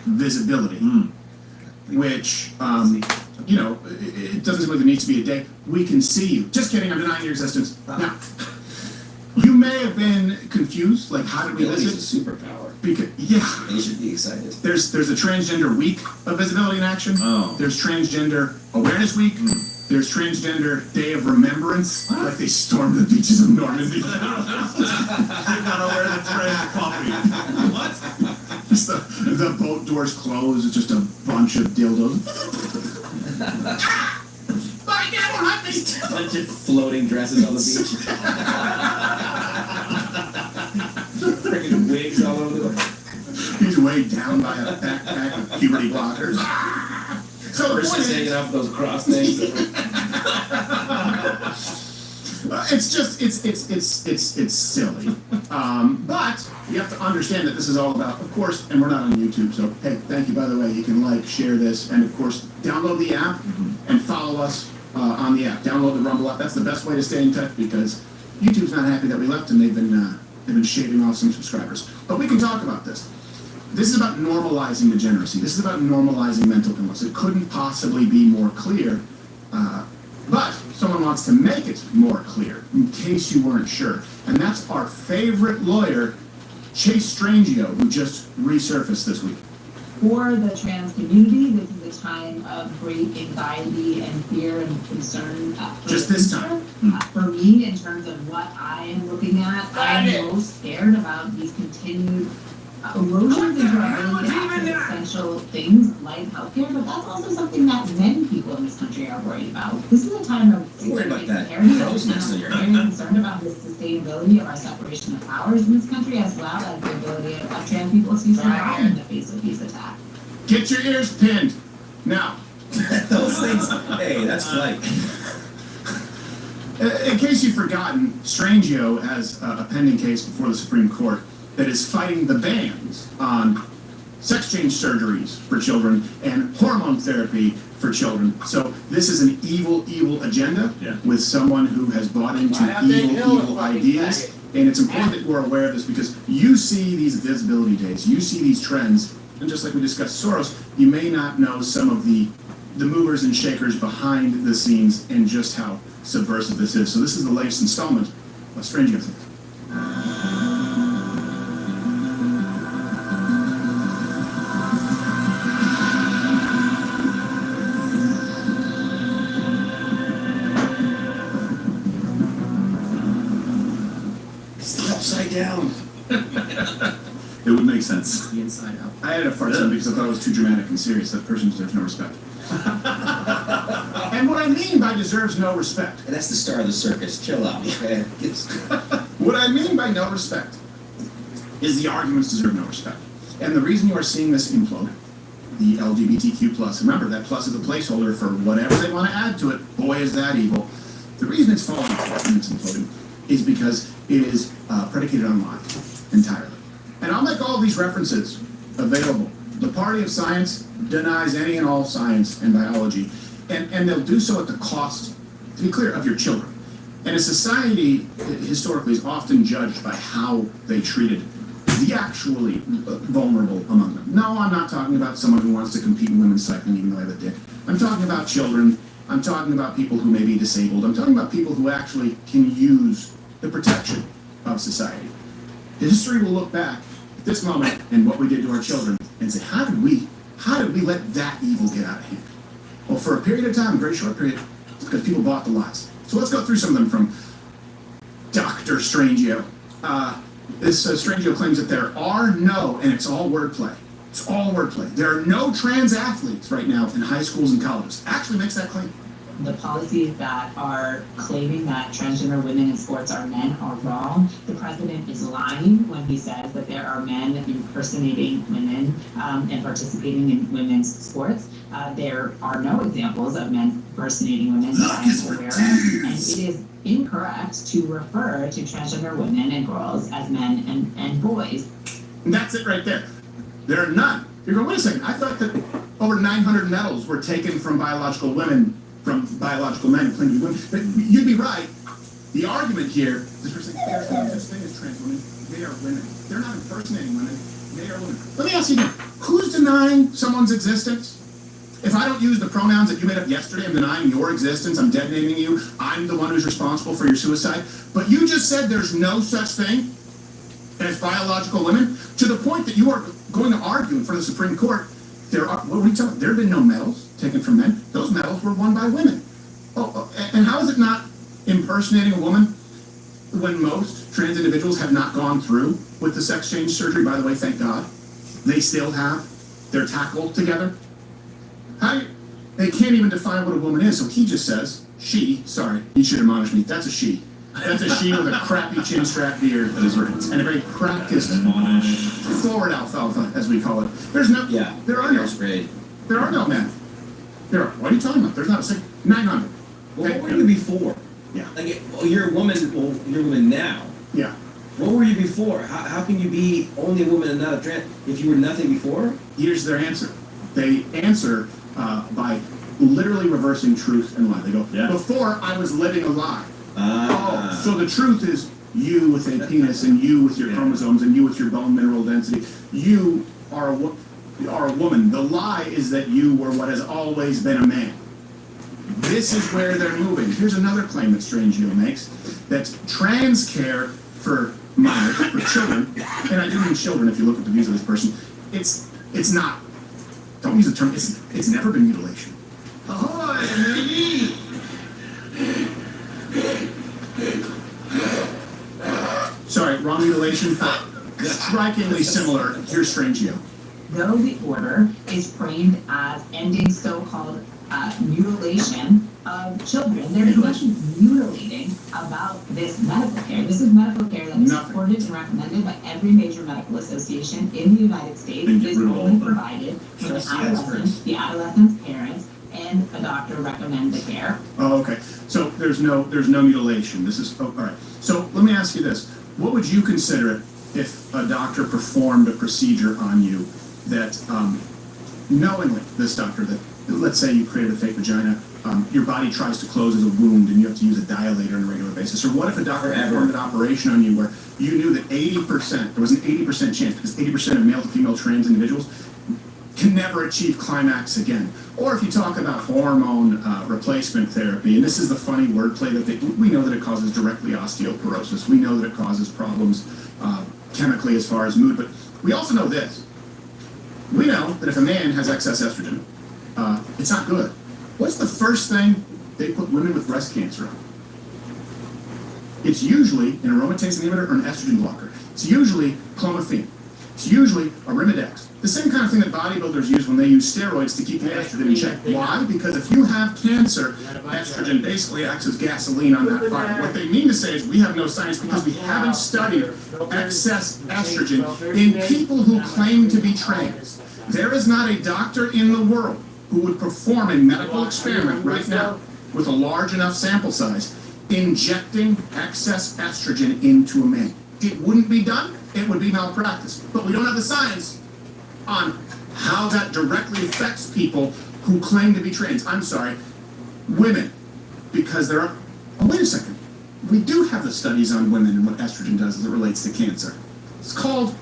visibility, which, you know, it doesn't seem like there needs to be a day. We can see you. Just kidding, I'm denying your existence. Now, you may have been confused, like, how did we miss it? It's a superpower. Because, yeah. And you should be excited. There's a Transgender Week of Visibility in Action. Oh. There's Transgender Awareness Week. There's Transgender Day of Remembrance. What? Like they stormed the beaches of Normandy. They're not aware of the trans puppy. What? Just the boat doors closed. It's just a bunch of dildos. My dad will hunt me. A bunch of floating dresses on the beach. Freaking wigs all over the place. He's weighed down by a backpack of puberty blockers. So the point Just is, hanging off those cross things. it's silly. But you have to understand that this is all about, of course, and we're not on YouTube, so hey, thank you, by the way. You can like, share this, and of course, download the app and follow us on the app. Download the Rumble app. That's the best way to stay in touch because YouTube's not happy that we left and they've been shaving off some subscribers. But we can talk about this. This is about normalizing degeneracy. This is about normalizing mental illness. It couldn't possibly be more clear, but someone wants to make it more clear, in case you weren't sure. And that's our favorite lawyer, Chase Strangio, who just resurfaced this week. For the trans community, this is a time of great anxiety and fear and concern. Just this time. For me, in terms of what I am looking at, I am most scared about these continued erosions into our ability to access essential things like healthcare, but that's also something that many people in this country are worried about. This is a time of Worried about that very crow's nest in your head. concerned about the sustainability of our separation of powers in this country, as well as the ability of trans people to survive in the face of these attacks. Get your ears pinned. Now, Those things. Hey, that's flight. in case you've forgotten, Strangio has a pending case before the Supreme Court that is fighting the bans on sex change surgeries for children and hormone therapy for children. So this is an evil, evil agenda with someone who has bought into evil ideas. And it's important that we're aware of this because you see these visibility days, you see these trends, and just like we discussed Soros, you may not know some of the movers and shakers behind the scenes and just how subversive this is. So this is the latest installment of Strangio Things. Upside down. It would make sense. The inside out. I added a fart sound because I thought it was too dramatic and serious. That person deserves no respect. And what I mean by deserves no respect. And that's the star of the circus. Chill out, okay? What I mean by no respect is the arguments deserve no respect. And the reason you are seeing this implode, the LGBTQ+, remember that plus is a placeholder for whatever they want to add to it. Boy, is that evil. The reason it's falling apart and it's imploding is because it is predicated on lies entirely. And I'll make all these references available. The party of science denies any and all science and biology, and they'll do so at the cost, to be clear, of your children. And a society historically is often judged by how they treated the actually vulnerable among them. No, I'm not talking about someone who wants to compete in women's cycling even though they have a dick. I'm talking about children. I'm talking about people who may be disabled. I'm talking about people who actually can use the protection of society. History will look back at this moment and what we did to our children and say, how did we let that evil get out of hand? Well, for a period of time, a very short period, it's because people bought the lies. So let's go through some of them from Dr. Strangio. This Strangio claims that there are no, and it's all wordplay. It's all wordplay. There are no trans athletes right now in high schools and colleges. Actually makes that claim. The policies that are claiming that transgender women in sports are men are wrong. The president is lying when he says that there are men impersonating women and participating in women's sports. There are no examples of men impersonating women that I am aware of, and it is incorrect to refer to transgender women and girls as men and boys. And that's it right there. There are none. You're going, wait a second, I thought that over 900 medals were taken from biological women, from biological men who claim to be women. But you'd be right. The argument here is for saying there's no such thing as trans women. They are women. They're not impersonating women. They are women. Let me ask you again. Who's denying someone's existence? If I don't use the pronouns that you made up yesterday, I'm denying your existence, I'm dead naming you, I'm the one who's responsible for your suicide. But you just said there's no such thing as biological women, to the point that you are going to argue in front of the Supreme Court. There have been no medals taken from men. Those medals were won by women. And how is it not impersonating a woman when most trans individuals have not gone through with the sex change surgery? By the way, thank God. They still have. They're tackled together. They can't even define what a woman is, so he just says, she, sorry, you should admonish me, that's a she. That's a she with a crappy chin strap beard. That is right. And a very practiced Admonish. forward alfalfa, as we call it. There are no Sprayed. There are no men. What are you talking about? There's not a single 900. Well, Okay? what were you before? Yeah. Like, you're a woman. Well, you're a woman now. Yeah. What were you before? How can you be only a woman and not a trans if you were nothing before? Here's their answer. They answer by literally reversing truth and lie. They go, Yeah. before I was living a lie. Ah. So the truth is you with a penis and you with your Yeah. chromosomes and you with your bone mineral density. You are a woman. The lie is that you were what has always been a man. This is where they're moving. Here's another claim that Strangio makes, that trans care for minors, for children, and I do mean children if you look at the views of this person, it's not, don't use the term, it's never been mutilation. Ahoy, me! Sorry, wrong mutilation. Strikingly similar. Here's Strangio. Though the order is framed as ending so-called mutilation of children, there is nothing mutilating about this medical care. This is medical care that is Nothing. supported and recommended by every major medical association in the United States. And It get is rid of all only of them. provided for the Just the adolescent, experts. the adolescent's parents, and a doctor recommend the care. Oh, okay. So there's no mutilation. This is all right. So let me ask you this: what would you consider it if a doctor performed a procedure on you that knowingly, this doctor, that let's say you created a fake vagina, your body tries to close as a wound and you have to use a dilator on a regular basis? Or what if a doctor performed an operation on you where you knew that 80%, there was an 80% chance, because 80% of male to female trans individuals can never achieve climax again? Or if you talk about hormone replacement therapy, and this is the funny wordplay that we know that it causes directly osteoporosis. We know that it causes problems chemically as far as mood, but we also know this. We know that if a man has excess estrogen, it's not good. What's the first thing they put women with breast cancer on? It's usually an aromatase inhibitor or an estrogen blocker. It's usually clomiphene. It's usually Arimidex. The same kind of thing that bodybuilders use when they use steroids to keep the estrogen in check. Why? Because if you have cancer, estrogen basically acts as gasoline on that fire. What they mean to say is we have no science because we haven't studied excess estrogen in people who claim to be trans. There is not a doctor in the world who would perform a medical experiment right now with a large enough sample size injecting excess estrogen into a man. It wouldn't be done. It would be malpractice. But we don't have the science on how that directly affects people who claim to be trans. I'm sorry, women, because there are, oh, wait a second. We do have the studies on women and what estrogen does as it relates to cancer. It's called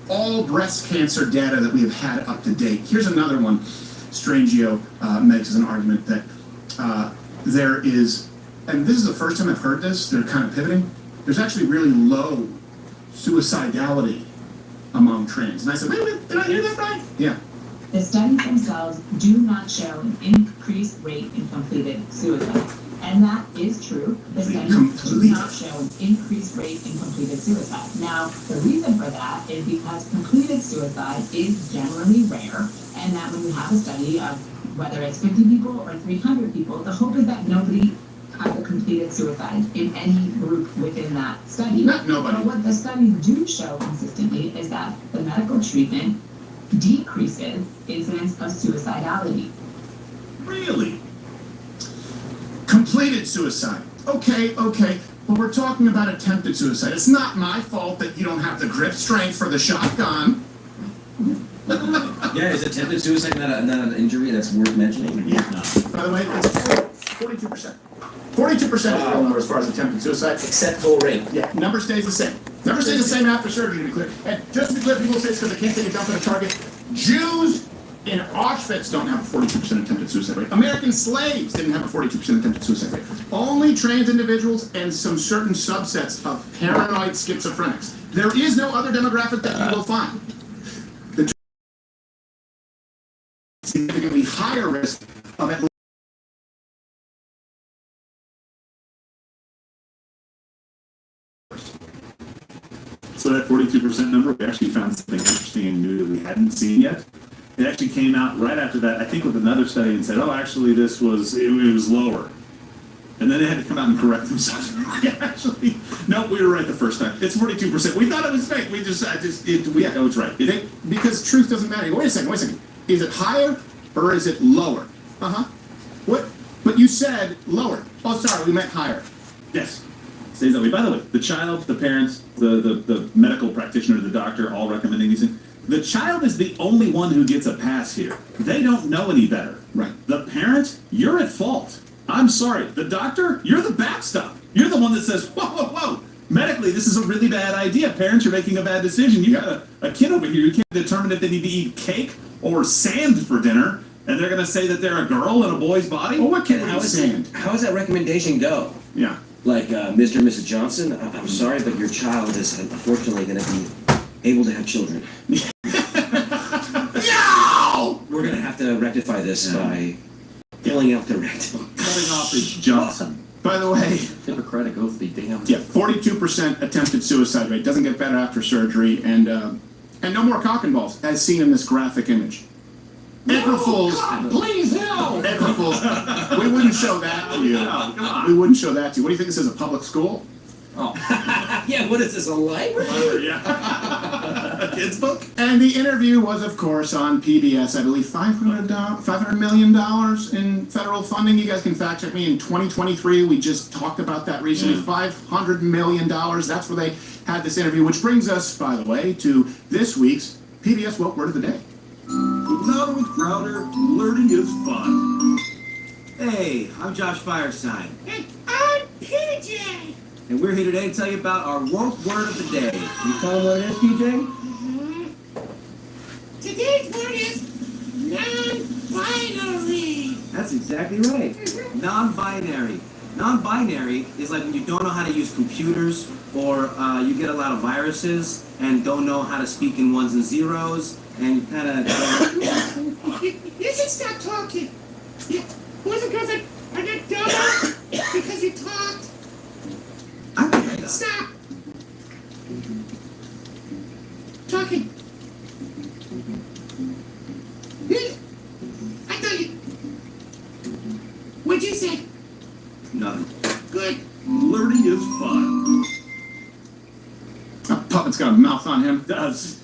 all breast cancer data that we have had up to date. Here's another one Strangio makes as an argument that there is, and this is the first time I've heard this, they're kind of pivoting, there's actually really low suicidality among trans. And I said, wait, did I hear that right? Yeah. The studies themselves do not show an increased rate in completed suicide. And that is true. The studies do not show an increased rate in completed suicide. Now, the reason for that is because completed suicide is generally rare, and that when you have a study of whether it's 50 people or 300 people, the hope is that nobody has a completed suicide in any group within that study. Not nobody. But what the studies do show consistently is that the medical treatment decreases incidence of suicidality. Really? Completed suicide. Okay, but we're talking about attempted suicide. It's not my fault that you don't have the grip strength for the shotgun. Yeah, is attempted suicide not an injury that's worth mentioning? Yeah. By the way, it's 42%. 42% is the real number as far as attempted suicide. Acceptable rate. Yeah, number stays the same. Number stays the same after surgery, to be clear. And just to be clear, people say it's because they can't take a dump in a Target. Jews in Auschwitz don't have a 42% attempted suicide rate. American slaves didn't have a 42% attempted suicide rate. Only trans individuals and some certain subsets of paranoid schizophrenics. There is no other demographic that you will find. The significantly higher risk of at least So that 42% number, we actually found something interesting and new that we hadn't seen yet. It actually came out right after that, I think with another study, and said, oh, actually this was, it was lower. And then they had to come out and correct themselves. Yeah, actually, no, we were right the first time. It's 42%. We thought it was fake. We know it's right. because truth doesn't matter. Wait a second. Is it higher or is it lower? What? But you said lower. Oh, sorry, we meant higher. Yes. Stays that way. By the way, the child, the parents, the medical practitioner, the doctor, all recommending these things. The child is the only one who gets a pass here. They don't know any better. Right. The parent, you're at fault. I'm sorry. The doctor, you're the backstop. You're the one that says, whoa. Medically, this is a really bad idea. Parents, you're making a bad decision. You got a kid over here. You can't determine if they need to eat cake or sand for dinner, and they're going to say that they're a girl in a boy's body? Well, what can How we does sand? that recommendation go? Yeah. Like, Mr. and Mrs. Johnson, I'm sorry, but your child is unfortunately going to be able to have children. No! We're going to have to rectify this by filling out the rectum. Cutting off his Johnson. By the way, Hippocratic oath be damned. yeah, 42% attempted suicide rate. Doesn't get better after surgery, and no more cock and balls, as seen in this graphic image. April Fools, Please help! April Fools, we wouldn't show that to you. Come on. We wouldn't show that to you. What do you think this is, a public school? Yeah, what is this, a library? Yeah. A kid's book? And the interview was, of course, on PBS. I believe $500 million in federal funding. You guys can fact check me. In 2023, we just talked about that recently. $500 million. That's where they had this interview, which brings us, by the way, to this week's PBS Woke Word of the Day. Louder with Crowder, learning is fun. Hey, I'm Josh Fireside. And I'm PJ. And we're here today to tell you about our woke word of the day. Can you tell them what it is, PJ? Today's word is non-binary. That's exactly right. Non-binary. Non-binary is like when you don't know how to use computers, or you get a lot of viruses and don't know how to speak in ones and zeros, and you kind of... You should stop talking. Boys and girls are not dumber because you talked. I think I know. Stop talking. I thought you... What'd you say? Nothing. Good. Learning is fun. A puppet's got a mouth on him. Does.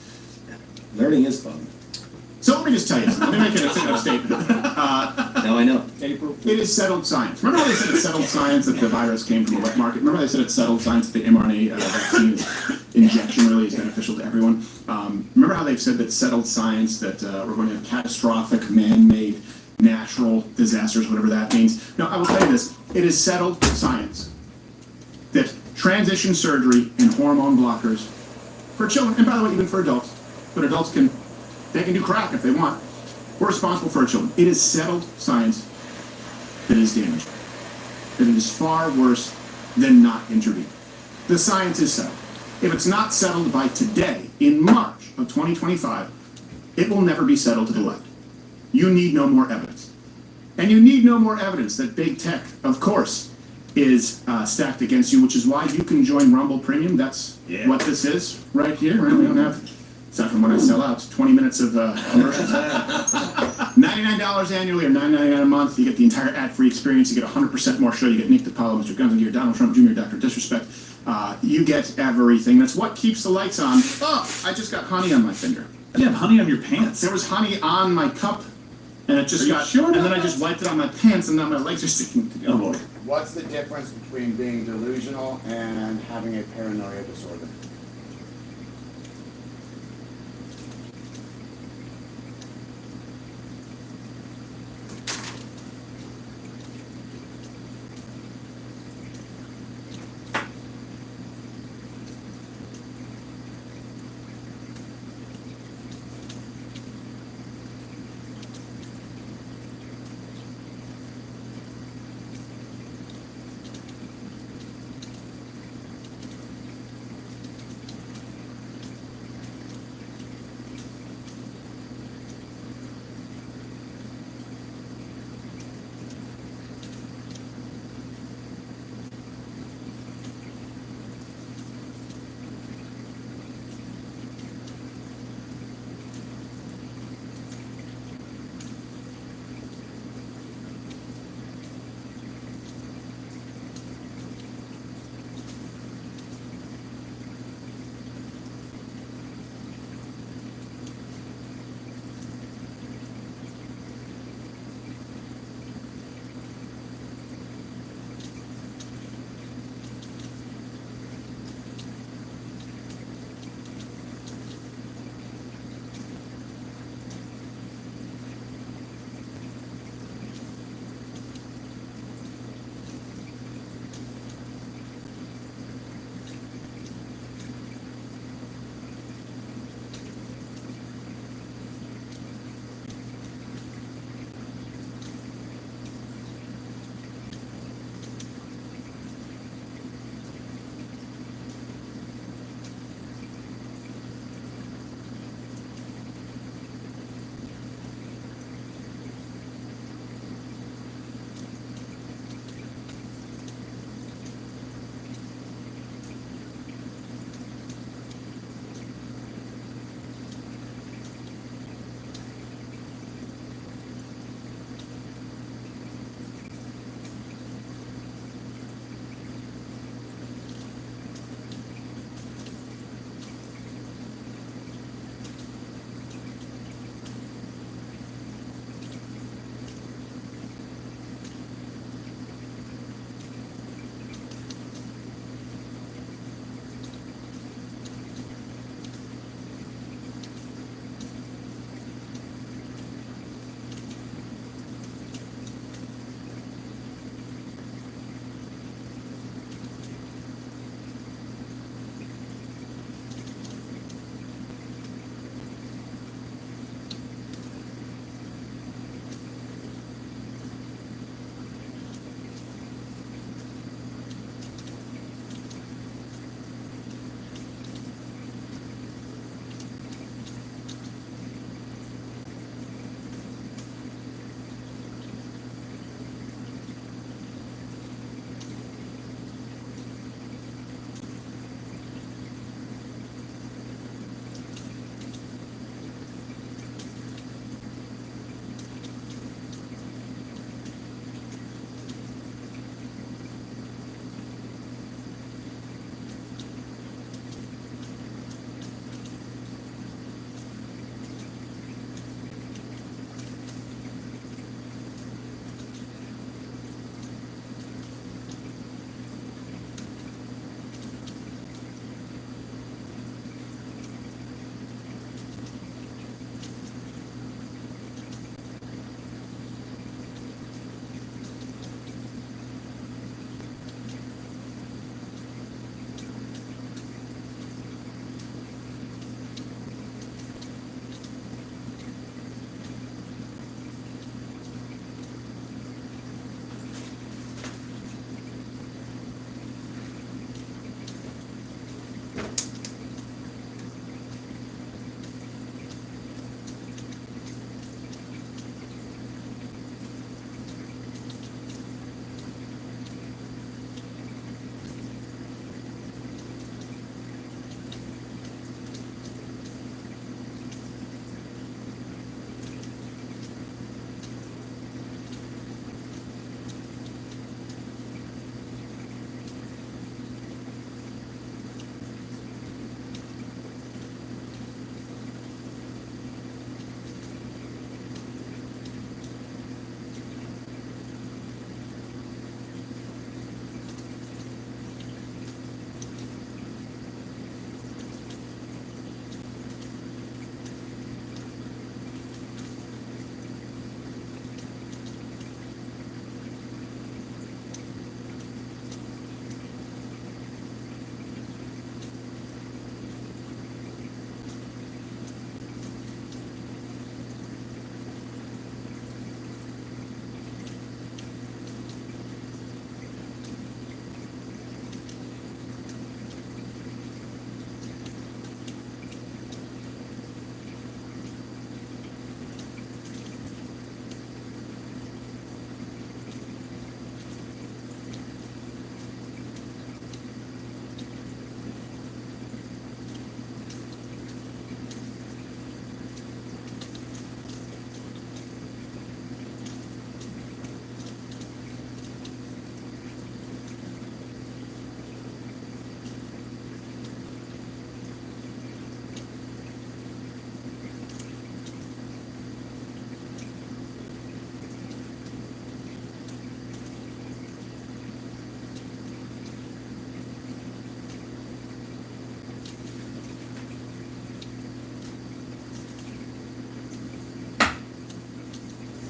Learning is fun. So let me just tell you something. Let me make a statement. Now I know. April. It is settled science. Remember how they said it's settled science that the virus came from a wet market? Remember how they said it's settled science that the mRNA vaccine injection really is beneficial to everyone? Remember how they've said that settled science that we're going to have catastrophic man-made natural disasters, whatever that means? No, I will tell you this. It is settled science that transition surgery and hormone blockers for children, and by the way, even for adults, but adults can do crack if they want. We're responsible for our children. It is settled science that is damaging. That it is far worse than not intervening. The science is settled. If it's not settled by today, in March of 2025, it will never be settled to the left. You need no more evidence. And you need no more evidence that big tech, of course, is stacked against you, which is why you can join Rumble Premium. That's what this is right here. Right? We don't have, aside from when I sell out, 20 minutes of commercials. $99 annually or $9.99 a month. You get the entire ad-free experience. You get 100% more show. You get Nick DiPaolo, Mr. Guns and Gear, Donald Trump Jr., Dr. Disrespect. You get everything. That's what keeps the lights on. Oh, I just got honey on my finger. You have honey on your pants. There was honey on my cup, and it just Are you got, sure and then about I just wiped it on my pants, and now my legs are sticking together. Oh boy. What's the difference between being delusional and having a paranoia disorder?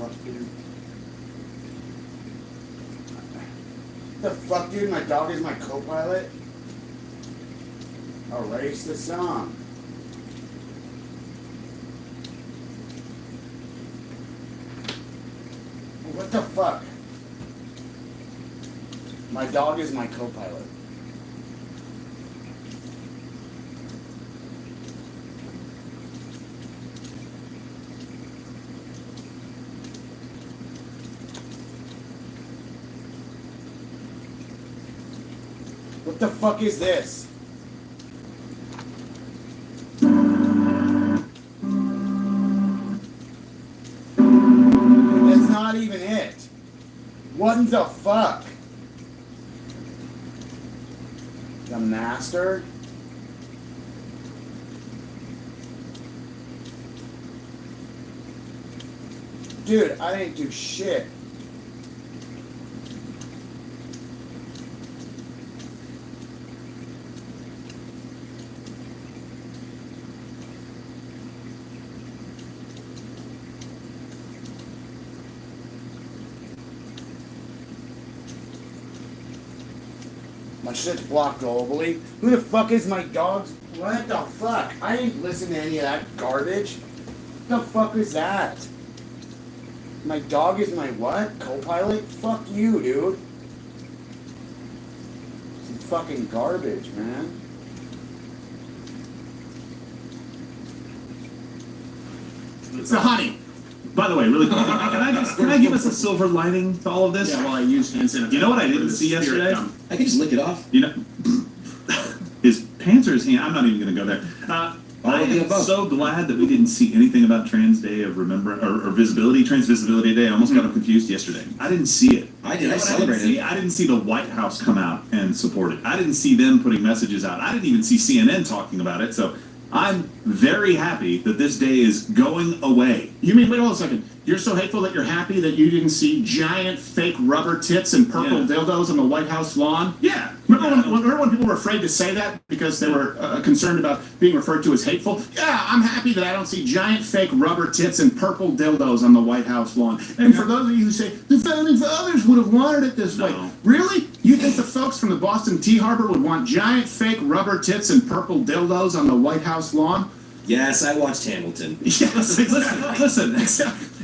fuck, dude? The fuck, dude? My dog is my co-pilot? Erase the song. What the fuck? My dog is my co-pilot. What the fuck is this? That's not even it. What the fuck? The master? Dude, I didn't do shit. My shit's blocked globally. Who the fuck is my dog's? What the fuck? I didn't listen to any of that garbage. What the fuck is that? My dog is my what? Co-pilot? Fuck you, dude. Some fucking garbage, man. It's the honey. By the way, really quick, can I give us a silver lining to all of this? Yeah, well, I used hand sanitizer. You know what I Where didn't the see spirit yesterday? come. I can just lick it off. You know, his pants or his hand? I'm not even going to go there. All I of the am above. so glad that we didn't see anything about Trans Day of Remembrance or Visibility, Trans Visibility Day. I almost got confused yesterday. I didn't see it. I did. You know I what celebrated didn't see? it. I didn't see the White House come out and support it. I didn't see them putting messages out. I didn't even see CNN talking about it. So I'm very happy that this day is going away. You mean, wait hold on a second. You're so hateful that you're happy that you didn't see giant fake rubber tits and purple dildos on the White House lawn? Yeah. Remember when people were afraid to say that because they were concerned about being referred to as hateful? Yeah, I'm happy that I don't see giant fake rubber tits and purple dildos on the White House lawn. And for those of you who say, the Founding Fathers would have wanted it this way. No. Really? You think the folks from the Boston Tea Harbor would want giant fake rubber tits and purple dildos on the White House lawn? Yes, I watched Hamilton. Yes, listen.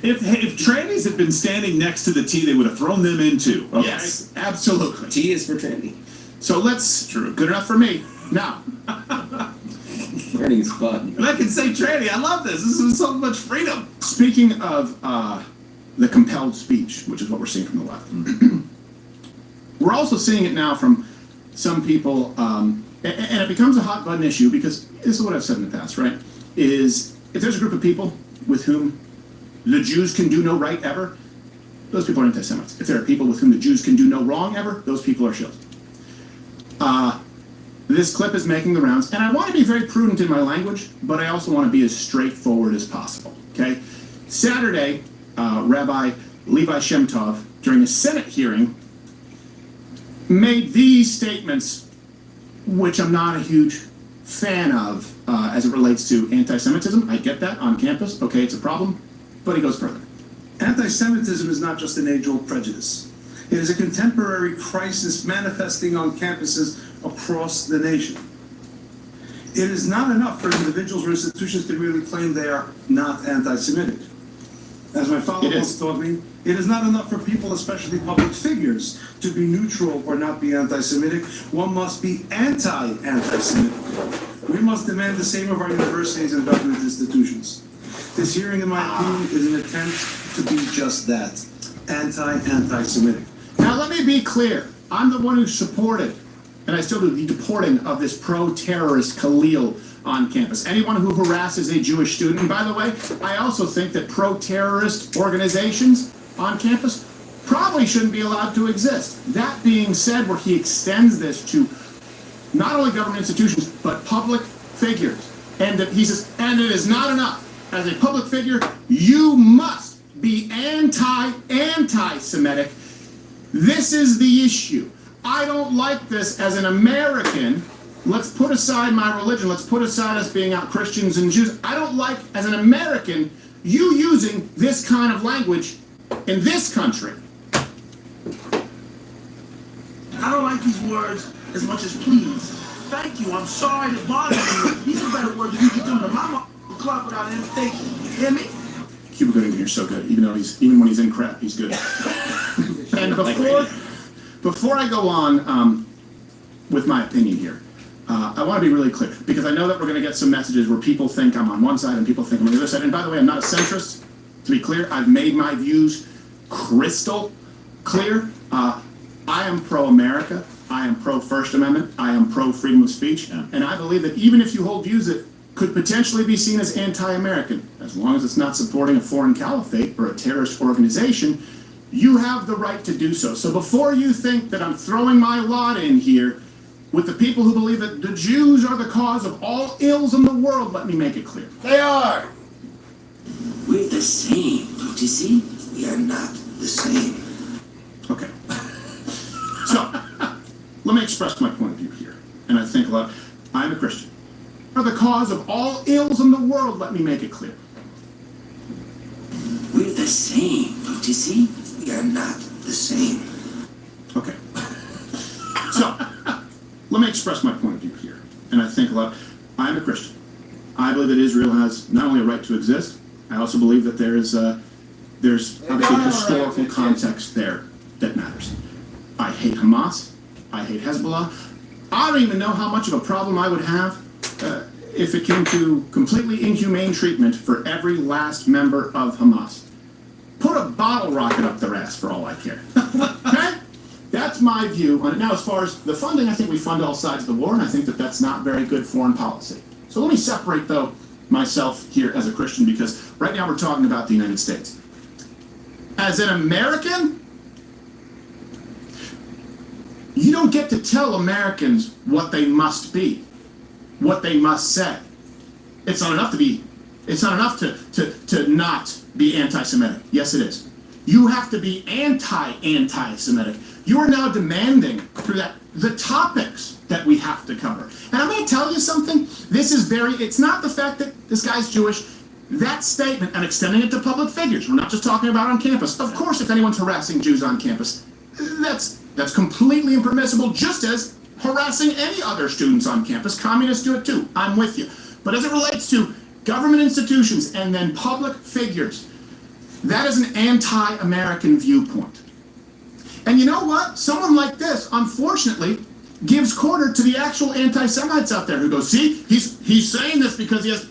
If trannies had been standing next to the tea, they would have thrown them in too. Okay? Yes, absolutely. T is for trendy. So let's, good enough for me. Now, Learning is fun. And I can say tranny. I love this. This is so much freedom. speaking of the compelled speech, which is what we're seeing from the left, we're also seeing it now from some people, and it becomes a hot button issue because this is what I've said in the past, right? Is if there's a group of people with whom the Jews can do no right ever, those people are anti-Semites. If there are people with whom the Jews can do no wrong ever, those people are shills. This clip is making the rounds, and I want to be very prudent in my language, but I also want to be as straightforward as possible, okay? Saturday, Rabbi Levi Shem Tov, during a Senate hearing, made these statements, which I'm not a huge fan of as it relates to anti-Semitism. I get that on campus, okay, it's a problem, but he goes further. Anti-Semitism is not just an age-old prejudice. It is a contemporary crisis manifesting on campuses across the nation. It is not enough for individuals or institutions to really claim they are not anti-Semitic. As my father once taught me, it is not enough for people, especially public figures, to be neutral or not be anti-Semitic. One must be anti-anti-Semitic. We must demand the same of our universities and government institutions. This hearing, in my opinion, is an attempt to be just that, anti-Semitic. Now let me be clear. I'm the one who supported, and I still do, the deporting of this pro-terrorist Khalil on campus. Anyone who harasses a Jewish student, and by the way, I also think that pro-terrorist organizations on campus probably shouldn't be allowed to exist. That being said, where he extends this to not only government institutions, but public figures. And that he says, and it is not enough. As a public figure, you must be anti-Semitic. This is the issue. I don't like this as an American. Let's put aside my religion. Let's put aside us being out Christians and Jews. I don't like, as an American, you using this kind of language in this country. I don't like these words as much as please. Thank you. I'm sorry to bother you. These are better words than you can do to my club without invitation. You hear me? Cuba Gooding here's so good. Even when he's in crap, he's good. And before I go on with my opinion here, I want to be really clear, because I know that we're going to get some messages where people think I'm on one side and people think I'm on the other side. And by the way, I'm not a centrist. To be clear, I've made my views crystal clear. I am pro-America. I am pro-First Amendment. I am pro-freedom of speech. Yeah. And I believe that even if you hold views that could potentially be seen as anti-American, as long as it's not supporting a foreign caliphate or a terrorist organization, you have the right to do so. So before you think that I'm throwing my lot in here with the people who believe that the Jews are the cause of all ills in the world, let me make it clear. They are! We're the same, don't you see? We are not the same. Okay. So, let me express my point of view here. And I think a lot. I'm a Christian. Are the cause of all ills in the world, let me make it clear. We're the same, don't you see? We are not the same. Okay. So, let me express my point of view here. And I think a lot. I'm a Christian. I believe that Israel has not only a right to exist, I also believe that there's obviously historical context there that matters. I hate Hamas. I hate Hezbollah. I don't even know how much of a problem I would have if it came to completely inhumane treatment for every last member of Hamas. Put a bottle rocket up their ass for all I care. Okay? That's my view on it. Now, as far as the funding, I think we fund all sides of the war, and I think that that's not very good foreign policy. So let me separate, though, myself here as a Christian, because right now we're talking about the United States. As an American, you don't get to tell Americans what they must be, what they must say. It's not enough to not be anti-Semitic. Yes, it is. You have to be anti-Semitic. You are now demanding through that the topics that we have to cover. And I'm going to tell you something. It's not the fact that this guy's Jewish. That statement, and extending it to public figures, we're not just talking about on campus. Of course, if anyone's harassing Jews on campus, that's completely impermissible, just as harassing any other students on campus. Communists do it too. I'm with you. But as it relates to government institutions and then public figures, that is an anti-American viewpoint. And you know what? Someone like this, unfortunately, gives quarter to the actual anti-Semites out there who go, see, he's saying this because he has...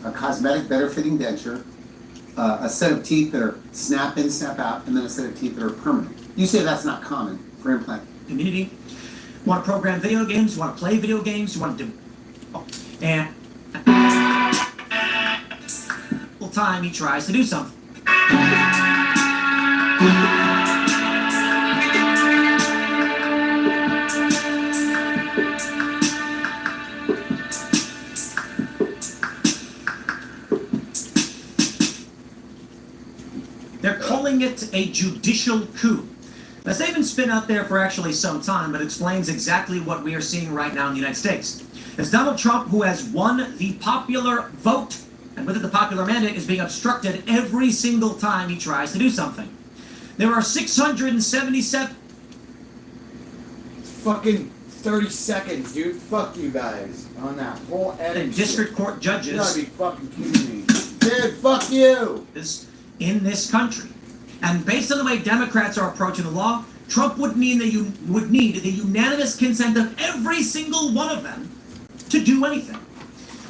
a cosmetic, better fitting denture, a set of teeth that are snap in, snap out, and then a set of teeth that are permanent. You say that's not common for implant. Community, want to program video games, you want to play video games, you want to do, and full time he tries to do something. calling it a judicial coup. That's they've been spin out there for actually some time, but explains exactly what we are seeing right now in the United States. It's Donald Trump who has won the popular vote, and with it the popular mandate is being obstructed every single time he tries to do something. There are 677... Fucking 30 seconds, dude. Fuck you guys on that whole edit. District court judges... You gotta be fucking kidding me. Dude, fuck you! ...in this country. And based on the way Democrats are approaching the law, Trump would need the unanimous consent of every single one of them to do anything.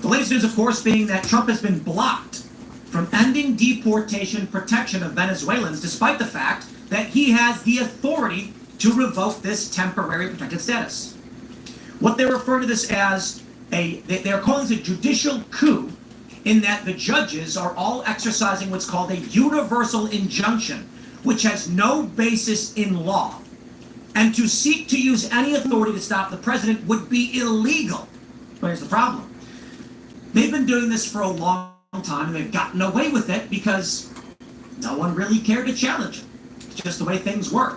The latest news, of course, being that Trump has been blocked from ending deportation protection of Venezuelans, despite the fact that he has the authority to revoke this temporary protected status. What they're referring to this as they're calling this a judicial coup, in that the judges are all exercising what's called a universal injunction, which has no basis in law. And to seek to use any authority to stop the president would be illegal. But here's the problem. They've been doing this for a long time, and they've gotten away with it because no one really cared to challenge it. It's just the way things were.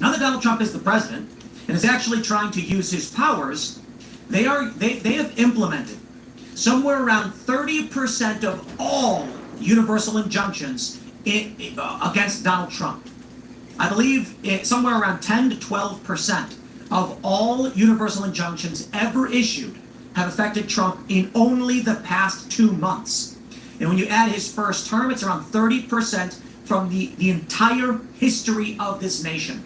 Now that Donald Trump is the president and is actually trying to use his powers, they have implemented somewhere around 30% of all universal injunctions against Donald Trump. I believe somewhere around 10 to 12% of all universal injunctions ever issued have affected Trump in only the past 2 months. And when you add his first term, it's around 30% from the entire history of this nation.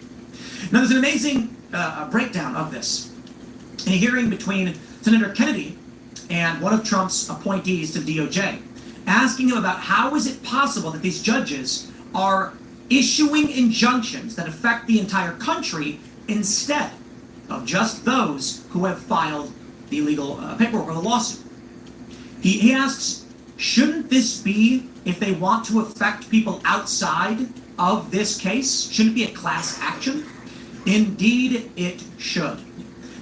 Now, there's an amazing breakdown of this in a hearing between Senator Kennedy and one of Trump's appointees to the DOJ, asking him about how is it possible that these judges are issuing injunctions that affect the entire country instead of just those who have filed the legal paperwork or the lawsuit. He asks, shouldn't this be, if they want to affect people outside of this case, shouldn't it be a class action? Indeed, it should.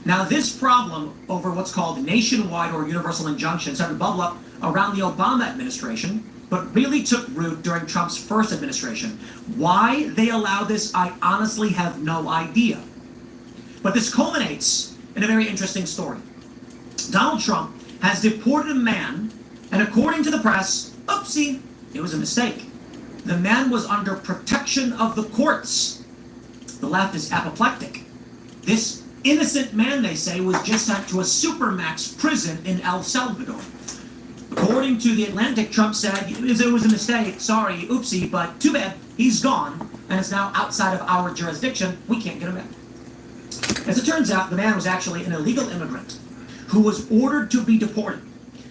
Now, this problem over what's called nationwide or universal injunction started to bubble up around the Obama administration, but really took root during Trump's first administration. Why they allow this, I honestly have no idea. But this culminates in a very interesting story. Donald Trump has deported a man, and according to the press, oopsie, it was a mistake. The man was under protection of the courts. The left is apoplectic. This innocent man, they say, was just sent to a supermax prison in El Salvador. According to The Atlantic, Trump said, it was a mistake, sorry, oopsie, but too bad, he's gone, and it's now outside of our jurisdiction, we can't get him back. As it turns out, the man was actually an illegal immigrant who was ordered to be deported.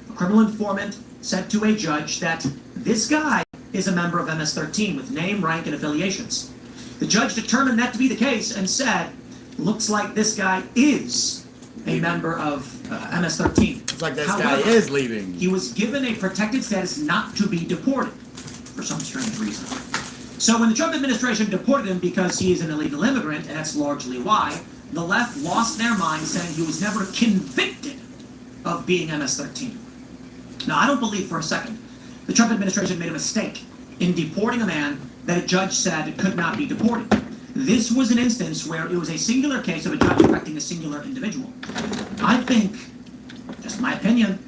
A criminal informant said to a judge that this guy is a member of MS-13 with name, rank, and affiliations. The judge determined that to be the case and said, looks like this guy is a member of MS-13. It's like this guy is leaving. He was given a protected status not to be deported for some strange reason. So when the Trump administration deported him because he is an illegal immigrant, and that's largely why, the left lost their mind saying he was never convicted of being MS-13. Now, I don't believe for a second the Trump administration made a mistake in deporting a man that a judge said could not be deported. This was an instance where it was a singular case of a judge affecting a singular individual. I think, just my opinion,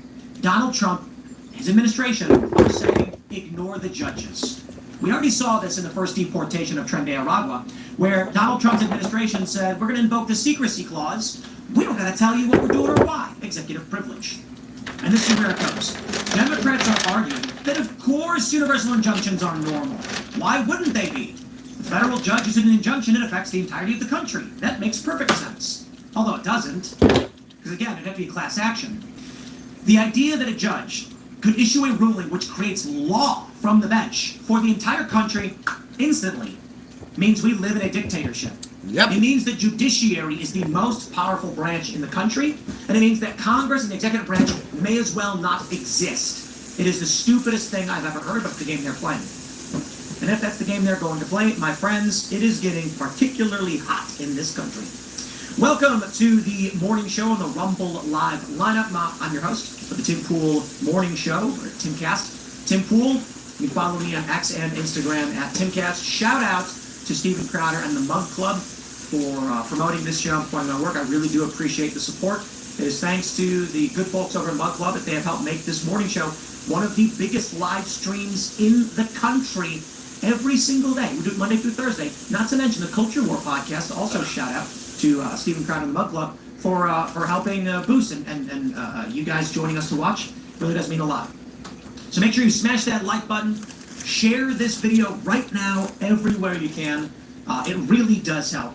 Donald Trump, his administration, are saying, ignore the judges. We already saw this in the first deportation of Tren de Aragua, where Donald Trump's administration said, we're going to invoke the secrecy clause. We don't got to tell you what we're doing or why. Executive privilege. And this is where it goes. Democrats are arguing that, of course, universal injunctions are normal. Why wouldn't they be? The federal judge issues an injunction, it affects the entirety of the country. That makes perfect sense. Although it doesn't, because again, it'd have to be a class action. The idea that a judge could issue a ruling which creates law from the bench for the entire country instantly means we live in a dictatorship. Yep. It means the judiciary is the most powerful branch in the country, and it means that Congress and the executive branch may as well not exist. It is the stupidest thing I've ever heard, but it's the game they're playing. And if that's the game they're going to play, my friends, it is getting particularly hot in this country. Welcome to the morning show on the Rumble Live lineup. I'm your host for the Tim Pool Morning Show, or Timcast. Tim Pool, You can follow me on X and Instagram at Timcast. Shout out to Steven Crowder and the Mug Club for promoting this show and pointing my work. I really do appreciate the support. It is thanks to the good folks over at Mug Club that they have helped make this morning show one of the biggest live streams in the country every single day. We do it Monday through Thursday. Not to mention the Culture War podcast. Also shout out to Steven Crowder and the Mug Club for helping boost and you guys joining us to watch. Really does mean a lot. So make sure you smash that like button. Share this video right now everywhere you can. It really does help.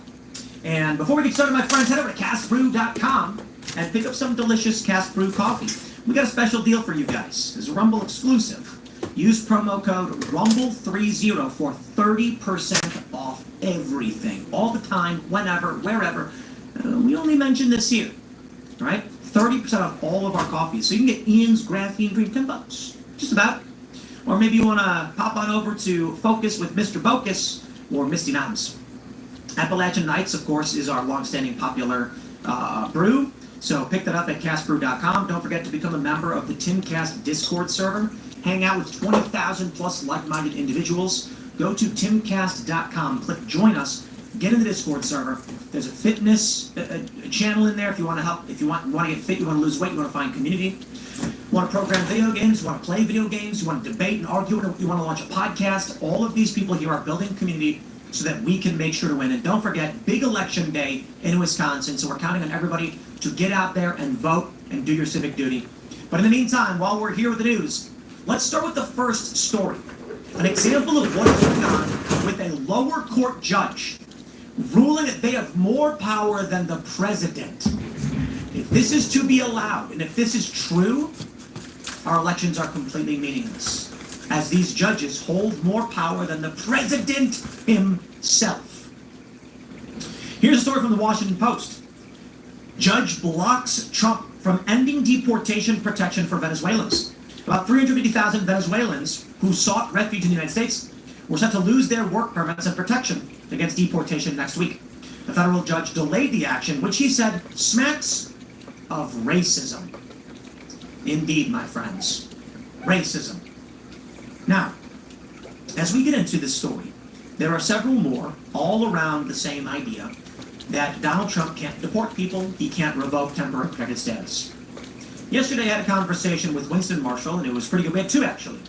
And before we get started, my friends, head over to castbrew.com and pick up some delicious Cast Brew coffee. We got a special deal for you guys. It's a Rumble exclusive. Use promo code RUMBLE30 for 30% off everything. All the time, whenever, wherever. We only mention this here. All right? 30% off all of our coffees. So you can get Ian's Graphene Green, $10. Just about. Or maybe you want to pop on over to Focus with Mr. Bocus or Misty Mountains. Appalachian Nights, of course, is our long-standing popular brew. So pick that up at castbrew.com. Don't forget to become a member of the Timcast Discord server. Hang out with 20,000 plus like-minded individuals. Go to timcast.com, click join us, get in the Discord server. There's a fitness channel in there if you want to help, if you want to get fit, you want to lose weight, you want to find community. You want to program video games, you want to play video games, you want to debate and argue, you want to launch a podcast. All of these people here are building community so that we can make sure to win. And don't forget, big election day in Wisconsin, so we're counting on everybody to get out there and vote and do your civic duty. But in the meantime, while we're here with the news, let's start with the first story. An example of what is going on with a lower court judge ruling that they have more power than the president. If this is to be allowed, and if this is true, our elections are completely meaningless, as these judges hold more power than the president himself. Here's a story from the Washington Post. Judge blocks Trump from ending deportation protection for Venezuelans. About 350,000 Venezuelans who sought refuge in the United States were set to lose their work permits and protection against deportation next week. The federal judge delayed the action, which he said smacks of racism. Indeed, my friends, racism. Now, as we get into this story, there are several more all around the same idea that Donald Trump can't deport people, he can't revoke temporary protected status. Yesterday I had a conversation with Winston Marshall, and it was pretty good. We had two, actually.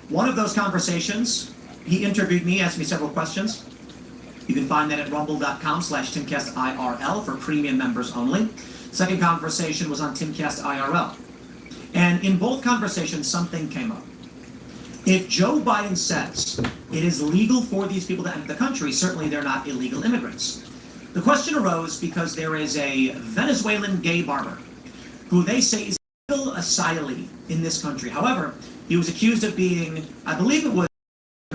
One of those conversations, he interviewed me, asked me several questions. You can find that at rumble.com/TimcastIRL for premium members only. Second conversation was on Timcast IRL. And in both conversations, something came up. If Joe Biden says it is legal for these people to enter the country, certainly they're not illegal immigrants. The question arose because there is a Venezuelan gay barber who they say is a legal asylee in this country. However, he was accused of being, I believe it was,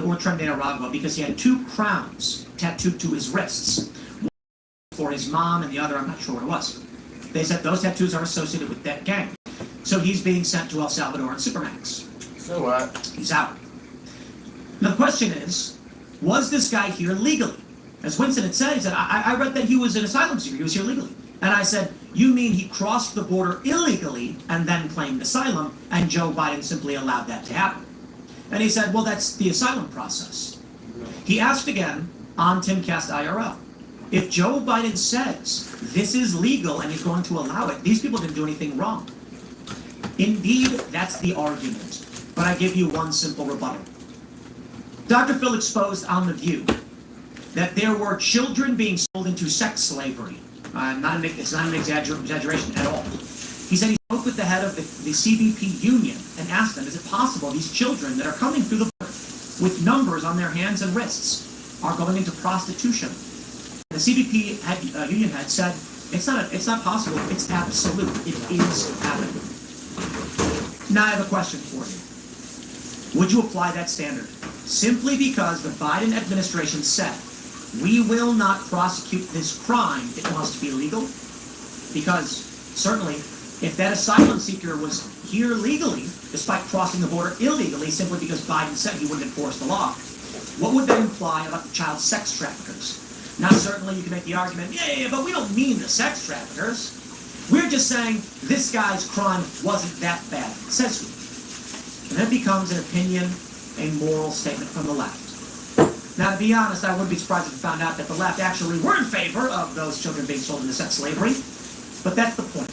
or Trinidad, because he had two crowns tattooed to his wrists. One for his mom and the other, I'm not sure what it was. They said those tattoos are associated with that gang. So he's being sent to El Salvador and Supermax. So what? He's out. Now the question is, was this guy here legally? As Winston had said, he said, I read that he was an asylum seeker, he was here legally. And I said, you mean he crossed the border illegally and then claimed asylum, and Joe Biden simply allowed that to happen? And he said, well, that's the asylum process. He asked again on Timcast IRL, if Joe Biden says this is legal and he's going to allow it, these people didn't do anything wrong. Indeed, that's the argument. But I give you one simple rebuttal. Dr. Phil exposed on The View that there were children being sold into sex slavery. It's not an exaggeration at all. He said he spoke with the head of the CBP union and asked them, is it possible these children that are coming through the border with numbers on their hands and wrists are going into prostitution? The CBP union head said, it's not possible, it's absolute. It is happening. Now I have a question for you. Would you apply that standard? Simply because the Biden administration said, we will not prosecute this crime, it must be legal? Because certainly, if that asylum seeker was here legally, despite crossing the border illegally, simply because Biden said he wouldn't enforce the law, what would that imply about the child sex traffickers? Now certainly you can make the argument, yeah, but we don't mean the sex traffickers. We're just saying this guy's crime wasn't that bad, says he. And then it becomes an opinion a moral statement from the left. Now, to be honest, I wouldn't be surprised if I found out that the left actually were in favor of those children being sold into sex slavery. But that's the point.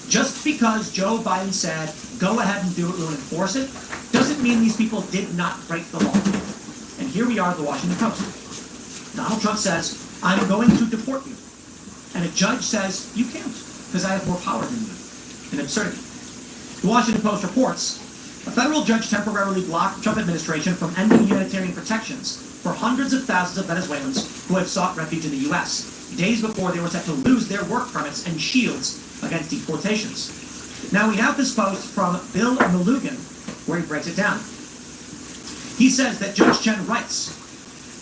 Just because Joe Biden said, go ahead and do it, we'll enforce it, doesn't mean these people did not break the law. And here we are at the Washington Post. Donald Trump says, I'm going to deport you. And a judge says, you can't, because I have more power than you. An absurdity. The Washington Post reports, a federal judge temporarily blocked the Trump administration from ending humanitarian protections for hundreds of thousands of Venezuelans who have sought refuge in the U.S., days before they were set to lose their work permits and shields against deportations. Now we have this post from Bill Malugan, where he breaks it down. He says that Judge Chen writes,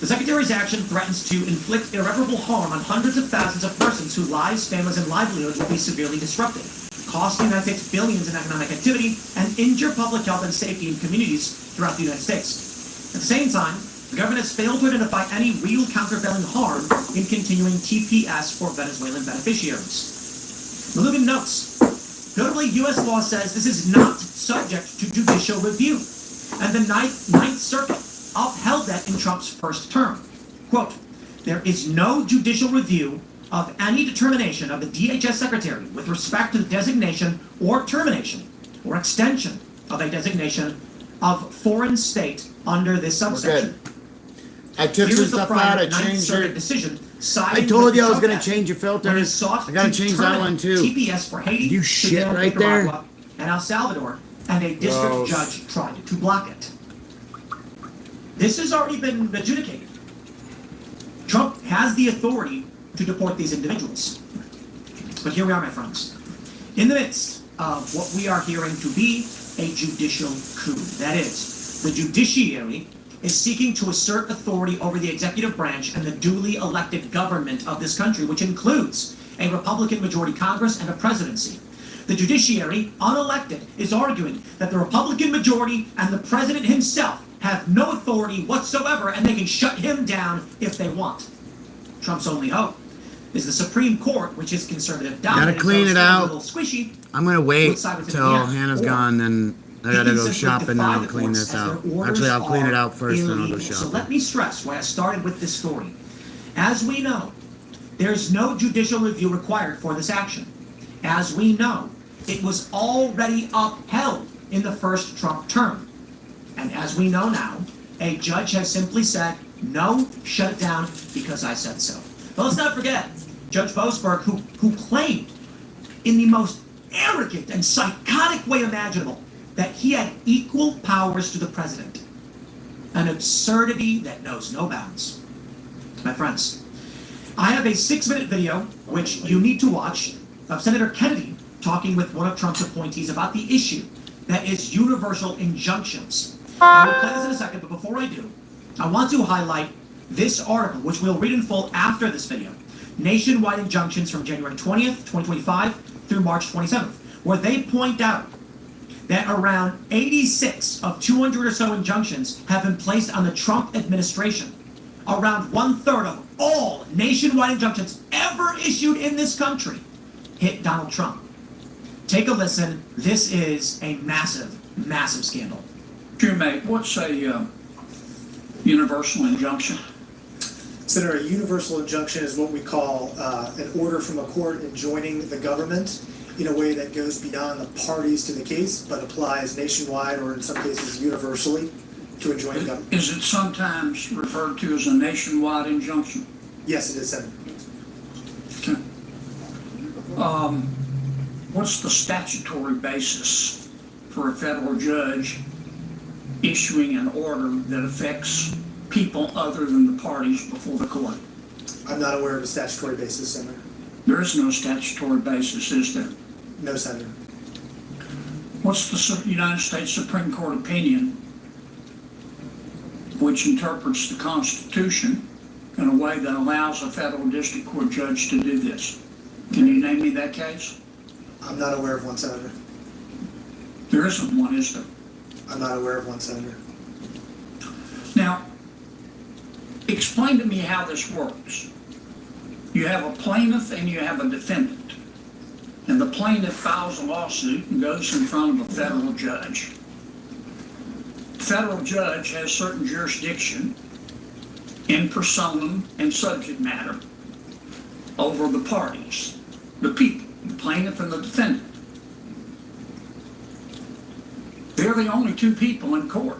the Secretary's action threatens to inflict irreparable harm on hundreds of thousands of persons whose lives, families, and livelihoods will be severely disrupted, cost the United States billions in economic activity, and injure public health and safety in communities throughout the United States. At the same time, the government has failed to identify any real countervailing harm in continuing TPS for Venezuelan beneficiaries. Malugan notes, notably, U.S. law says this is not subject to judicial review, and the Ninth Circuit upheld that in Trump's first term. Quote, there is no judicial review of any determination of the DHS Secretary with respect to the designation or termination or extension of a designation of foreign state under this subsection. I took some stuff out, I changed it. I told you I was going to change your filters. I got to change that one too. TPS for Haiti, you shit right there. And El Salvador, and a district judge tried to block it. This has already been adjudicated. Trump has the authority to deport these individuals. But here we are, my friends, in the midst of what we are hearing to be a judicial coup. That is, the judiciary is seeking to assert authority over the executive branch and the duly elected government of this country, which includes a Republican majority Congress and a presidency. The judiciary, unelected, is arguing that the Republican majority and the president himself have no authority whatsoever, and they can shut him down if they want. Trump's only hope is the Supreme Court, which is conservative dominant. Gotta clean it out. A little squishy. I'm gonna wait till Hannah's gone, then I gotta go shopping and I'll clean this out. Actually, I'll clean it out first, then I'll go shopping. So let me stress why I started with this story. As we know, there's no judicial review required for this action. As we know, it was already upheld in the first Trump term. And as we know now, a judge has simply said, no, shut it down because I said so. But let's not forget, Judge Boasberg, who claimed in the most arrogant and psychotic way imaginable that he had equal powers to the president. An absurdity that knows no bounds. My friends, I have a 6-minute video, which you need to watch, of Senator Kennedy talking with one of Trump's appointees about the issue that is universal injunctions. I will play this in a second, but before I do, I want to highlight this article, which we'll read in full after this video. Nationwide injunctions from January 20th, 2025 through March 27th, where they point out that around 86 of 200 or so injunctions have been placed on the Trump administration. Around 1/3 of all nationwide injunctions ever issued in this country hit Donald Trump. Take a listen. This is a massive, massive scandal. Mate, what's a universal injunction? Senator, a universal injunction is what we call an order from a court enjoining the government in a way that goes beyond the parties to the case, but applies nationwide or in some cases universally to enjoin the government. Is it sometimes referred to as a nationwide injunction? Yes, it is, Senator. Okay. What's the statutory basis for a federal judge issuing an order that affects people other than the parties before the court? I'm not aware of a statutory basis, Senator. There is no statutory basis, is there? No, Senator. What's the United States Supreme Court opinion which interprets the Constitution in a way that allows a federal district court judge to do this? Can you name me that case? I'm not aware of one, Senator. There isn't one, is there? I'm not aware of one, Senator. Now, explain to me how this works. You have a plaintiff and you have a defendant. And the plaintiff files a lawsuit and goes in front of a federal judge. The federal judge has certain jurisdiction in personam and subject matter over the parties, the people, the plaintiff and the defendant. They're the only two people in court.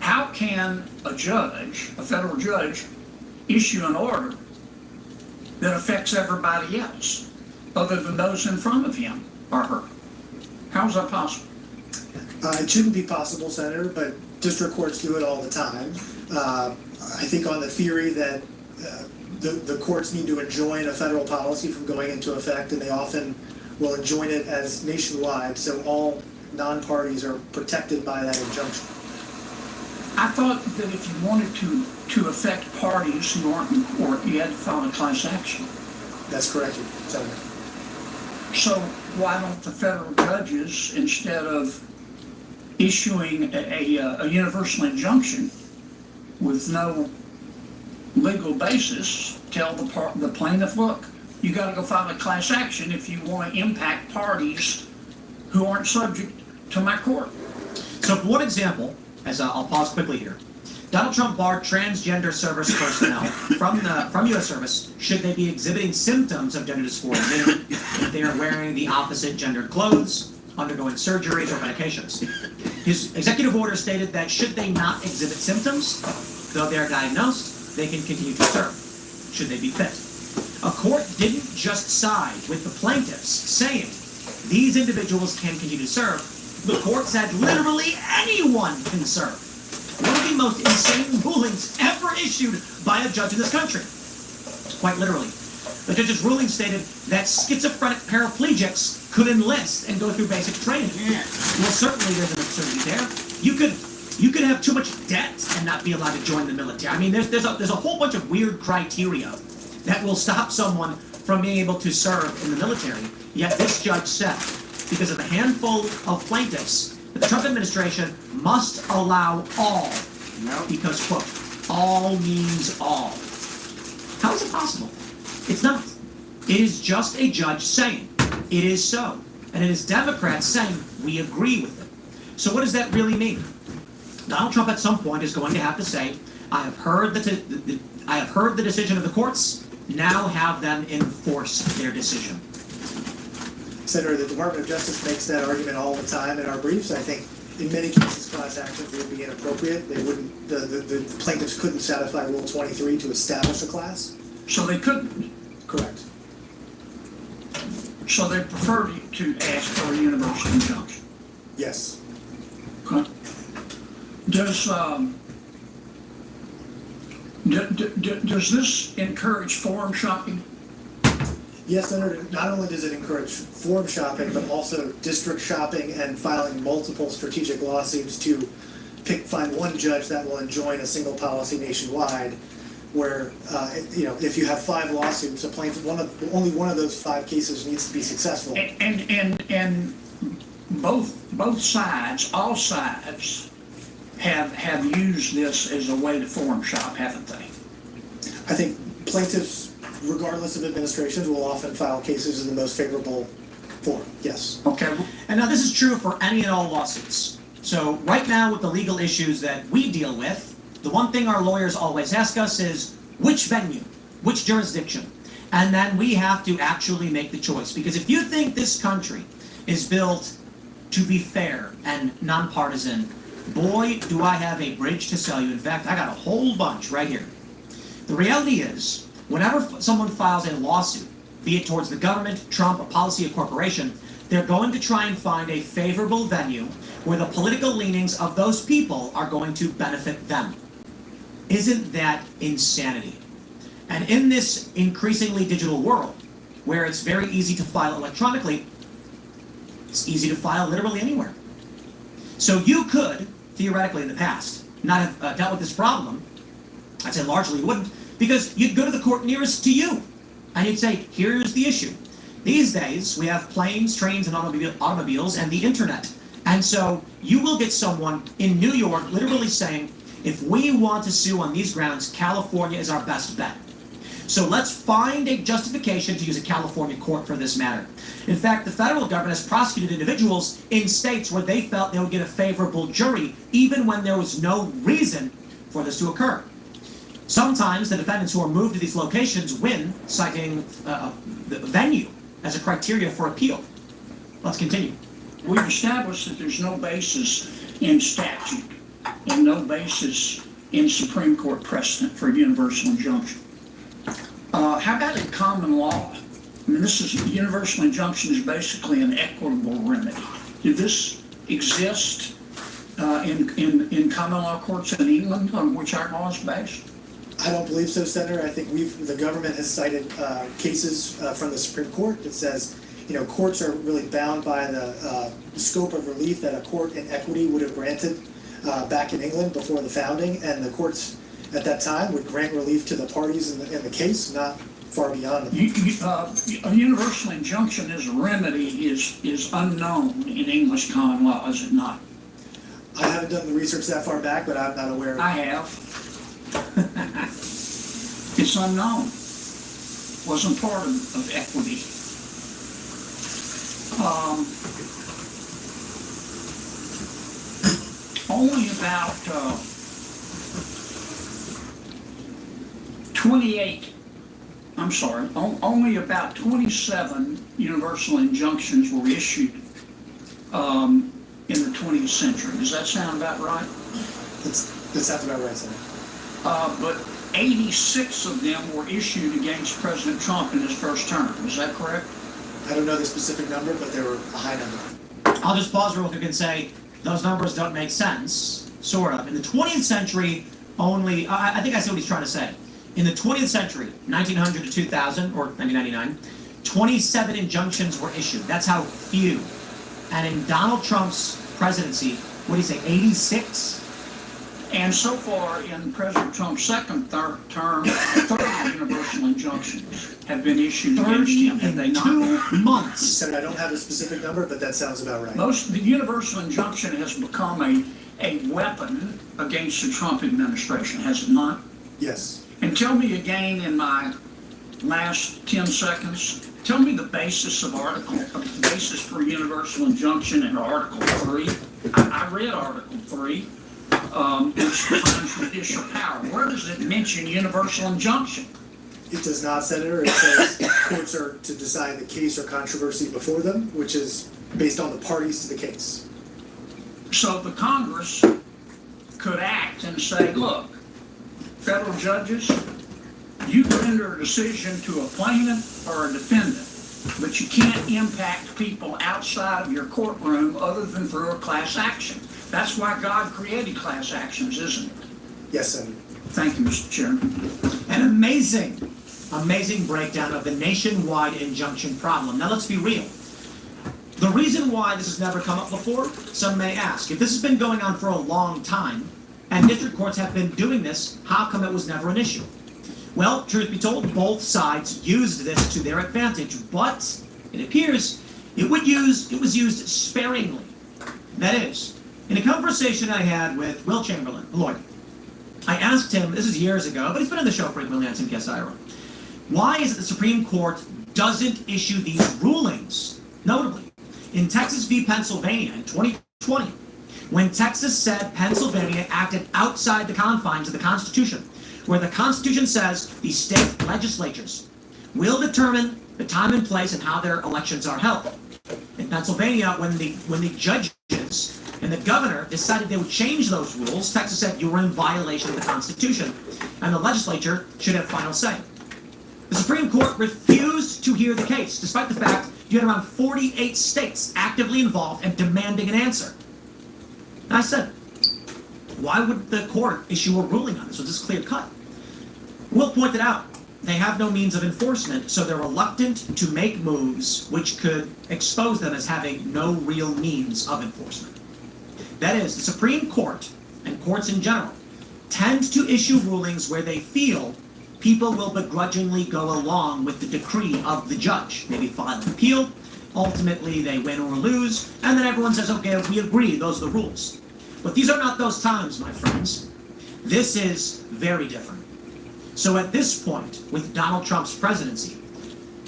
How can a judge, a federal judge, issue an order that affects everybody else other than those in front of him or her? How is that possible? It shouldn't be possible, Senator, but district courts do it all the time. I think on the theory that the courts need to enjoin a federal policy from going into effect, and they often will enjoin it as nationwide, so all non-parties are protected by that injunction. I thought that if you wanted to affect parties who aren't in court, you had to file a class action. That's correct, Senator. So why don't the federal judges, instead of issuing a universal injunction with no legal basis, tell the plaintiff, look, you got to go file a class action if you want to impact parties who aren't subject to my court? So for one example, as I'll pause quickly here, Donald Trump barred transgender service personnel from U.S. service should they be exhibiting symptoms of gender dysphoria, meaning if they are wearing the opposite gendered clothes, undergoing surgeries or medications. His executive order stated that should they not exhibit symptoms, though they are diagnosed, they can continue to serve, should they be fit. A court didn't just side with the plaintiffs, saying these individuals can continue to serve. The court said literally anyone can serve. One of the most insane rulings ever issued by a judge in this country. Quite literally. The judge's ruling stated that schizophrenic paraplegics could enlist and go through basic training. Well, certainly there's an absurdity there. You could have too much debt and not be allowed to join the military. I mean, there's a whole bunch of weird criteria that will stop someone from being able to serve in the military. Yet this judge said, because of a handful of plaintiffs, that the Trump administration must allow all, because, quote, all means all. How is it possible? It's not. It is just a judge saying, it is so. And it is Democrats saying, we agree with it. So what does that really mean? Donald Trump at some point is going to have to say, I have heard the decision of the courts, now have them enforce their decision. Senator, the Department of Justice makes that argument all the time in our briefs. I think in many cases class actions would be inappropriate. They wouldn't, the plaintiffs couldn't satisfy Rule 23 to establish a class. So they couldn't? Correct. So they prefer to ask for a universal injunction? Yes. Okay. Does this encourage forum shopping? Yes, Senator, not only does it encourage forum shopping, but also district shopping and filing multiple strategic lawsuits to find one judge that will enjoin a single policy nationwide, where, if you have 5 lawsuits, a plaintiff, only one of those 5 cases needs to be successful. And both sides, all sides, have used this as a way to forum shop, haven't they? I think plaintiffs, regardless of administrations, will often file cases in the most favorable form, yes. Okay. And now this is true for any and all lawsuits. So right now with the legal issues that we deal with, the one thing our lawyers always ask us is, which venue, which jurisdiction? And then we have to actually make the choice. Because if you think this country is built to be fair and nonpartisan, boy, do I have a bridge to sell you. In fact, I got a whole bunch right here. The reality is, whenever someone files a lawsuit, be it towards the government, Trump, a policy, a corporation, they're going to try and find a favorable venue where the political leanings of those people are going to benefit them. Isn't that insanity? And in this increasingly digital world, where it's very easy to file electronically, it's easy to file literally anywhere. So you could, theoretically in the past, not have dealt with this problem. I'd say largely you wouldn't, because you'd go to the court nearest to you, and you'd say, here's the issue. These days, we have planes, trains, and automobiles, and the internet. And so you will get someone in New York literally saying, if we want to sue on these grounds, California is our best bet. So let's find a justification to use a California court for this matter. In fact, the federal government has prosecuted individuals in states where they felt they would get a favorable jury, even when there was no reason for this to occur. Sometimes the defendants who are moved to these locations win, citing the venue as a criteria for appeal. Let's continue. We've established that there's no basis in statute and no basis in Supreme Court precedent for a universal injunction. How about in common law? I mean, universal injunction is basically an equitable remedy. Did this exist in common law courts in England on which our law is based? I don't believe so, Senator. I think the government has cited cases from the Supreme Court that says, courts are really bound by the scope of relief that a court in equity would have granted back in England before the founding, and the courts at that time would grant relief to the parties in the case, not far beyond the A universal injunction as a remedy is unknown in English common law, is it not? I haven't done the research that far back, but I'm not aware of it. I have. It's unknown. Wasn't part of equity. Only about only about 27 universal injunctions were issued in the 20th century. Does that sound about right? That sounds about right, Senator. But 86 of them were issued against President Trump in his first term. Is that correct? I don't know the specific number, but they were a high number. I'll just pause real quick and say those numbers don't make sense, sort of. In the 20th century, I think I see what he's trying to say. In the 20th century, 1900 to 2000, or 1999, 27 injunctions were issued. That's how few. And in Donald Trump's presidency, what do you say, 86? And so far, in President Trump's second term, 30 universal injunctions have been issued against him, have they not? 2 months. Senator, I don't have a specific number, but that sounds about right. The universal injunction has become a weapon against the Trump administration, has it not? Yes. And tell me again in my last 10 seconds, tell me the basis for universal injunction in Article 3. I read Article 3. Which defines judicial power. Where does it mention universal injunction? It does not, Senator. It says courts are to decide the case or controversy before them, which is based on the parties to the case. So the Congress could act and say, look, federal judges, you can render a decision to a plaintiff or a defendant, but you can't impact people outside of your courtroom other than through a class action. That's why God created class actions, isn't it? Yes, Senator. Thank you, Mr. Chairman. An amazing breakdown of the nationwide injunction problem. Now let's be real. The reason why this has never come up before, some may ask, if this has been going on for a long time, and district courts have been doing this, how come it was never an issue? Well, truth be told, both sides used this to their advantage, but it appears it was used sparingly. That is, in a conversation I had with Will Chamberlain, a lawyer, I asked him, this is years ago, but he's been on the show frequently on Tim Guest IRA, why is it the Supreme Court doesn't issue these rulings? Notably, in Texas v. Pennsylvania in 2020, when Texas said Pennsylvania acted outside the confines of the Constitution, where the Constitution says the state legislatures will determine the time and place and how their elections are held. In Pennsylvania, when the judges and the governor decided they would change those rules, Texas said you were in violation of the Constitution, and the legislature should have final say. The Supreme Court refused to hear the case, despite the fact you had around 48 states actively involved and demanding an answer. And I said, why would the court issue a ruling on this? Was this clear cut? Will pointed out, they have no means of enforcement, so they're reluctant to make moves which could expose them as having no real means of enforcement. That is, the Supreme Court, and courts in general, tend to issue rulings where they feel people will begrudgingly go along with the decree of the judge. Maybe file an appeal, ultimately they win or lose, and then everyone says, okay, we agree, those are the rules. But these are not those times, my friends. This is very different. So at this point, with Donald Trump's presidency,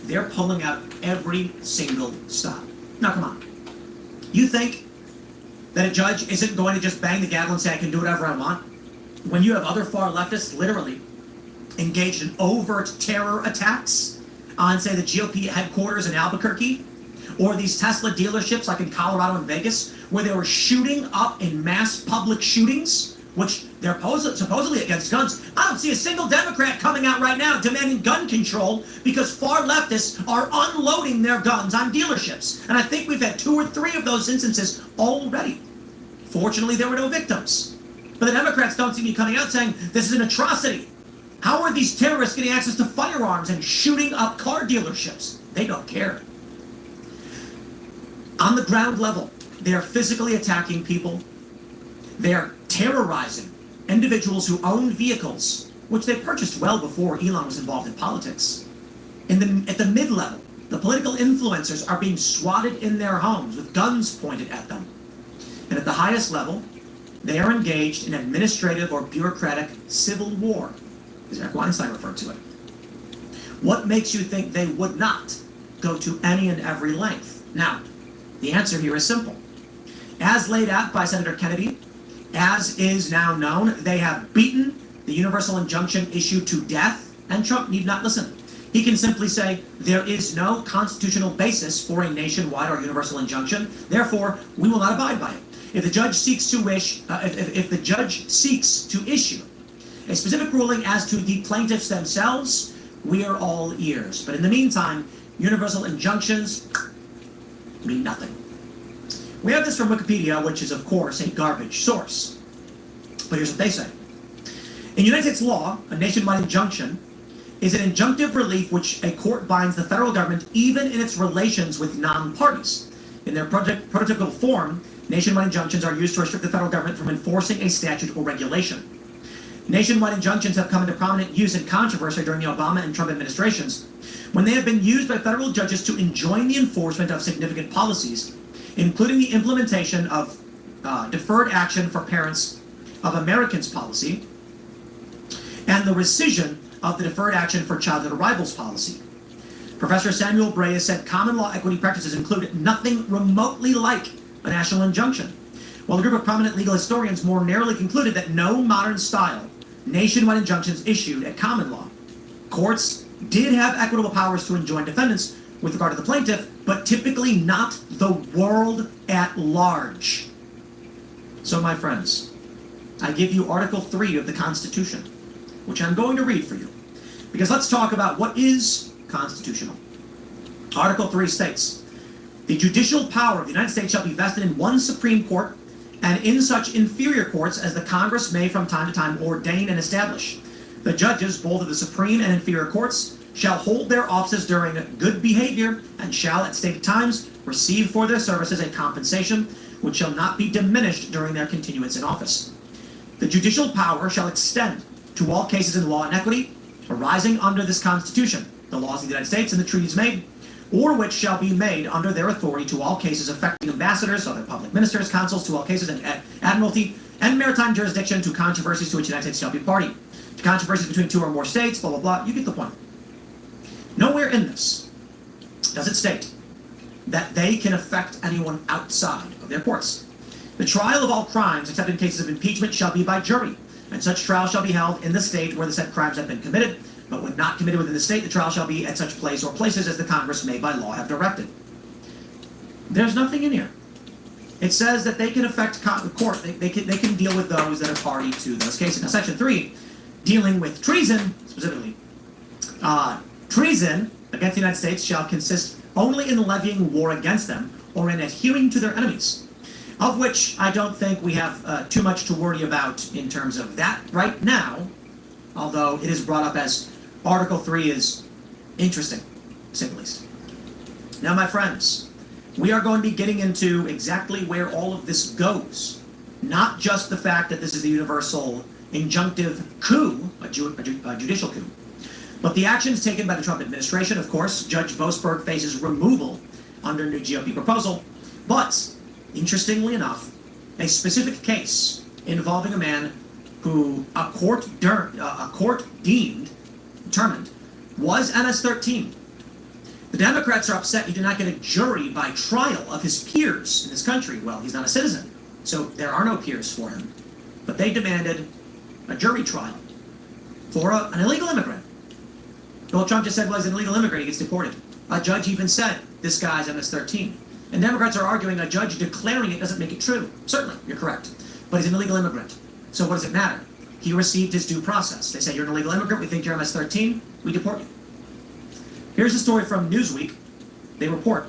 they're pulling out every single stop. Now, come on. You think that a judge isn't going to just bang the gavel and say, I can do whatever I want? When you have other far leftists literally engaged in overt terror attacks on, say, the GOP headquarters in Albuquerque, or these Tesla dealerships like in Colorado and Vegas, where they were shooting up in mass public shootings, which they're supposedly against guns. I don't see a single Democrat coming out right now demanding gun control because far leftists are unloading their guns on dealerships. And I think we've had 2 or 3 of those instances already. Fortunately, there were no victims. But the Democrats don't seem to be coming out saying this is an atrocity. How are these terrorists getting access to firearms and shooting up car dealerships? They don't care. On the ground level, they are physically attacking people. They are terrorizing individuals who own vehicles, which they purchased well before Elon was involved in politics. At the mid-level, the political influencers are being swatted in their homes with guns pointed at them. And at the highest level, they are engaged in administrative or bureaucratic civil war, as Eric Weinstein referred to it. What makes you think they would not go to any and every length? Now, the answer here is simple. As laid out by Senator Kennedy, as is now known, they have beaten the universal injunction issue to death, and Trump need not listen. He can simply say, there is no constitutional basis for a nationwide or universal injunction, therefore, we will not abide by it. If the judge seeks to if the judge seeks to issue a specific ruling as to the plaintiffs themselves, we are all ears. But in the meantime, universal injunctions mean nothing. We have this from Wikipedia, which is, of course, a garbage source. But here's what they say. In United States law, a nationwide injunction is an injunctive relief which a court binds the federal government even in its relations with non-parties. In their prototypical form, nationwide injunctions are used to restrict the federal government from enforcing a statute or regulation. Nationwide injunctions have come into prominent use and controversy during the Obama and Trump administrations, when they have been used by federal judges to enjoin the enforcement of significant policies, including the implementation of deferred action for parents of Americans policy and the rescission of the deferred action for childhood arrivals policy. Professor Samuel Bray has said common law equity practices include nothing remotely like a national injunction, while a group of prominent legal historians more narrowly concluded that no modern style nationwide injunctions issued at common law. Courts did have equitable powers to enjoin defendants with regard to the plaintiff, but typically not the world at large. So, my friends, I give you Article 3 of the Constitution, which I'm going to read for you, because let's talk about what is constitutional. Article 3 states, the judicial power of the United States shall be vested in one Supreme Court and in such inferior courts as the Congress may from time to time ordain and establish. The judges, both of the Supreme and inferior courts, shall hold their offices during good behavior and shall at stated times receive for their services a compensation which shall not be diminished during their continuance in office. The judicial power shall extend to all cases in law and equity arising under this Constitution, the laws of the United States and the treaties made, or which shall be made under their authority to all cases affecting ambassadors, other public ministers, consuls, to all cases in admiralty and maritime jurisdiction, to controversies to which the United States shall be party, to controversies between 2 or more states, blah, blah, blah. You get the point. Nowhere in this does it state that they can affect anyone outside of their courts. The trial of all crimes, except in cases of impeachment, shall be by jury, and such trial shall be held in the state where the said crimes have been committed, but when not committed within the state, the trial shall be at such place or places as the Congress may by law have directed. There's nothing in here. It says that they can affect the court. They can deal with those that are party to those cases. Now, Section 3, dealing with treason, specifically, treason against the United States shall consist only in levying war against them or in adhering to their enemies, of which I don't think we have too much to worry about in terms of that right now, although it is brought up as Article 3 is interesting, to say the least. Now, my friends, we are going to be getting into exactly where all of this goes, not just the fact that this is the universal injunctive coup, a judicial coup, but the actions taken by the Trump administration. Of course, Judge Boasberg faces removal under new GOP proposal, but interestingly enough, a specific case involving a man who a court deemed determined was MS-13. The Democrats are upset he did not get a jury by trial of his peers in this country. Well, he's not a citizen, so there are no peers for him. But they demanded a jury trial for an illegal immigrant. Donald Trump just said, well, he's an illegal immigrant, he gets deported. A judge even said, this guy's MS-13. And Democrats are arguing a judge declaring it doesn't make it true. Certainly, you're correct. But he's an illegal immigrant. So what does it matter? He received his due process. They say, you're an illegal immigrant, we think you're MS-13, we deport you. Here's a story from Newsweek. They report,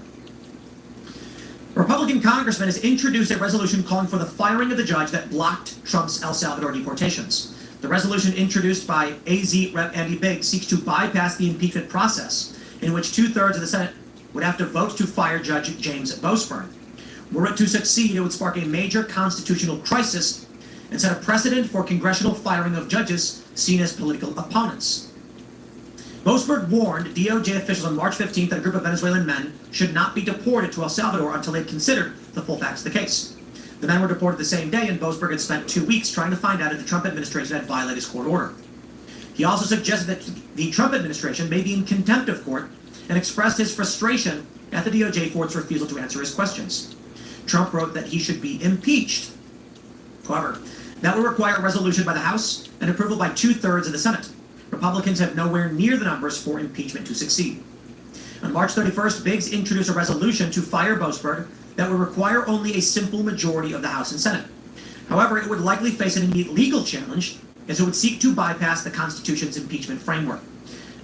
a Republican congressman has introduced a resolution calling for the firing of the judge that blocked Trump's El Salvador deportations. The resolution introduced by AZ Rep. Andy Biggs seeks to bypass the impeachment process, in which 2/3 of the Senate would have to vote to fire Judge James Boasberg. Were it to succeed, it would spark a major constitutional crisis and set a precedent for congressional firing of judges seen as political opponents. Boasberg warned DOJ officials on March 15th that a group of Venezuelan men should not be deported to El Salvador until they'd considered the full facts of the case. The men were deported the same day, and Boasberg had spent 2 weeks trying to find out if the Trump administration had violated his court order. He also suggested that the Trump administration may be in contempt of court and expressed his frustration at the DOJ for its refusal to answer his questions. Trump wrote that he should be impeached. However, that would require a resolution by the House and approval by 2/3 of the Senate. Republicans have nowhere near the numbers for impeachment to succeed. On March 31st, Biggs introduced a resolution to fire Boasberg that would require only a simple majority of the House and Senate. However, it would likely face an immediate legal challenge, as it would seek to bypass the Constitution's impeachment framework.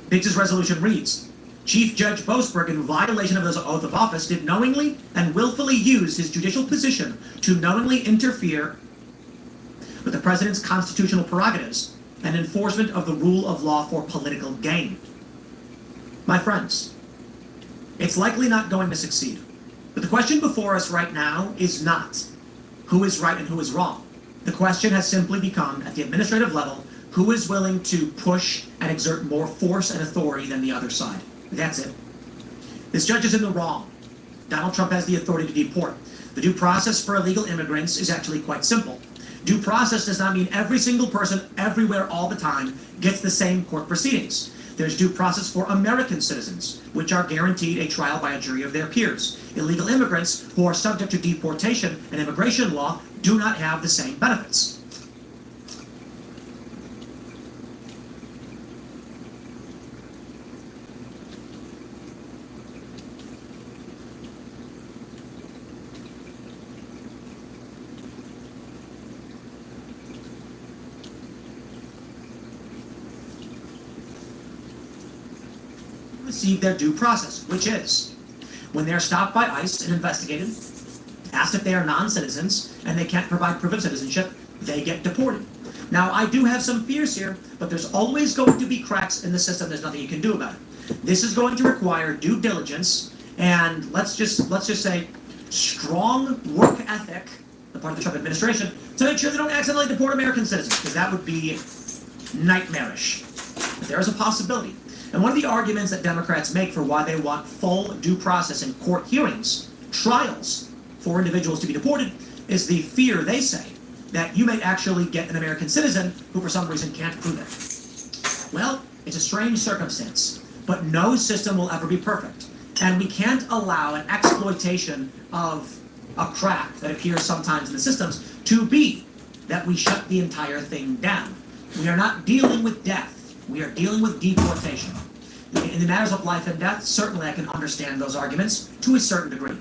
Biggs' resolution reads, Chief Judge Boasberg, in violation of his oath of office, did knowingly and willfully use his judicial position to knowingly interfere with the president's constitutional prerogatives and enforcement of the rule of law for political gain. My friends, it's likely not going to succeed. But the question before us right now is not who is right and who is wrong. The question has simply become, at the administrative level, who is willing to push and exert more force and authority than the other side. That's it. This judge is in the wrong. Donald Trump has the authority to deport. The due process for illegal immigrants is actually quite simple. Due process does not mean every single person, everywhere, all the time, gets the same court proceedings. There's due process for American citizens, which are guaranteed a trial by a jury of their peers. Illegal immigrants who are subject to deportation and immigration law do not have the same benefits. Receive their due process, which is when they're stopped by ICE and investigated, asked if they are non-citizens, and they can't provide proof of citizenship, they get deported. Now, I do have some fears here, but there's always going to be cracks in the system. There's nothing you can do about it. This is going to require due diligence and let's just say strong work ethic on the part of the Trump administration to make sure they don't accidentally deport American citizens, because that would be nightmarish. But there is a possibility. And one of the arguments that Democrats make for why they want full due process in court hearings, trials for individuals to be deported, is the fear, they say, that you may actually get an American citizen who for some reason can't prove it. Well, it's a strange circumstance, but no system will ever be perfect. And we can't allow an exploitation of a crack that appears sometimes in the systems to be that we shut the entire thing down. We are not dealing with death. We are dealing with deportation. In the matters of life and death, certainly I can understand those arguments to a certain degree.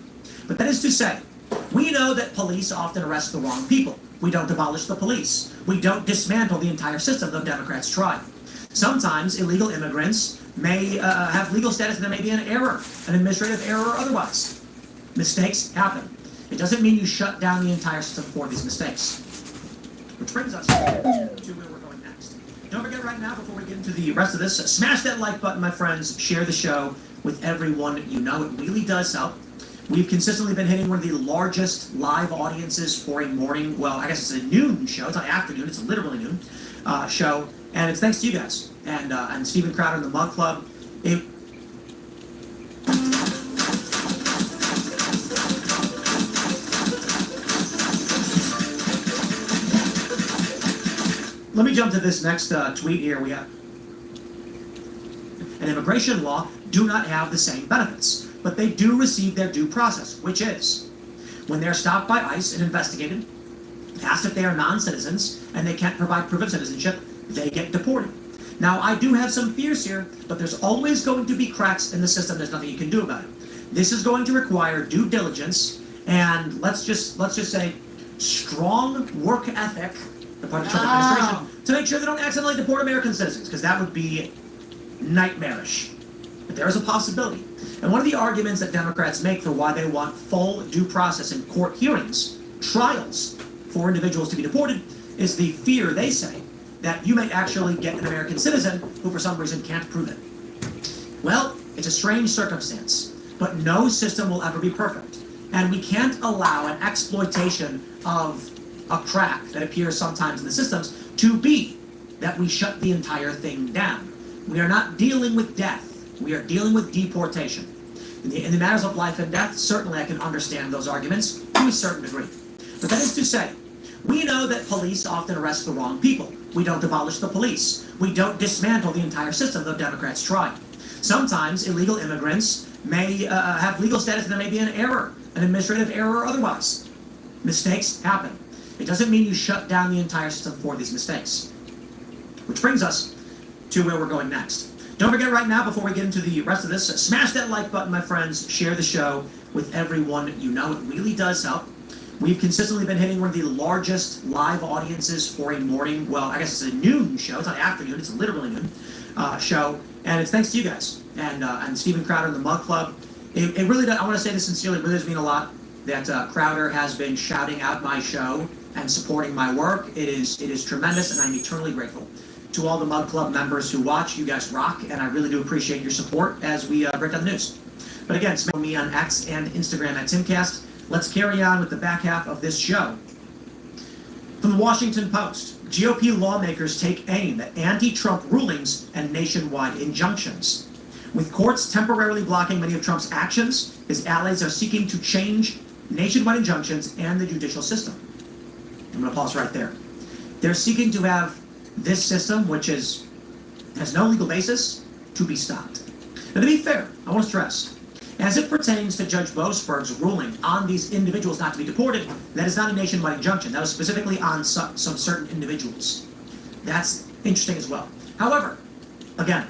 But that is to say, we know that police often arrest the wrong people. We don't abolish the police. We don't dismantle the entire system, though Democrats try. Sometimes illegal immigrants may have legal status and there may be an error, an administrative error or otherwise. Mistakes happen. It doesn't mean you shut down the entire system for these mistakes. Which brings us to where we're going next. Don't forget right now, before we get into the rest of this, smash that like button, my friends. Share the show with everyone you know. It really does help. We've consistently been hitting one of the largest live audiences for a morning, well, I guess it's a noon show. It's not afternoon, it's literally noon show. And it's thanks to you guys and Stephen Crowder and the Mug Club. Let me jump to this next tweet here. We have and immigration law do not have the same benefits, but they do receive their due process, which is when they're stopped by ICE and investigated, asked if they are non-citizens, and they can't provide proof of citizenship, they get deported. Now, I do have some fears here, but there's always going to be cracks in the system. There's nothing you can do about it. This is going to require due diligence and let's just say strong work ethic the part of the Trump administration to make sure they don't accidentally deport American citizens, because that would be nightmarish. But there is a possibility. And one of the arguments that Democrats make for why they want full due process in court hearings, trials for individuals to be deported, is the fear, they say, that you may actually get an American citizen who for some reason can't prove it. Well, it's a strange circumstance, but no system will ever be perfect. And we can't allow an exploitation of a crack that appears sometimes in the systems to be that we shut the entire thing down. We are not dealing with death. We are dealing with deportation. In the matters of life and death, certainly I can understand those arguments to a certain degree. But that is to say, we know that police often arrest the wrong people. We don't abolish the police. We don't dismantle the entire system, though Democrats try. Sometimes illegal immigrants may have legal status and there may be an error, an administrative error or otherwise. Mistakes happen. It doesn't mean you shut down the entire system for these mistakes. Which brings us to where we're going next. Don't forget right now, before we get into the rest of this, smash that like button, my friends. Share the show with everyone you know. It really does help. We've consistently been hitting one of the largest live audiences for a morning, well, I guess it's a noon show. It's not afternoon, it's literally noon show. And it's thanks to you guys and Stephen Crowder and the Mug Club. It really does, I want to say this sincerely, it really does mean a lot that Crowder has been shouting out my show and supporting my work. It is tremendous, and I'm eternally grateful. To all the Mug Club members who watch, you guys rock, and I really do appreciate your support as we break down the news. But again, follow me on X and Instagram at Timcast. Let's carry on with the back half of this show. From the Washington Post, GOP lawmakers take aim at anti-Trump rulings and nationwide injunctions. With courts temporarily blocking many of Trump's actions, his allies are seeking to change nationwide injunctions and the judicial system. I'm going to pause right there. They're seeking to have this system, which has no legal basis, to be stopped. Now, to be fair, I want to stress, as it pertains to Judge Boasberg's ruling on these individuals not to be deported, that is not a nationwide injunction. That was specifically on some certain individuals. That's interesting as well. However, again,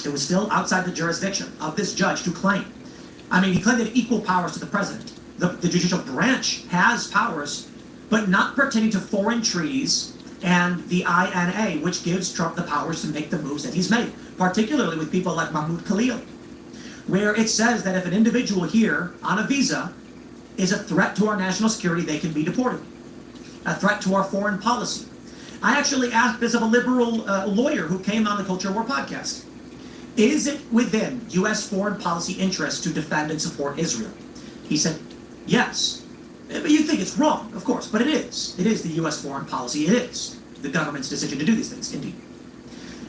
it was still outside the jurisdiction of this judge to claim. I mean, he claimed that equal powers to the president. The judicial branch has powers, but not pertaining to foreign treaties and the INA, which gives Trump the powers to make the moves that he's made, particularly with people like Mahmoud Khalil, where it says that if an individual here on a visa is a threat to our national security, they can be deported, a threat to our foreign policy. I actually asked this of a liberal lawyer who came on the Culture War podcast. Is it within U.S. foreign policy interests to defend and support Israel? He said, yes. But you think it's wrong, of course, but it is. It is the U.S. foreign policy. It is the government's decision to do these things, indeed.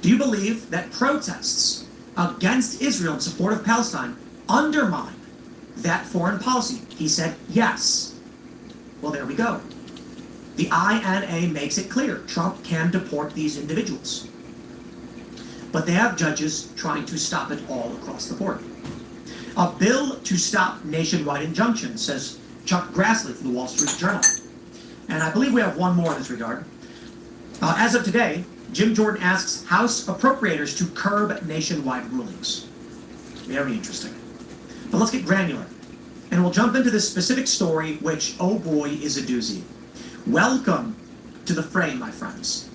Do you believe that protests against Israel in support of Palestine undermine that foreign policy? He said, yes. Well, there we go. The INA makes it clear Trump can deport these individuals. But they have judges trying to stop it all across the board. A bill to stop nationwide injunctions, says Chuck Grassley from the Wall Street Journal. And I believe we have one more in this regard. As of today, Jim Jordan asks House appropriators to curb nationwide rulings. Very interesting. But let's get granular. And we'll jump into this specific story, which, oh boy, is a doozy. Welcome to the fray, my friends.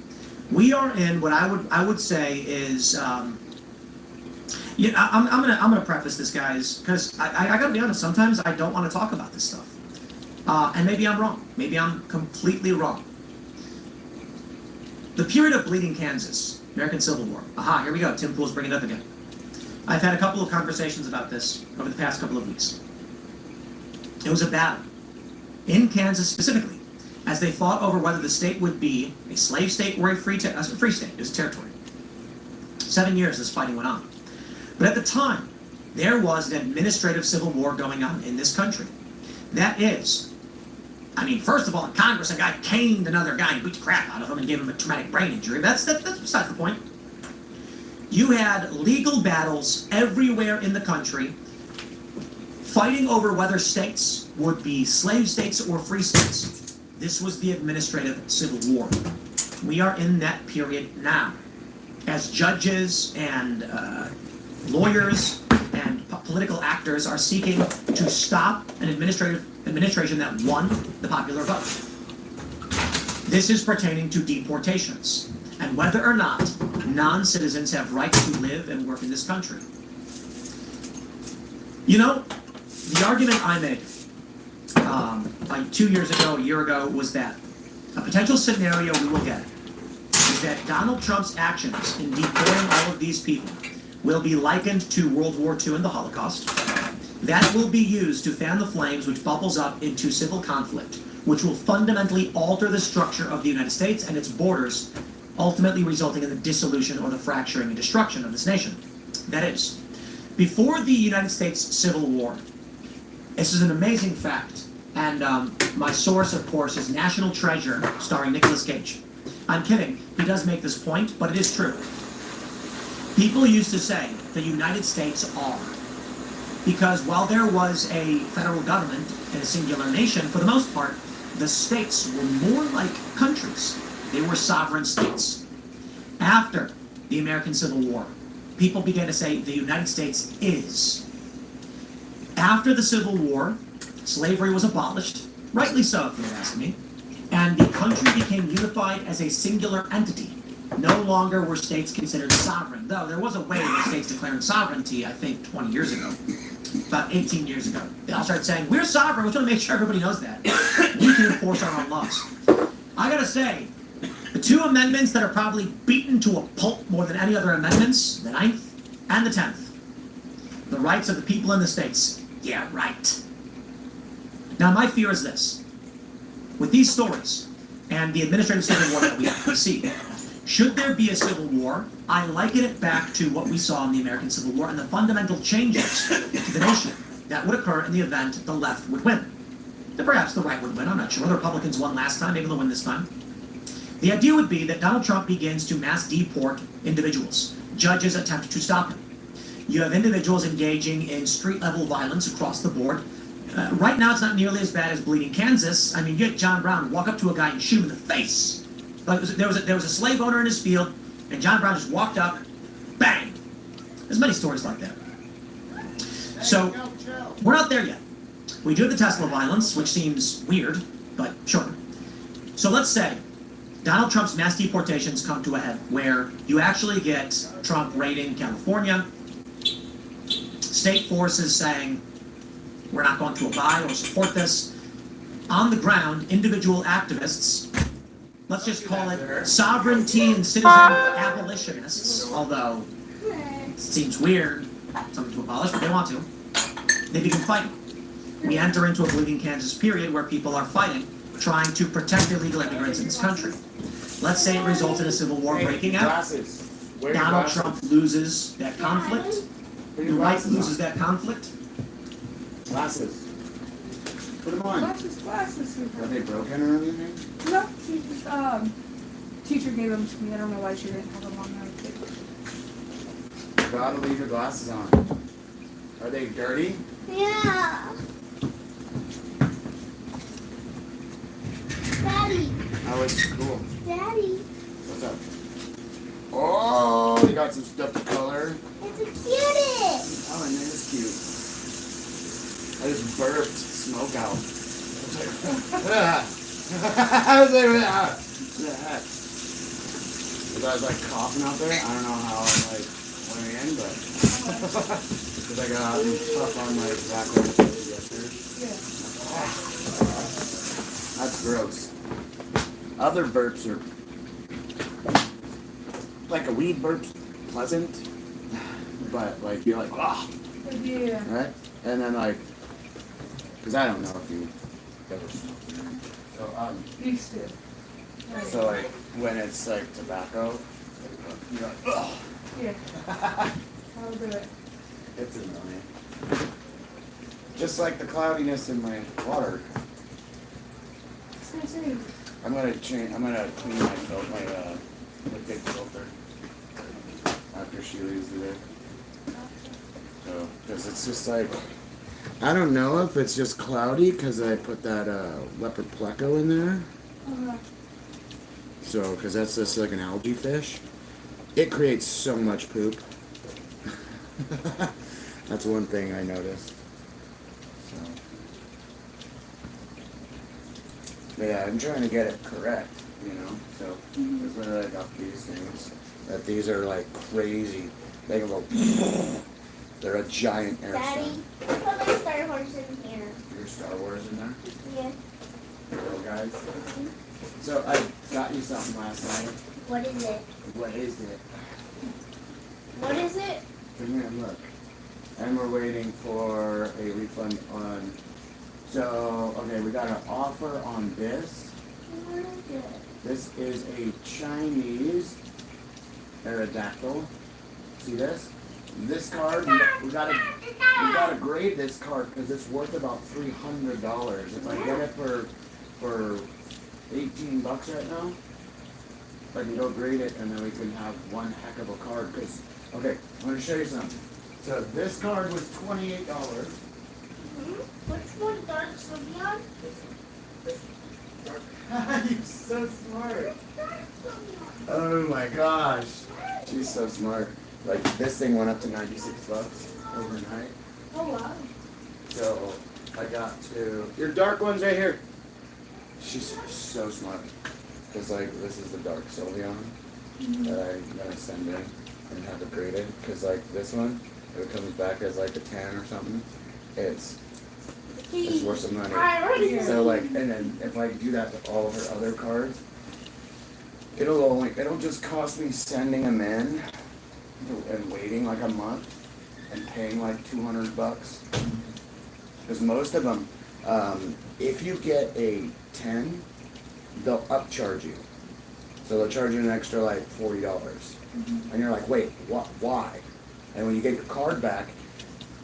We are in what I would say is, I'm gonna preface this, guys, because I gotta be honest. Sometimes I don't want to talk about this stuff, and maybe I'm wrong. Maybe I'm completely wrong. The period of bleeding Kansas, American Civil War. Aha, here we go. Tim Pool's bringing it up again. I've had a couple of conversations about this over the past couple of weeks. It was a battle in Kansas specifically, as they fought over whether the state would be a slave state or a free state. It was a territory. 7 years this fighting went on. But at the time, there was an administrative civil war going on in this country. That is, I mean, first of all, in Congress, a guy caned another guy and beat the crap out of him and gave him a traumatic brain injury. That's besides the point. You had legal battles everywhere in the country, fighting over whether states would be slave states or free states. This was the administrative civil war. We are in that period now. As judges and lawyers and political actors are seeking to stop an administration that won the popular vote. This is pertaining to deportations and whether or not non-citizens have rights to live and work in this country. You know, the argument I made like 2 years ago, a year ago, was that a potential scenario we will get is that Donald Trump's actions in deporting all of these people will be likened to World War II and the Holocaust. That will be used to fan the flames which bubbles up into civil conflict, which will fundamentally alter the structure of the United States and its borders, ultimately resulting in the dissolution or the fracturing and destruction of this nation. That is, before the United States Civil War, this is an amazing fact, and my source, of course, is National Treasure, starring Nicolas Cage. I'm kidding, he does make this point, but it is true. People used to say the United States are, because while there was a federal government and a singular nation, for the most part, the states were more like countries. They were sovereign states. After the American Civil War, people began to say the United States is. After the Civil War, slavery was abolished, rightly so if you ask me, and the country became unified as a singular entity. No longer were states considered sovereign, though there was a way of the states declaring sovereignty, I think 20 years ago, about 18 years ago. They all started saying, we're sovereign, we just want to make sure everybody knows that. We can enforce our own laws. I gotta say, the two amendments that are probably beaten to a pulp more than any other amendments, the 9th and the 10th, the rights of the people in the states. Yeah, right. Now, my fear is this. With these stories and the administrative civil war that we see, should there be a civil war, I liken it back to what we saw in the American Civil War and the fundamental changes to the nation that would occur in the event the left would win. Then perhaps the right would win, I'm not sure. The Republicans won last time, maybe they'll win this time. The idea would be that Donald Trump begins to mass deport individuals. Judges attempt to stop him. You have individuals engaging in street-level violence across the board. Right now, it's not nearly as bad as Bleeding Kansas. I mean, you get John Brown walk up to a guy and shoot him in the face. Like there was a slave owner in his field, and John Brown just walked up, bang. There's many stories like that. So we're not there yet. We do have the Tesla violence, which seems weird, but sure. So let's say Donald Trump's mass deportations come to a head where you actually get Trump raiding California, state forces saying, we're not going to abide or support this. On the ground, individual activists, let's just call it sovereignty and citizen abolitionists, although it seems weird, something to abolish, but they want to. They begin fighting. We enter into a Bleeding Kansas period where people are fighting, trying to protect illegal immigrants in this country. Let's say it results in a civil war breaking out. Donald Trump loses that conflict. The right loses that conflict. Glasses. Put them on. Glasses. Are they broken or anything? No, she just, teacher gave them to me. I don't know why she didn't have them on there. You gotta leave your glasses on. Are they dirty? Yeah. Daddy. That looks cool. Daddy. What's up? Oh, you got some stuff to color. It's the cutest. Oh, and it is cute. I just burped smoke out. I was like, I was like coughing out there. I don't know how I'm like went in, but because I got out and puff on my tobacco yesterday. That's gross. Other burps are like a weed burp's pleasant, but like you're like, ah, Yeah. right? And then like, because I don't know if you ever smoked. So Used to. so like when it's like tobacco, you're like, ugh. Yeah. I'll do it. It's annoying. Just like the cloudiness in my water. I'm gonna change. I'm gonna clean my liquid filter. after she leaves today. So, because it's just like, I don't know if it's just cloudy because I put that leopard pleco in there. So, because that's just like an algae fish. It creates so much poop. That's one thing I noticed. So. But yeah, I'm trying to get it correct, you know. So that's why I got these things. That these are like crazy. They can go. They're a giant air Daddy, stun. I put my Star Wars in here. Your Star Wars in there? Yeah. Little guys. So I got you something last night. What is it? What is it? What is it? Come here, look. And we're waiting for a refund on. So, okay, we got an offer on this. What is it? This is a Chinese Aerodactyl. See this? This card, we gotta grade this card because it's worth about $300. If I get it for $18 right now, I can go grade it and then we can have one heck of a card. Because, okay, I'm gonna show you something. So this card was $28. Which one, Dark Sylveon? You're so smart. Oh my gosh. She's so smart. Like, this thing went up to $96 overnight. Oh wow. So, I got to... Your dark one's right here. She's so smart. Because, like, this is the dark Sylveon that I'm going to send in and have it graded. Because, like, this one, if it comes back as, like, a 10 or something, it's worth some money. So, like, and then if I do that to all her other cards, it'll just cost me sending them in and waiting like a month and paying like $200. Because most of them, if you get a 10, they'll upcharge you. So they'll charge you an extra like $40. And you're like, wait, why? And when you get your card back,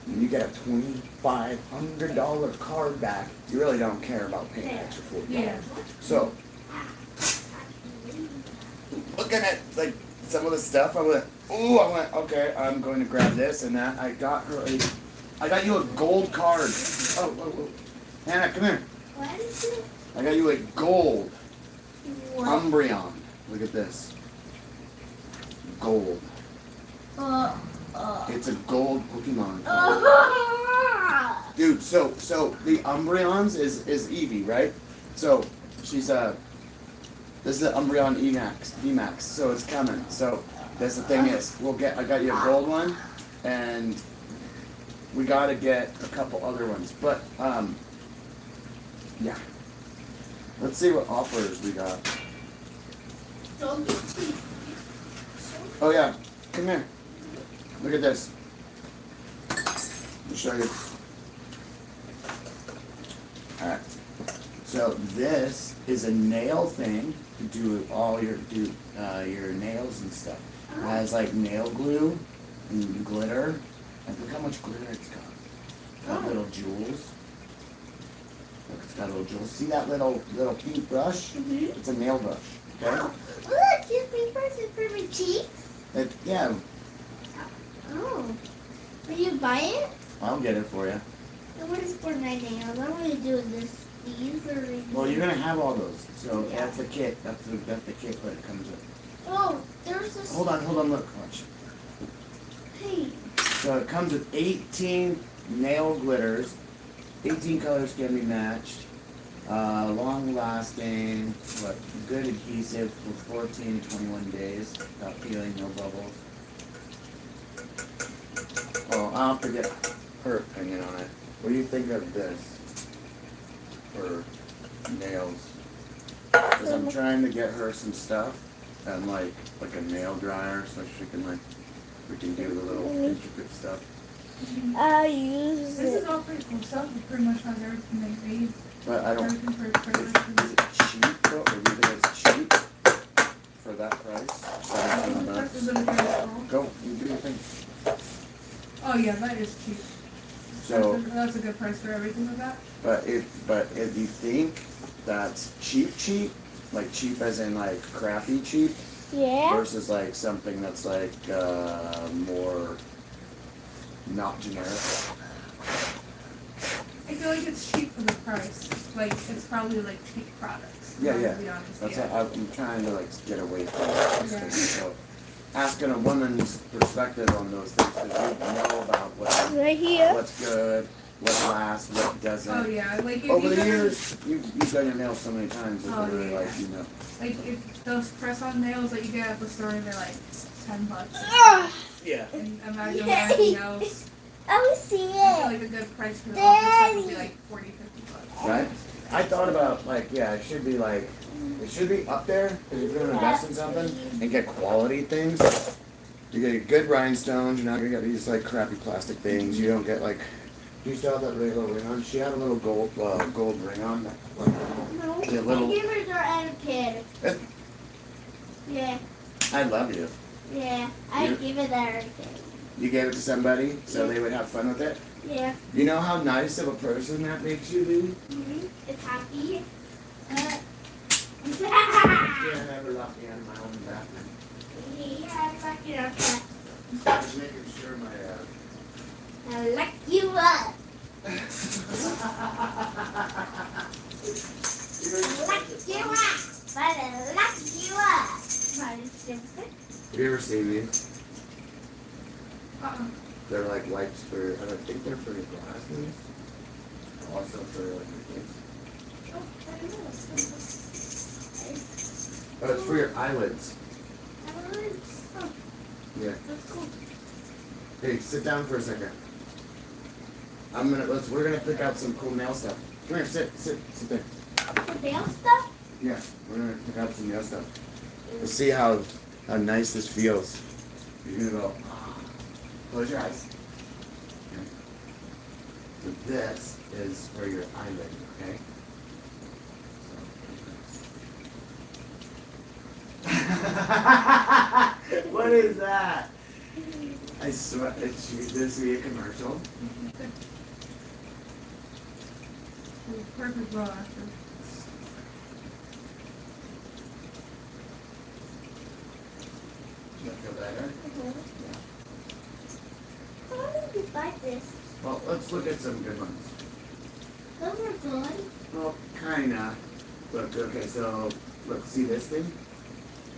and you get a $2,500 card back, you really don't care about paying an extra $40. Yeah. So, looking at like some of the stuff, I went, okay, I'm going to grab this and that. I got you a gold card. Oh. Hannah, come here. What is it? I got you a gold What? Umbreon. Look at this. Gold. It's a gold Pokemon card. Dude, so the Umbreons is Eevee, right? So she's this is the Umbreon EMAX, so it's coming. So that's the thing is, I got you a gold one, and we gotta get a couple other ones. But yeah. Let's see what offers we got. Don't get cheap. Oh yeah, come here. Look at this. I'll show you. Alright. So this is a nail thing to do all your nails and stuff. It has like nail glue and glitter. And look how much glitter it's got. It's got little jewels. Look, it's got little jewels. See that little pink brush? Mm-hmm. It's a nail brush. Okay? Look, your papers are for my cheeks. Yeah, Oh. Will you buy it? I'll get it for you. And what is for my nails? I want to do these or... Well, you're gonna have all those. So that's the kit. That's the kit that it comes with. Oh, there's this... Hold on, look, watch. Hey. So it comes with 18 nail glitters. 18 colors can be matched. Long lasting, good adhesive for 14 to 21 days. Without peeling, no bubbles. Oh, I'll have to get her opinion on it. What do you think of this for nails? Because I'm trying to get her some stuff and like a nail dryer so she can we can do the little intricate stuff. I use This is all pretty cool stuff. It pretty much has everything they need. But I don't. Everything for Is it cheap though? Or do you think it's cheap for that price? $17 bucks. Go, you do your thing. Oh yeah, that is cheap. So, That's a good price for everything with that. but if you think that's cheap, like cheap as in like crappy cheap, Yeah. versus like something that's like more not generic. I feel like it's cheap for the price. Like it's probably like cheap products. Yeah, To yeah. be honest, That's yeah. what I'm trying to like get away from those Yeah. things. So asking a woman's perspective on those things because you know about Right here. what's good, what lasts, what doesn't. Oh yeah, like if Over you the ever- years, you've done your nails so many times that Oh, you're yeah, like, yeah. you know. Like if those press-on nails that you get at the store, they're like $10. Yeah. And imagine wearing nails. I will see I feel it. like a good price for the office stuff would be like $40, $50. Right? I thought about like, yeah, it should be up there because if you're gonna invest in something and get quality things, you get good rhinestones. You're not gonna get these like crappy plastic things. You don't get like. You used to have that really little ring on. She had a little gold ring on. No, Yeah, little- I gave her the other kid. Yeah, I love you. yeah. I You- gave her the other kid. You gave it to somebody so they would have fun with it. Yeah. You know how nice of a person that makes you be? It's happy. Yeah, I never locked me out of my own bathroom. Yeah, I fuck you up. Just making sure my I lock you up. Lock you up. But I lock you up. Have you ever seen these? They're like wipes for, I don't think they're for your glasses. Also for like your face. Oh, it's for your eyelids. Yeah. That's cool. Hey, sit down for a second. We're gonna pick out some cool nail stuff. Come here, sit there. The nail stuff? Yeah, we're gonna pick out some nail stuff. We'll see how nice this feels. You're gonna go, close your eyes. Okay. So this is for your eyelid, okay? What is that? I swear, this should be a commercial. Perfect bra after. You feel better? How did you buy this? Well, let's look at some good ones. Those are good. Well, kinda. Look, okay, so, look, see this thing?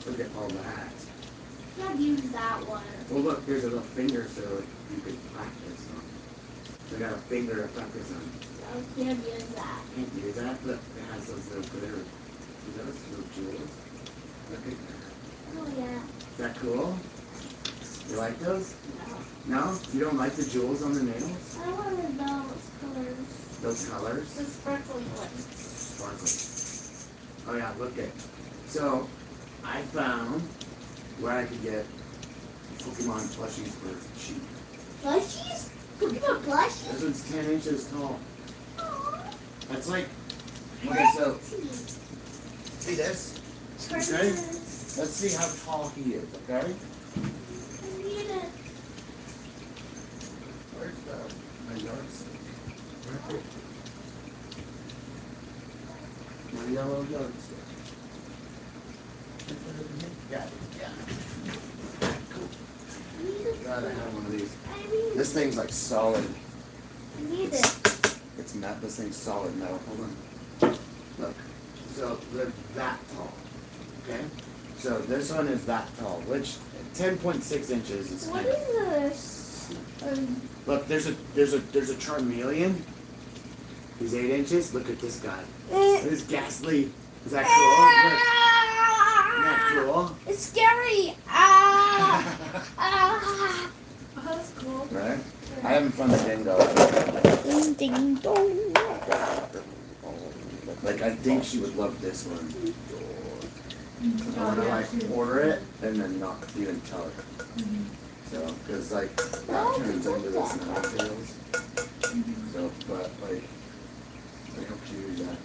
Look at all that. Can't use that one. Well, look, there's a little finger so you can practice on. I got a finger to practice on. I can't use that. Can't use that? Look, it has those little glitter. See those little jewels? Look at that. Oh yeah. Is that cool? You like those? No? You don't like the jewels on the nails? I wanted those colors. Those colors? The sparkly ones. Sparkly. Oh yeah, look at. So, I found where I could get Pokemon plushies for cheap. Plushies? Pokemon plushies? This one's 10 inches tall. Aww. That's like, okay, so, see this? Okay? Let's see how tall he is, okay? I need it. Where's my yardstick? Right here. My yellow yardstick. Got it, yeah. Cool. Gotta have one of these. This thing's like solid. I need it. It's not, this thing's solid metal. Hold on. Look. So they're that tall. Okay? So this one is that tall, which 10.6 inches is What kind of. is this? Look, there's a Charmeleon. He's 8 inches. Look at this guy. This ghastly. Is that cool? Look. Isn't that cool? It's scary. Ah. Ah. Oh, that's cool. Right? I haven't fun with dingo. Ding ding dong. Like, I think she would love this one. I want to like order it and then not even tell her. So, because like that turns into this Ninetales. So, but like, how cute is that?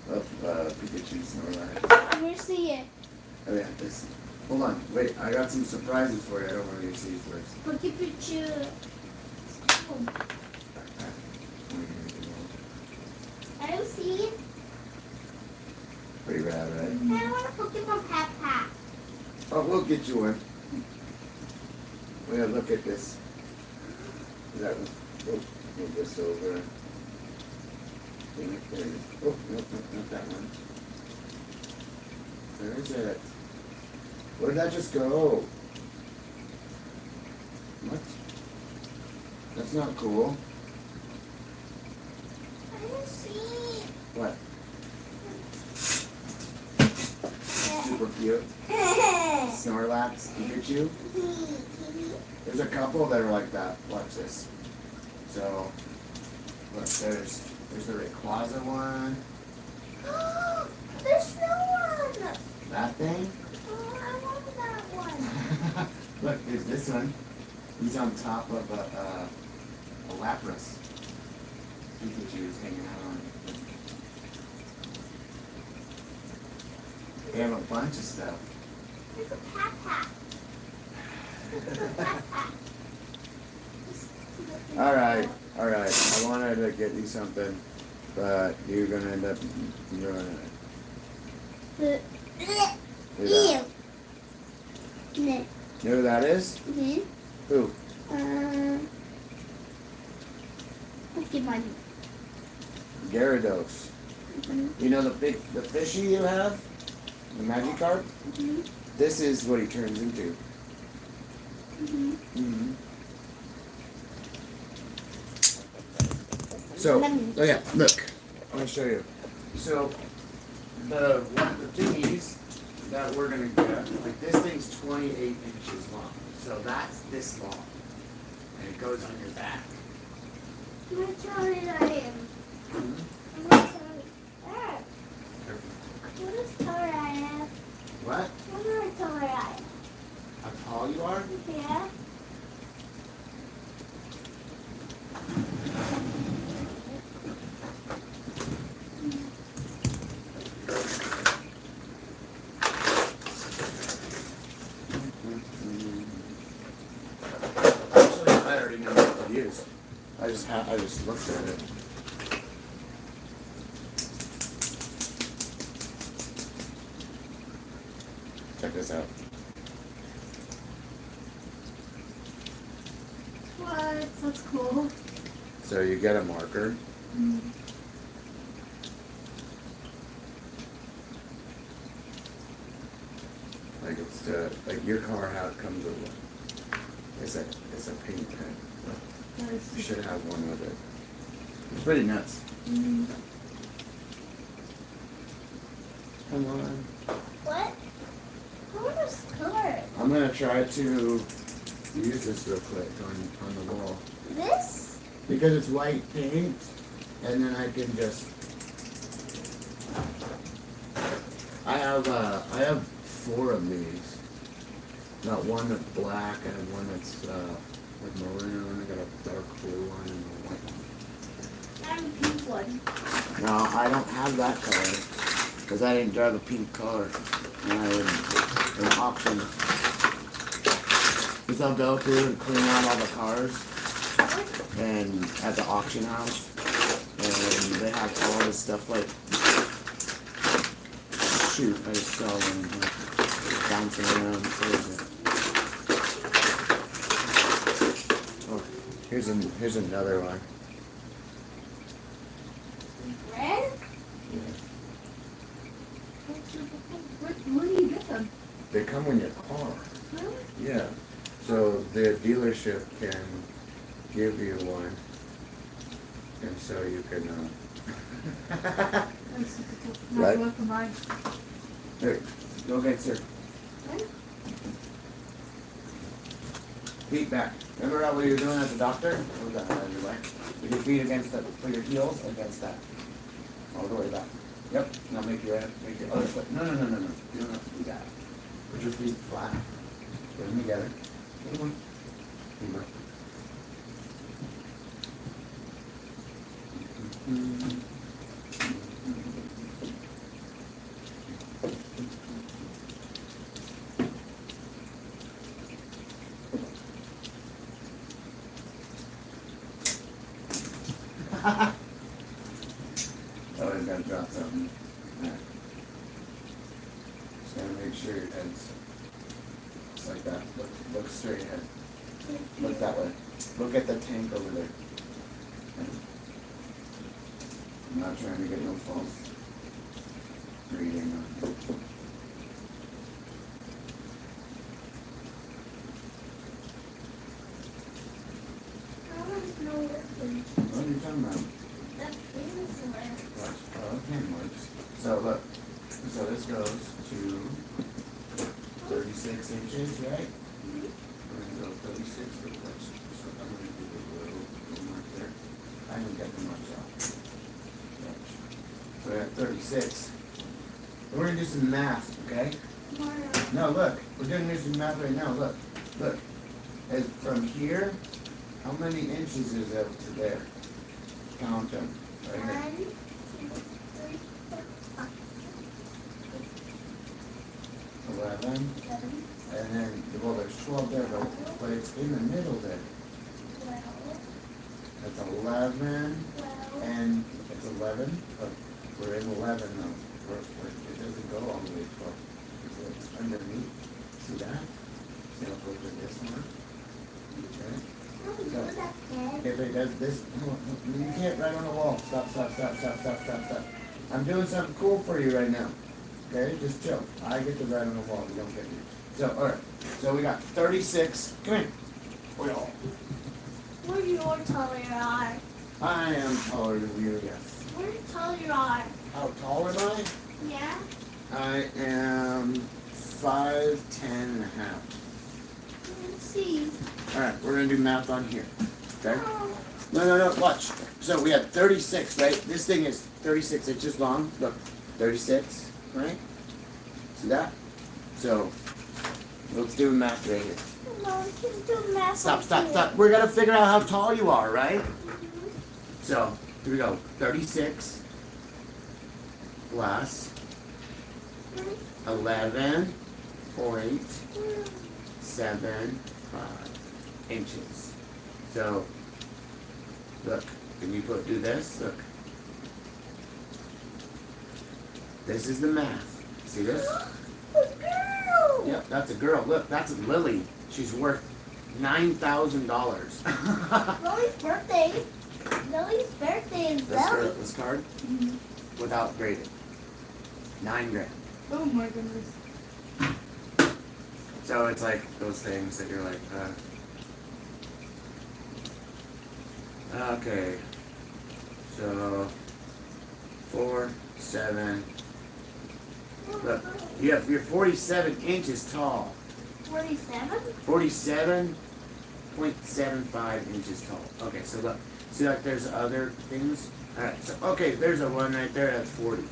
Pikachu Snorlax. Where's the Oh yeah, this. Hold on, wait. I got some surprises for you. I don't want you to see first. Pikachu? I don't see it. Are you rad, right? And I want a Pokemon Pat Pat. Oh, we'll get you one. Well, look at this. Is that one? Oh, move this over. There it is. Oh, nope, not that one. Where is it? Where did that just go? What? That's not cool. I didn't see. What? Super cute. Snorlax, Pikachu. There's a couple that are like that. Watch this. So, look, there's the Rayquaza one. There's no one. That thing. Oh, I want that one. Look, there's this one. He's on top of a Lapras. Pikachu is hanging out on it. They have a bunch of stuff. There's a Pat Pat. Alright. I wanted to get you something, but you're gonna end up ruining it. Who's that? Nick. You know who that is? Mm-hmm. Who? Pokemon. Gyarados. You know the fishy you have? The Magikarp? Mm-hmm. This is what he turns into. Mm-hmm. Mm-hmm. So, oh yeah, look. I'm gonna show you. So, the thingies that we're gonna get, like this thing's 28 inches long. So that's this long. And it goes on your back. What color I am? What color? Ah. What is color I am? What? What color I am? How tall you are? Yeah. Actually, I already know what to use. I just looked at it. Check this out. What? That's cool. So you get a marker. Mm. Like it's like your car how it comes with. It's a paint pen. You should have one with it. It's pretty nuts. Mm. Come on. What? What is color? I'm gonna try to use this real quick on the wall. This? Because it's white paint, and then I can just. I have 4 of these. Got one that's black, I have one that's like maroon. I got a dark blue one and a white one. I have a pink one. No, I don't have that color because I didn't drive a pink car when I was in auctions. Because I'll go through and clean out all the cars and at the auction house, and they have all this stuff like. Shoot, I just saw one bouncing around crazy. Oh, here's another one. Red? Yeah. Where do you get them? They come in your car. Really? Yeah. So the dealership can give you one, and so you can. Right? Here, go get sir. Feet back. Remember how we were doing at the doctor? Hold that out of your way. With your feet against the, put your heels against that. All the way back. Yep. Now make your other foot. No. You don't have to do that. Put your feet flat. Put them together. Come on. Come on. Always gotta drop something. Alright. make sure your head's it's like that. Look straight ahead. Look that way. Look at the tank over there. I'm not trying to get no false reading. What are you talking about? Works. So look, so this goes to 36 inches, right? We're gonna go 36 for the touch. So I'm gonna do a little mark there. I didn't get the marks out. So we're at 36. And we're gonna do some math, okay? No, look, we're gonna do some math right now. Look. As from here, how many inches is that to there? Count them. Right here. 11. And then, well, there's 12 there, but it's in the middle there. That's 11. And it's 11, but we're in 11 though. It doesn't go all the way to 12. It's underneath. See that? See how close it is more? Okay. So, if it does this, you can't write on the wall. Stop. I'm doing something cool for you right now. Okay, just chill. I get to write on the wall, you don't get me. So, alright. So we got 36. Come here. We all. What are your taller you are? I am taller than you, yes. What are you taller you are? How tall am I? Yeah? I am 5'10" and a half. Let's see. Alright, we're gonna do math on here. Okay? No, watch. So we had 36, right? This thing is 36 inches long. Look, 36, right? See that? So, let's do math right here. No, we can do math. Stop. We're gonna figure out how tall you are, right? So, here we go. 36 plus 11.75 inches. So, look, can you do this? Look. This is the math. See this? A girl! Yep, that's a girl. Look, that's Lily. She's worth $9,000. Lily's birthday. Lily's birthday is Lily. This card? Without grading. $9 grand. Oh my goodness. So it's like those things that you're like, okay. So 4, 7. Look, you're 47 inches tall. 47? 47.75 inches tall. Okay, so look. See, like there's other things. All right. So okay, there's a one right there at 40.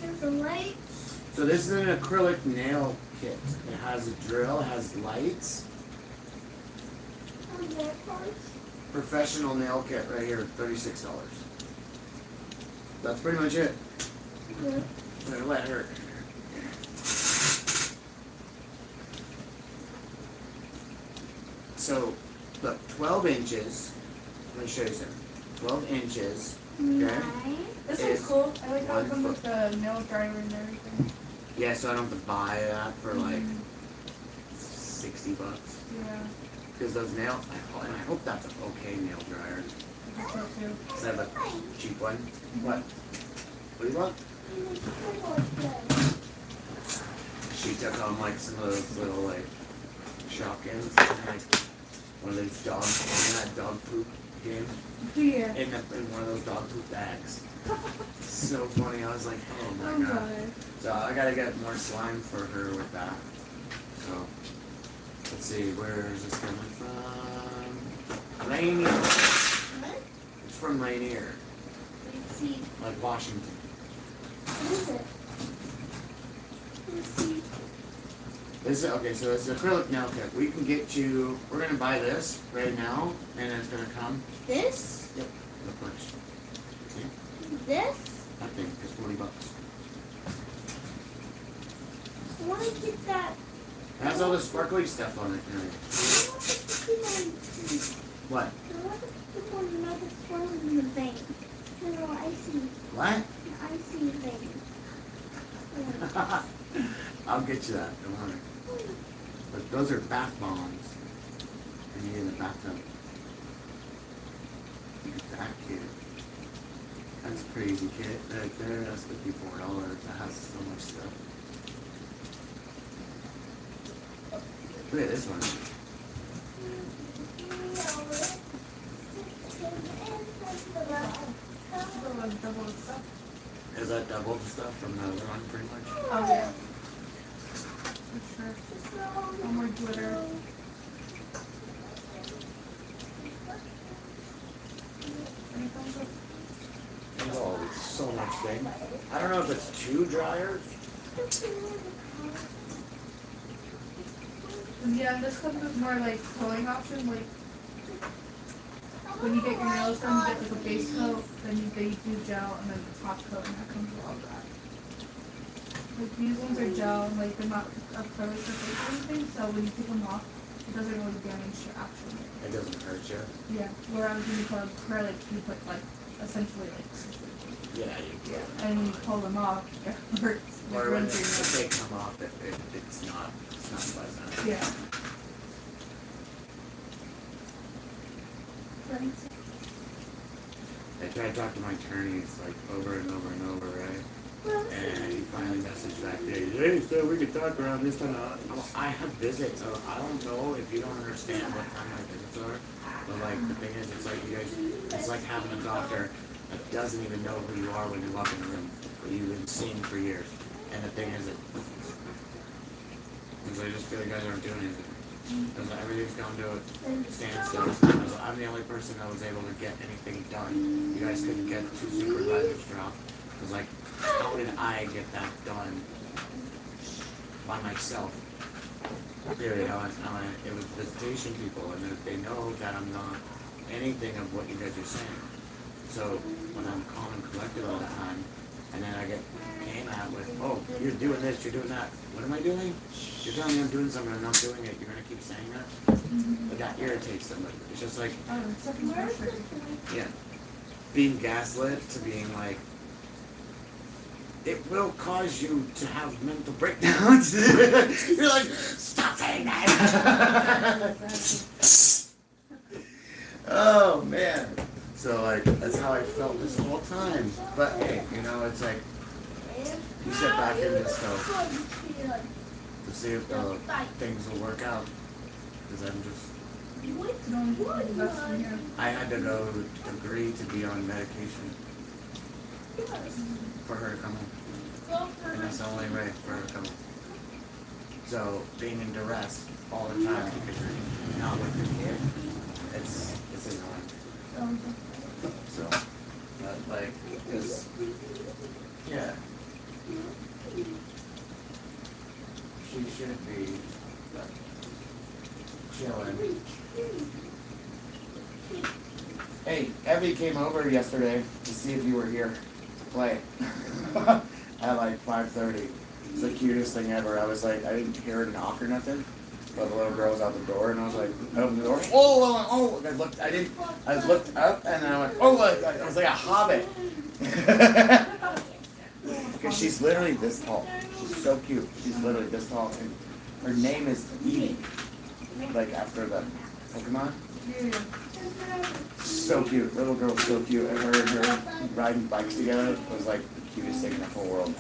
There's a light. So this is an acrylic nail kit. It has a drill, it has lights. And their parts. Professional nail kit right here, $36. That's pretty much it. Good. I'm gonna let her. So, look, 12 inches. Let me show you something. 12 inches. Okay. This is is cool. I like how it 1 comes foot. with the nail dryer and everything. Yeah, so I don't have to buy that for like $60. Yeah. Because those nail, and I hope that's an okay nail dryer. I think so too. Instead of a cheap one. What? What do you want? She took on like some of those little like Shopkins, like one of those dogs in that dog poop game. Yeah. In one of those dog poop bags. So funny. I was like, oh my god. So I gotta get more slime for her with that. So let's see, where is this coming from? Rainier. What? It's from Rainier. Let's see. Like Washington. What is it? Let's see. This is okay, so it's an acrylic nail kit. We can get you, we're gonna buy this right now, and it's gonna come. This? Yep, look much. See? This? That thing is $40. I want to get that. It has all the sparkly stuff on it. I want to put What? I want to put one of the swirls in the vein. No, icy. What? An icy vein. I'll get you that, don't worry. But those are bath bombs. And you in the bathtub. Look at that kit. That's a crazy kit right there. That's $54. That has so much stuff. Look at this one. Is that double the stuff from the other one, pretty much? Oh yeah. For sure. No more glitter. Oh, so much thing. I don't know if it's two dryers. Yeah, this comes with more like coloring option. Like when you get your nails done, you get like a base coat, then they do gel, and then the top coat, and that comes with all that. Like these ones are gel, and like they're not acrylic or fake or anything, so when you take them off, it doesn't really damage your actual nail. It doesn't hurt you. Yeah, whereas when you put acrylic, you put like essentially like. Yeah, you can. And when you pull them off, it hurts. Or when they come off, it's not pleasant. Yeah. I tried to talk to my attorneys like over and over and over, right? And he finally messaged back there, hey, so we could talk around this time. I have visits, so I don't know if you don't understand what time my visits are. But like the thing is, it's like you guys, it's like having a doctor that doesn't even know who you are when you walk in the room, but you've been seeing for years. And the thing is, I just feel like you guys aren't doing anything. Because everything's gone to a standstill. I'm the only person that was able to get anything done. You guys couldn't get 2 supervisors dropped. Because like, how did I get that done by myself? Period. It was visitation people, and if they know that I'm not anything of what you guys are saying. So when I'm calm and collected all the time, and then I get came at with, oh, you're doing this, you're doing that. What am I doing? You're telling me I'm doing something, I'm not doing it. You're gonna keep saying that? But that irritates them. It's just like, yeah, being gaslit to being like, it will cause you to have mental breakdowns. You're like, stop saying that. Oh man. So like that's how I felt this whole time. But hey, you know, it's like you sit back in this stuff to see if the things will work out. Because I'm just I had to go agree to be on medication for her to come home. And that's the only way for her to come home. So being in duress all the time because you're not with your kid, it's annoying. So, but like, because, yeah, she should be chilling. Hey, Evie came over yesterday to see if you were here to play at like 5:30. It's the cutest thing ever. I was like, I didn't hear a knock or nothing. But the little girl was out the door, and I was like, open the door. Oh! And I looked up, and then I went, oh! I was like a hobbit. Because she's literally this tall. She's so cute. She's literally this tall. And her name is Edie. Like after the Pokemon. So cute. Little girl, so cute. And her riding bikes together was like the cutest thing in the whole world.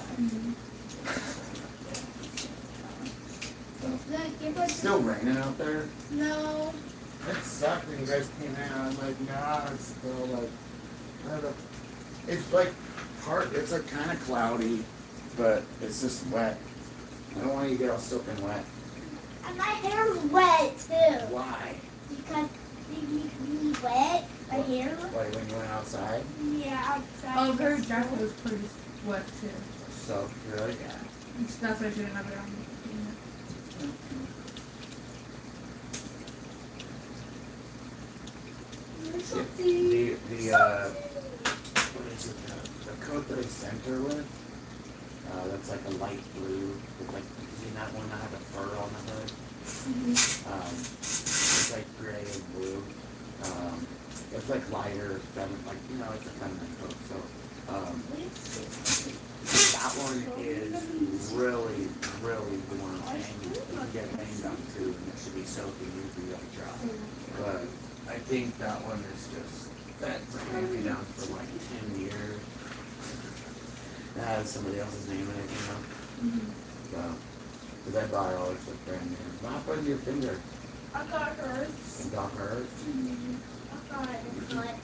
Still raining out there? No. It sucked when you guys came in. I'm like, nah, it's still like, I don't know. It's like it's like kind of cloudy, but it's just wet. I don't want you to get all soaking wet. And my hair's wet too. Why? Because it makes me wet. My hair. Like when you went outside? Yeah, outside. Oh, her jacket was pretty wet too. So, really? Yeah. That's why she didn't have it on. What is it? The coat that I sent her with, that's like a light blue, with like, you seen that one that had the fur on the hood? It's like gray and blue. It's like lighter, feminine, like, you know, it's a feminine coat, so, that one is really really the one you get hanged on to, and it should be soaking usually like dry. But I think that one is just, that's gonna be down for like 10 years. That has somebody else's name in it, you know? So, cause I buy all this stuff brand new. What happened to your finger? I got hurt. It got hurt? I got it cut.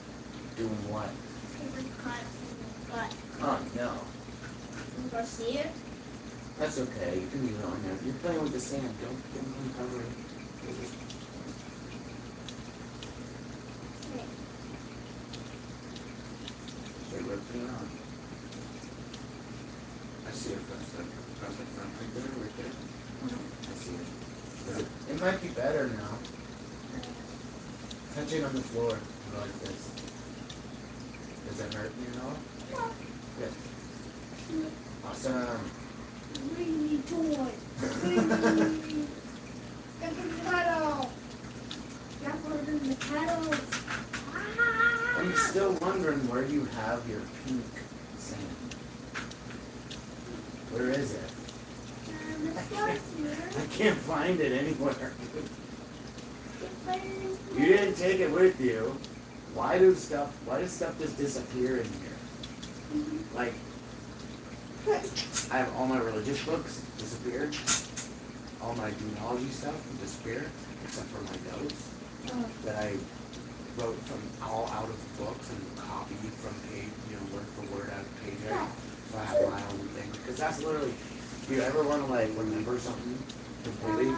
Doing what? It was cut in the gut. Oh no. You go see it? That's okay, you can leave it on there. You're playing with the sand, don't uncover it. Wait, what's going on? I see it first, across the front, right there. I see it. It might be better now. Touch it on the floor, like this. Does it hurt you at all? No. Good. Awesome. Really toy. Look at the kettle. That's what in the kettle. I'm still wondering where you have your pink sand. Where is it? I can't find it anywhere. You didn't take it with you. Why does stuff just disappear in here? Like, I have all my religious books disappeared. All my genealogy stuff disappeared, except for my notes that I wrote from all out of books and copied from page, word for word out of page. So I have my own thing. Because that's literally, if you ever want to like remember something completely,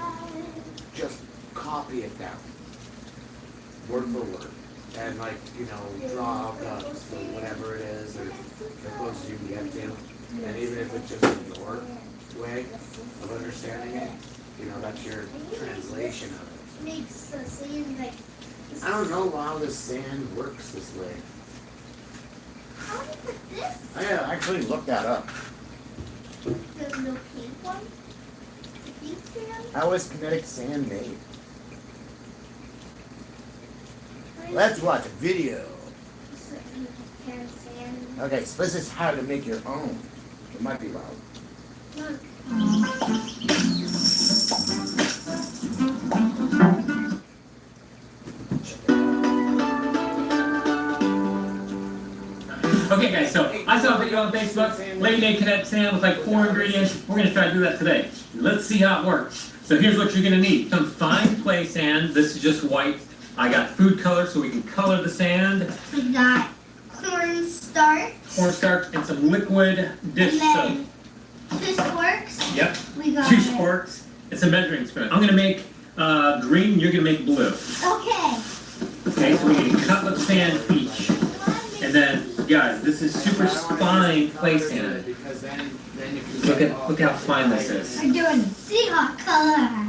just copy it down, word for word. And like, draw out the whatever it is, or the closest you can get to. And even if it's just in your way of understanding it, that's your translation of it. Makes the sand like. I don't know how the sand works this way. How do you put this? I actually looked that up. There's no pink one? The pink sand? How is kinetic sand made? Let's watch a video. So you compare sand. Okay, so this is how to make your own. It might be loud. Look. Okay guys, so I saw a video on Facebook, lady-made kinetic sand with like 4 ingredients. We're gonna try to do that today. Let's see how it works. So here's what you're gonna need. Some fine clay sand, this is just white. I got food color so we can color the sand. We got cornstarch. Cornstarch and some liquid dish soap. Two forks. Yep. We got 2 forks. It's a measuring spoon. I'm gonna make green, you're gonna make blue. Okay. Okay, so we need a cup of sand each. And then, guys, this is super fine clay sand. Look how fine this is. We're doing Seahawk color.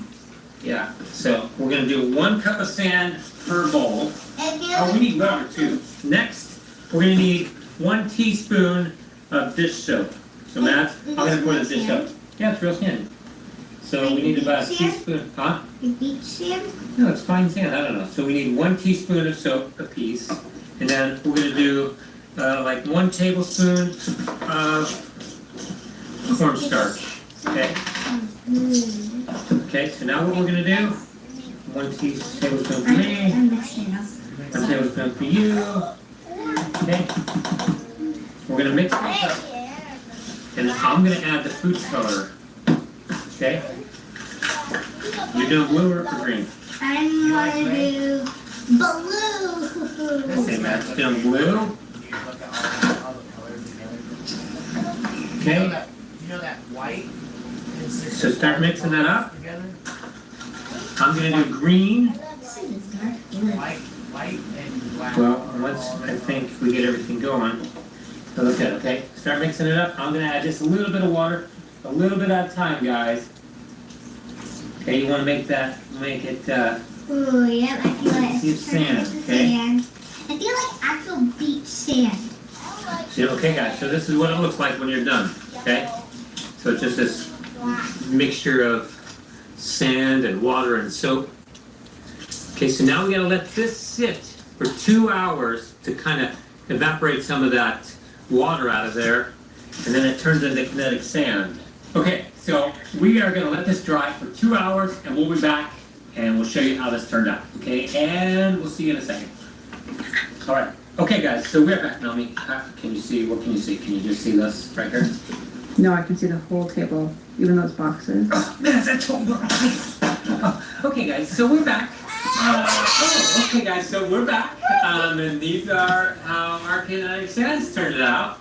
Yeah, so we're gonna do 1 cup of sand per bowl. Oh, we need water too. Next, we're gonna need 1 teaspoon of dish soap. So Matt, I'm gonna pour the dish soap. Yeah, it's real sand. So we need about a teaspoon, huh? Beach sand? No, it's fine sand, I don't know. So we need 1 teaspoon of soap apiece. And then we're gonna do like 1 tablespoon of cornstarch. Okay. Okay, so now what we're gonna do, 1 tablespoon for me, 1 tablespoon for you. Okay. We're gonna mix this up. And I'm gonna add the food color. Okay? You're doing blue or green? I'm gonna do blue. Okay, Matt's doing blue. Okay. You know that white? So start mixing that up. I'm gonna do green. White and black. Well, once I think we get everything going, so look at it, okay? Start mixing it up. I'm gonna add just a little bit of water, a little bit at a time, guys. Okay, you wanna make it, Ooh, yeah, I feel like see sand, okay? Sand. I feel like actual beach sand. So, okay, guys, so this is what it looks like when you're done, okay? So it's just this mixture of sand and water and soap. Okay, so now we gotta let this sit for 2 hours to kind of evaporate some of that water out of there, and then it turns into kinetic sand. Okay, so we are gonna let this dry for 2 hours and we'll be back and we'll show you how this turned out, okay? And we'll see you in a second. All right, okay guys, so we're back, Naomi. Can you see, what can you see? Can you just see this right here? No, I can see the whole table, even those boxes. Oh, man, that's so okay guys, so we're back. Okay guys, so we're back. And these are how our kinetic sands turned out.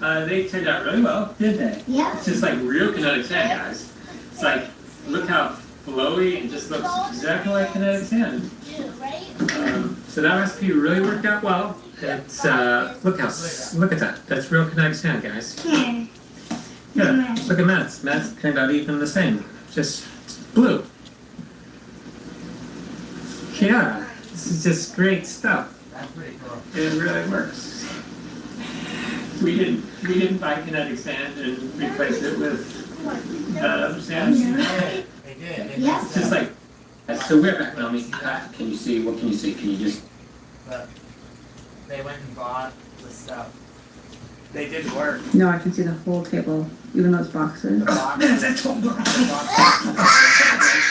They turned out really well, didn't they? Yeah. It's just like real kinetic sand, guys. It's like, look how flowy and just looks exactly like kinetic sand. So that recipe really worked out well. It's, look at that. That's real kinetic sand, guys. Yeah, look at Matt's. Matt's turned out even the same. Just blue. Yeah, this is just great stuff. That's pretty cool. It really works. We didn't buy kinetic sand and replace it with sand. They did. Yeah. Just like, so we're back, Naomi. Can you see, what can you see? Can you just, But they went and bought the stuff. They did work. No, I can see the whole table, even those boxes. So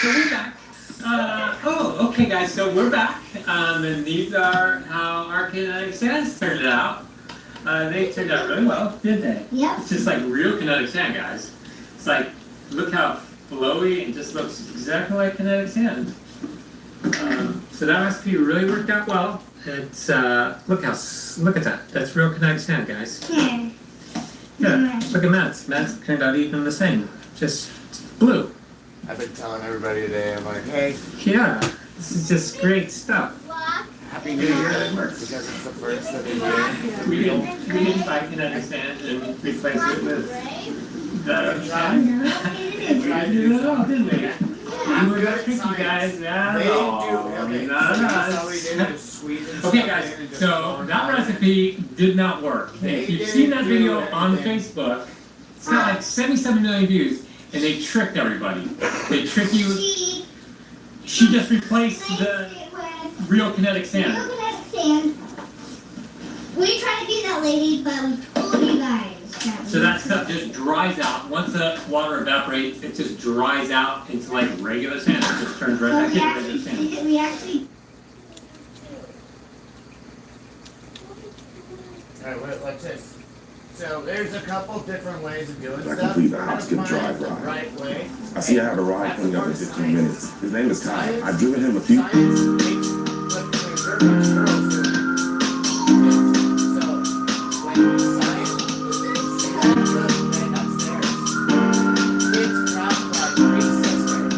we're back. Okay guys, so we're back. And these are how our kinetic sands turned out. They turned out really well, didn't they? Yeah. It's just like real kinetic sand, guys. It's like, look how flowy and just looks exactly like kinetic sand. So that recipe really worked out well. It's, look at that. That's real kinetic sand, guys. Yeah, look at Matt's. Matt's turned out even the same. Just blue. I've been telling everybody today, I'm like, hey, Yeah, this is just great stuff. Happy New Year, because it's the first of the year. We didn't buy kinetic sand and replace it with sand. We didn't do it at all, didn't we? We were that tricky, guys. Yeah, They no, didn't do, not that's all we us. did was squeeze and Okay stuff guys, in and just so pour it that out. recipe did not work. And if you've seen that video on Facebook, it's got like 77 million views, and they tricked everybody. They tricked you. She just replaced the real kinetic sand. Real kinetic sand. We tried to be that lady, but we told you guys. So that stuff just dries out. Once the water evaporates, it just dries out into like regular sand. It just turns right back into regular sand. We actually. Alright, watch this. So there's a couple different ways of doing I stuff. complete the We're gonna Hopkins find Drive the ride. right way. I see I have a ride coming up in 15 minutes. His name is Ty. I've driven him a few. Science makes what girls do. So when science had the men upstairs, kids crossed by 3 sisters.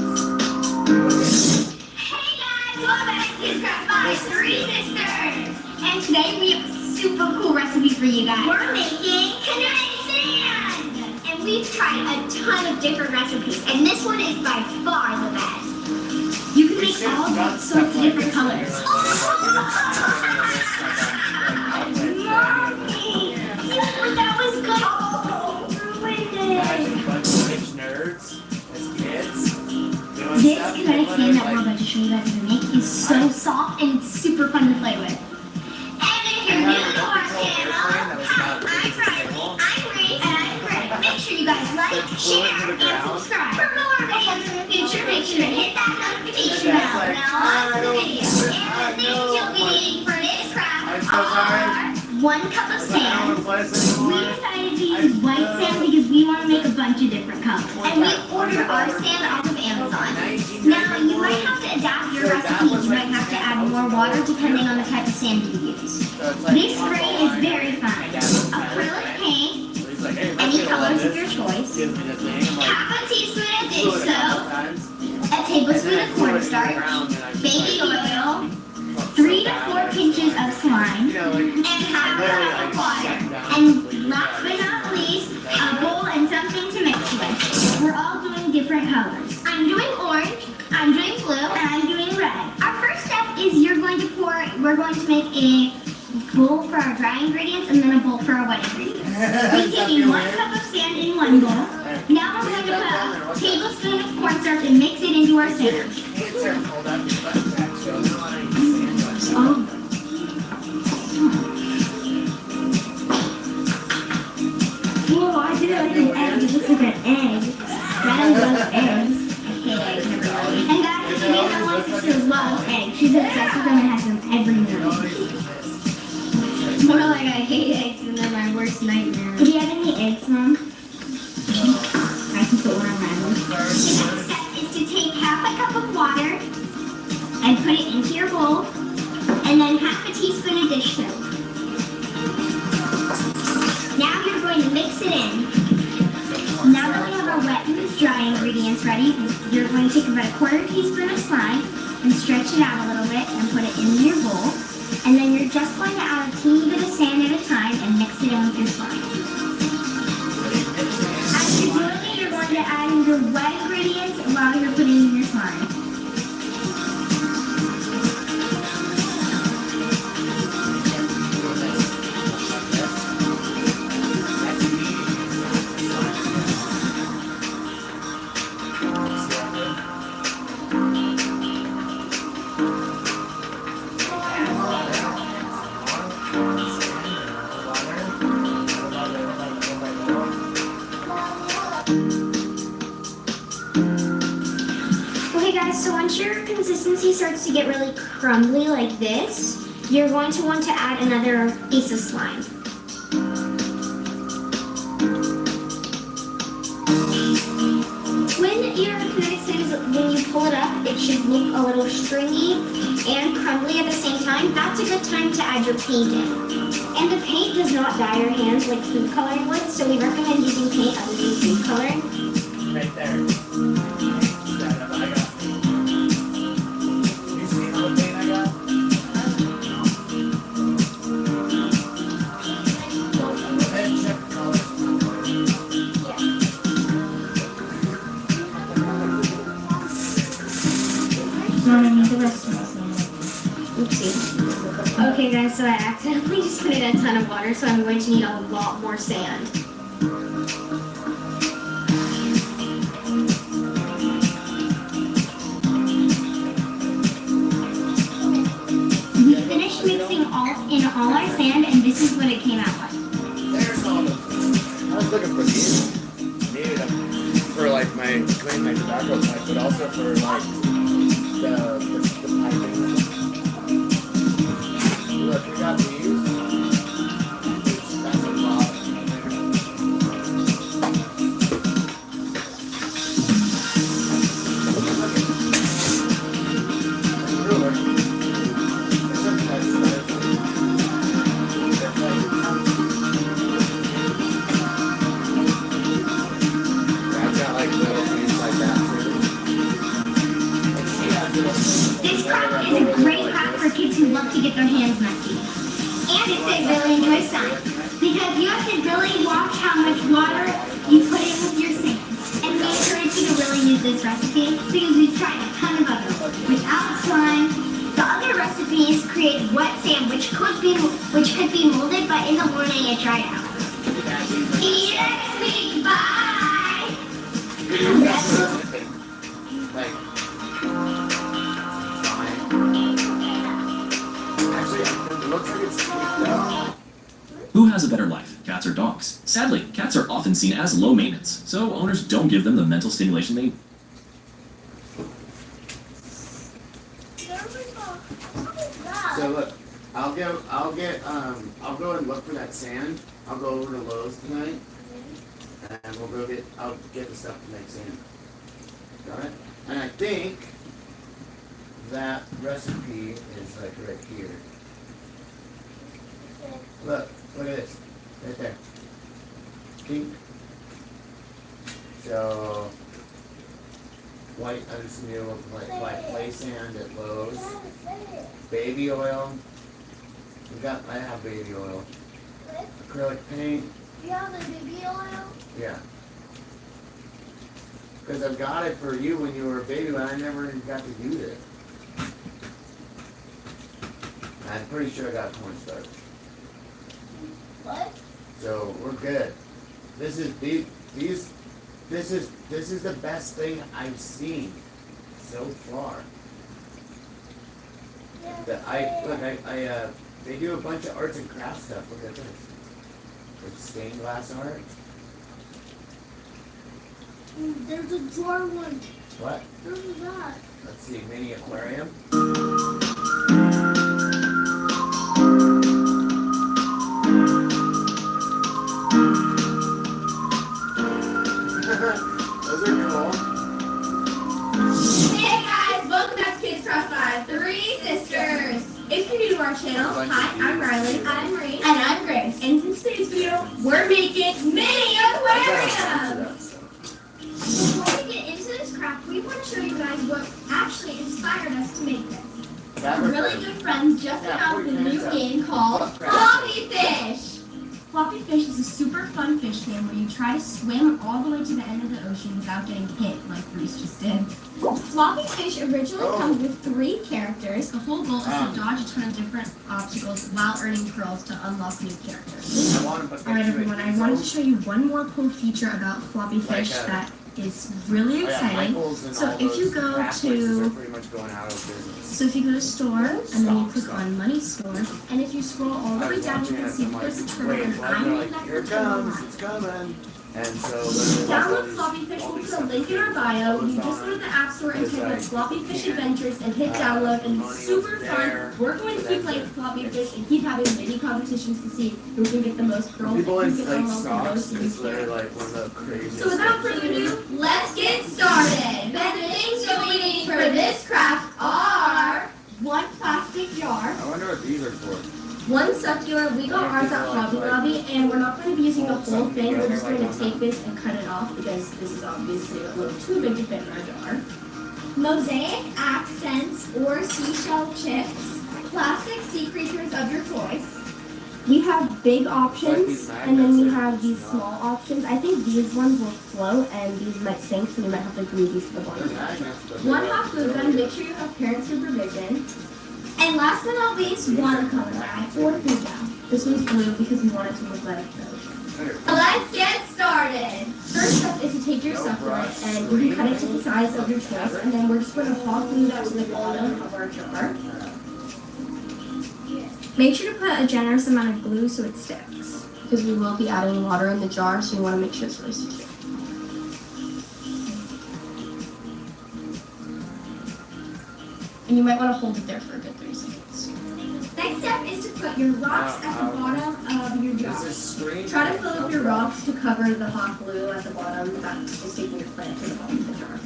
Hey guys, welcome back to Kids Craft by 3 Sisters. And today we have a super cool recipe for you guys. We're making kinetic sand. And we've tried a ton of different recipes, and this one is by far the best. You can make all sorts of different colors. That was good. Oh, ruined it. Imagine a bunch of rich nerds as kids doing This stuff. kinetic sand that we're about to show you guys how to make is so soft and it's super fun to play with. And if you're new to our channel, I'm Riley, I'm Ray, and I'm Greg. Make sure you guys like, share, and subscribe. For more videos in the future, make sure to hit that notification bell. Now on to the video. And the things you'll be eating for this craft are 1 cup of sand. We decided to use white sand because we want to make a bunch of different colors. And we ordered our sand off of Amazon. Now, you might have to adapt your recipe. You might have to add more water depending on the type of sand you use. This green is very fun. Acrylic paint, any colors of your choice, half a teaspoon of dish soap, a tablespoon of cornstarch, baby oil, 3 to 4 pinches of slime, and half a cup of water. And last but not least, a bowl and something to mix with. We're all doing different colors. I'm doing orange, I'm doing blue, and I'm doing red. Our first step is we're going to make a bowl for our dry ingredients and then a bowl for our wet ingredients. We're taking 1 cup of sand in one bowl. Now we're going to put a tablespoon of cornstarch and mix it into our sand. Oh. Whoa, I did it like an egg. It looks like an egg. Greta loves eggs. I hate eggs, everybody. And guys, if you didn't know, my sister loves eggs. She's obsessed with them and has them every night. More like I hate eggs and they're my worst nightmare. Do you have any eggs, Mom? I can put one on my own. The next step is to take half a cup of water and put it into your bowl, and then half a teaspoon of dish soap. Now you're going to mix it in. Now that we have our wet and dry ingredients ready, you're going to take about a quarter teaspoon of slime and stretch it out a little bit and put it in your bowl. And then you're just going to add a teeny bit of sand at a time and mix it in with your slime. As you're doing it, you're going to add in your wet ingredients while you're putting in your slime. So once your consistency starts to get really crumbly like this, you're going to want to add another piece of slime. When your kinetic sand is, when you pull it up, it should look a little stringy and crumbly at the same time. That's a good time to add your paint in. And the paint does not dye your hands like food coloring would, so we recommend using paint other than food coloring. Right there. Oopsie. Okay guys, so I accidentally just put in a ton of water, so I'm going to need a lot more sand. We finished mixing all our sand, and this is what it came out like. There's all the. I was looking for these. Needed them for like my clean my tobacco pipe, but also for like the piping. Look, we got these. That's a lot. This craft is a great craft for kids who love to get their hands messy. And if they really enjoy science. Because you have to really watch how much water you put in with your sand. And we encourage you to really use this recipe because we've tried a ton of others. Without slime, the other recipes create wet sand which could be molded, but in the morning it dried out. See you next week. Bye! Who has a better life, cats or dogs? Sadly, cats are often seen as low maintenance, so owners don't give them the mental stimulation they need. So look, I'll go and look for that sand. I'll go over to Lowe's tonight, and I'll get the stuff to make sand. Got it? And I think that recipe is like right here. Look at this, right there. Pink. So white unsmear with like play sand at Lowe's. Baby oil. I have baby oil. Acrylic paint. You have the baby oil? Yeah. Because I've got it for you when you were a baby, but I never got to use it. I'm pretty sure I got cornstarch. What? So we're good. This is the best thing I've seen so far. Yeah. They do a bunch of arts and crafts stuff. Look at this. With stained glass art. There's a drawer one. What? There's that. Let's see, mini aquarium. Those are cool. Hey guys, welcome back to Kids Cross by Three Sisters. If you're new to our channel, hi, I'm Riley, I'm Marie, and I'm Grace. And in today's video, we're making mini aquariums. Before we get into this craft, we want to show you guys what actually inspired us to make this. Our really good friends just announced a new game called Floppy Fish. Floppy Fish is a super fun fish game where you try to swim all the way to the end of the ocean without getting hit like Reese just did. Floppy Fish originally comes with 3 characters. The whole goal is to dodge a ton of different obstacles while earning pearls to unlock new characters. Alright everyone, I wanted to show you one more cool feature about Floppy Fish that is really exciting. So if you go to store and then you click on money store, and if you scroll all the way down you can see there's a turtle and I made that for turtle. It's coming. And so download Floppy Fish, we'll put a link in our bio. You just go to the App Store and type like Floppy Fish Adventures and hit download, and it's super fun. We're going to keep playing Floppy Fish and keep having mini competitions to see who can get the most pearls. People in flake socks, it's literally like one of the craziest. So without further ado, let's get started. The things you'll be needing for this craft are 1 plastic jar, I wonder what these are for. 1 succular. We got ours at Hobby Lobby, and we're not going to be using the whole thing. We're just going to take this and cut it off because this is obviously a little too big to fit in our jar. Mosaic accents or seashell chips, plastic sea creatures of your choice. We have big options, and then we have these small options. I think these ones will float, and these might sink, so we might have to glue these to the bottom. 1 hot glue gun. Make sure you have parent supervision. And last but not least, watercolor bag or food bag. This one's blue because we want it to look like the ocean. Let's get started. First step is to take your supplement and you can cut it to the size of your choice, and then we're just going to hot glue that to the bottom of our jar. Make sure to put a generous amount of glue so it sticks, because we will be adding water in the jar, so you want to make sure it's really secure. And you might want to hold it there for a good 3 seconds. Next step is to put your rocks at the bottom of your jar. Try to fill up your rocks to cover the hot glue at the bottom that is taking your plant to the bottom of the jar.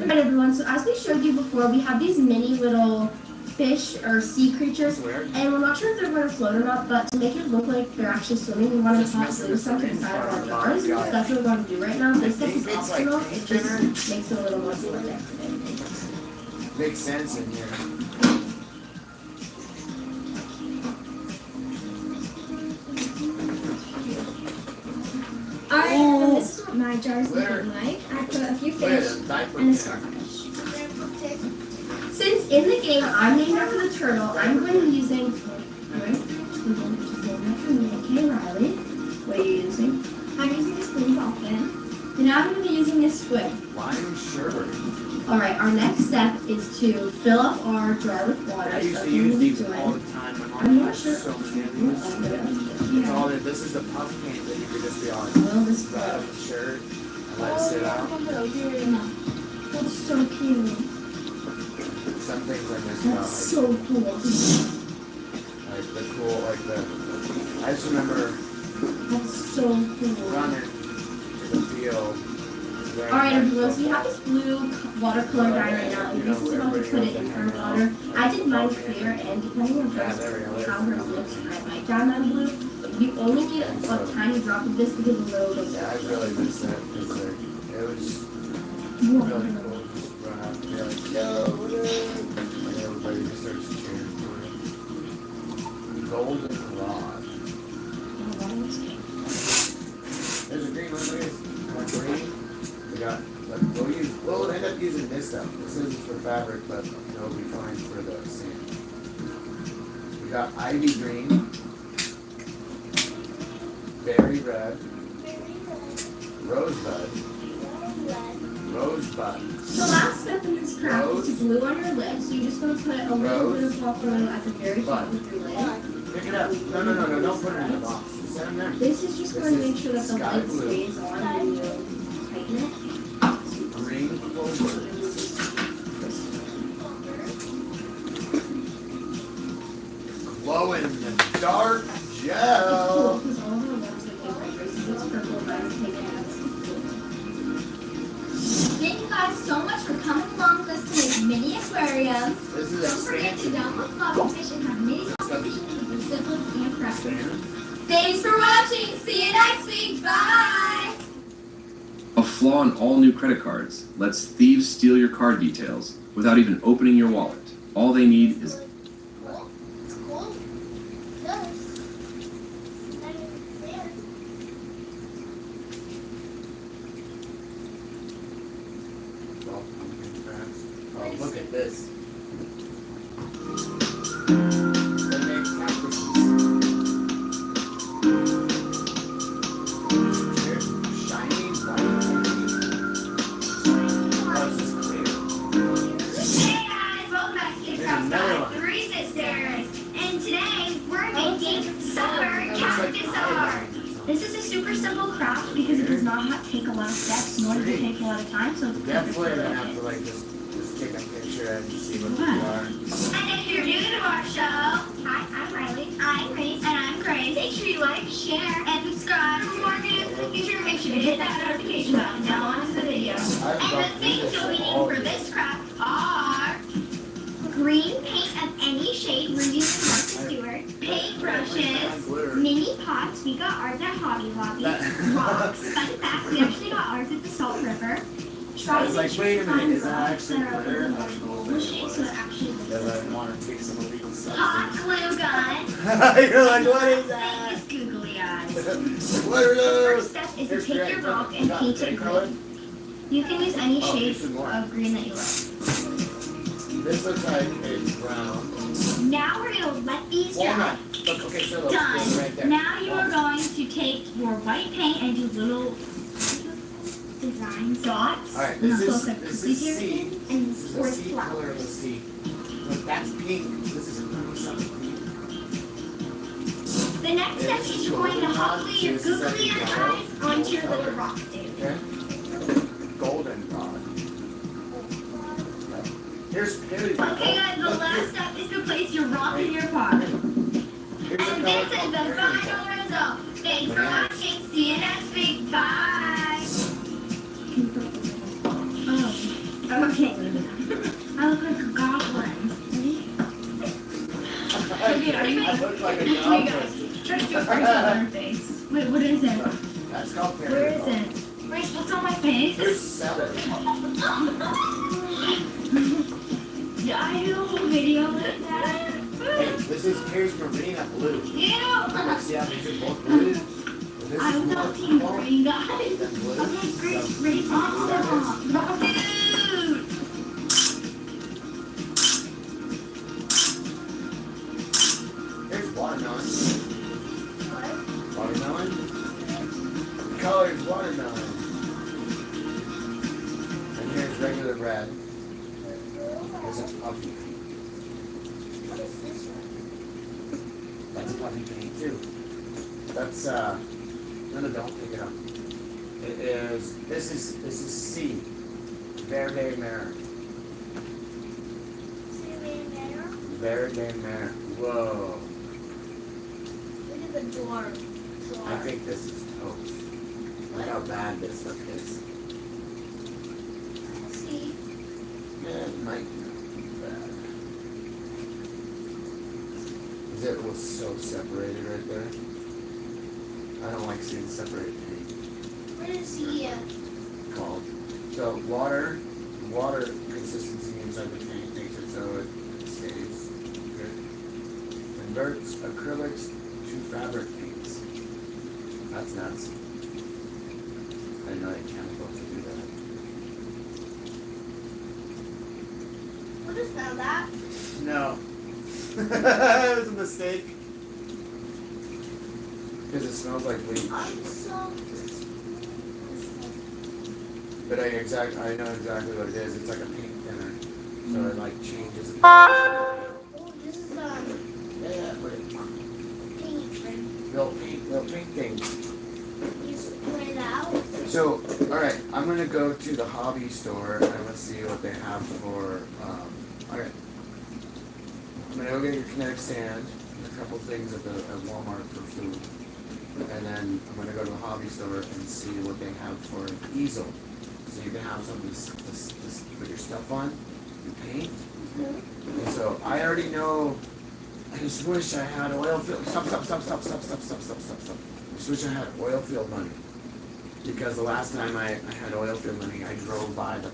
Alright everyone, so as we showed you before, we have these mini little fish or sea creatures, and we're not sure if they're going to float or not, but to make it look like they're actually swimming, we want to hot glue something inside of our jars. That's what we're going to do right now. This stuff is optional, it just makes it a little more slick. Makes sense in here. Alright, and this is what my jar is looking like. I put a few fish and a starfish. Since in the game I'm named after the turtle, I'm going to be using. Okay, Riley, what are you using? I'm using this green dolphin. And now I'm going to be using this squid. Lime sherbet. Alright, our next step is to fill up our jar with water. I used to use these all the time. I'm not sure. So many of these. This is the puff paint that you could just be on. Well, this the shirt and let it sit out. That's so cute. Some things I miss That's about so cool. like the cool, like the. I just remember. That's so cool. Running in the field. Alright everyone, so we have this blue watercolor dye right now, and this is about to put it in her water. I did mine clear, and depending on how her looks, I might dye mine blue. But you only get a tiny drop of this because the logo goes Yeah, I really miss that because it was really cool. Just run out and be like, yo, what up? And everybody just starts cheering for it. Golden rod. There's a green one, please. One green. We got, we'll end up using this stuff. This is for fabric, but it'll be fine for the sand. We got ivy green, berry red, rosebud, rosebud. So last but this craft is to glue on your lips. So you're just going to put a little bit of hot glue at the very top of your lid. Pick it up. No, don't put it in the box. Set them there. This is just going to make sure that the sky lid blue. stays on when you tighten it. Green clover. Glow in the dark gel. Because all of our water's like different. This is purple, but I'm taking it out. Thank you guys so much for coming along with us to make mini aquariums. This is Don't forget to download Floppy Fish and have mini competitions with siblings and friends. Thanks for watching. See you next week. Bye. A flaw in all new credit cards lets thieves steal your card details without even opening your wallet. All they need is It's cool. Yes. I didn't see it. Oh, look at this. Hey guys, welcome back to Craft Time, the Three Sisters. And today we're making summer cactus art. This is a super simple craft because it does not take a lot of steps, nor does it take a lot of time, so it's perfect Definitely for gonna little have to kids. like just take a picture and see what we are. And if you're new to our show, hi, I'm Riley, I'm Grace, and I'm Grace. Make sure you like, share, and subscribe for more videos in the future. Make sure to hit that notification button. Now on to the video. And the things you'll be needing for this craft are green paint of any shade. We're using Martha Stewart. Paint brushes, mini pots. We got ours at Hobby Lobby. Rocks. Fun fact, we actually got ours at the Salt River. Try I was to like, make wait a sure minute, you is that find actually rocks that are a glitter? little more oval shaped so it actually looks Because like I want to take some illegal hot stuff. glue gun. You're like, what is that? His googly eyes. What are The those? first step is to take your rock and paint it green. You can use any Oh, shade here's some more. of green that you like. This looks like it's brown. Now we're going to let these dry. Walnut. Look, okay, so look, Done. right there. Now you are going to take your white paint and do little design dots. Alright, And this they'll is look like C. cookies and This is a or C color of a flowers. C. Look, that's pink. This is something pink. The next step is you're going to hot glue your googly eyes onto your little rock, dude. Okay? Golden rod. Here's Okay guys, the last step is to place your rock in your pot. And this is the final result. Thanks for watching. See you next week. Bye. Oh, okay. I look like a goblin. Okay, are you I look like a Here you goblin. go. Try to do a face on her face. Wait, what is it? That's called Where is it? Grace, what's on my face? There's celery. Yeah, I do a whole video with that. Hey, this is here's Marina blue. Ew. See how these are both blue? This I is was more on team purple green, guys. than blue. Okay, great. Oh, dude. Here's watermelon. Watermelon? The color is watermelon. And here's regular red. There's a puffy pink. That's puffy pink too. That's no, don't pick it up. It is this is C. Verde Mare. Verde Mare. Whoa. Look at the door. I think this is toast. Look how bad this stuff is. See? It might be bad. 'Cause it was so separated right there. I don't like seeing separated paint What is he? called. So water consistency inside the paint makes it so it stays good. Converts acrylics to fabric paints. That's nuts. I didn't know they had chemicals to do that. What is that? No. It was a mistake. Because it smells like bleach. I'm so But I know exactly what it is. It's like a paint thinner. So it like changes. This is Yeah, put it. paint. Little paint thing. You split it out. So, alright, I'm gonna go to the hobby store and let's see what they have for, alright. I'm gonna go get your kinetic sand and a couple things at Walmart for food. And then I'm gonna go to the hobby store and see what they have for an easel. So you can have something to put your stuff on, and paint. And so I already know, I just wish I had oil field, stop. I just wish I had oil field money. Because the last time I had oil field money, I drove by the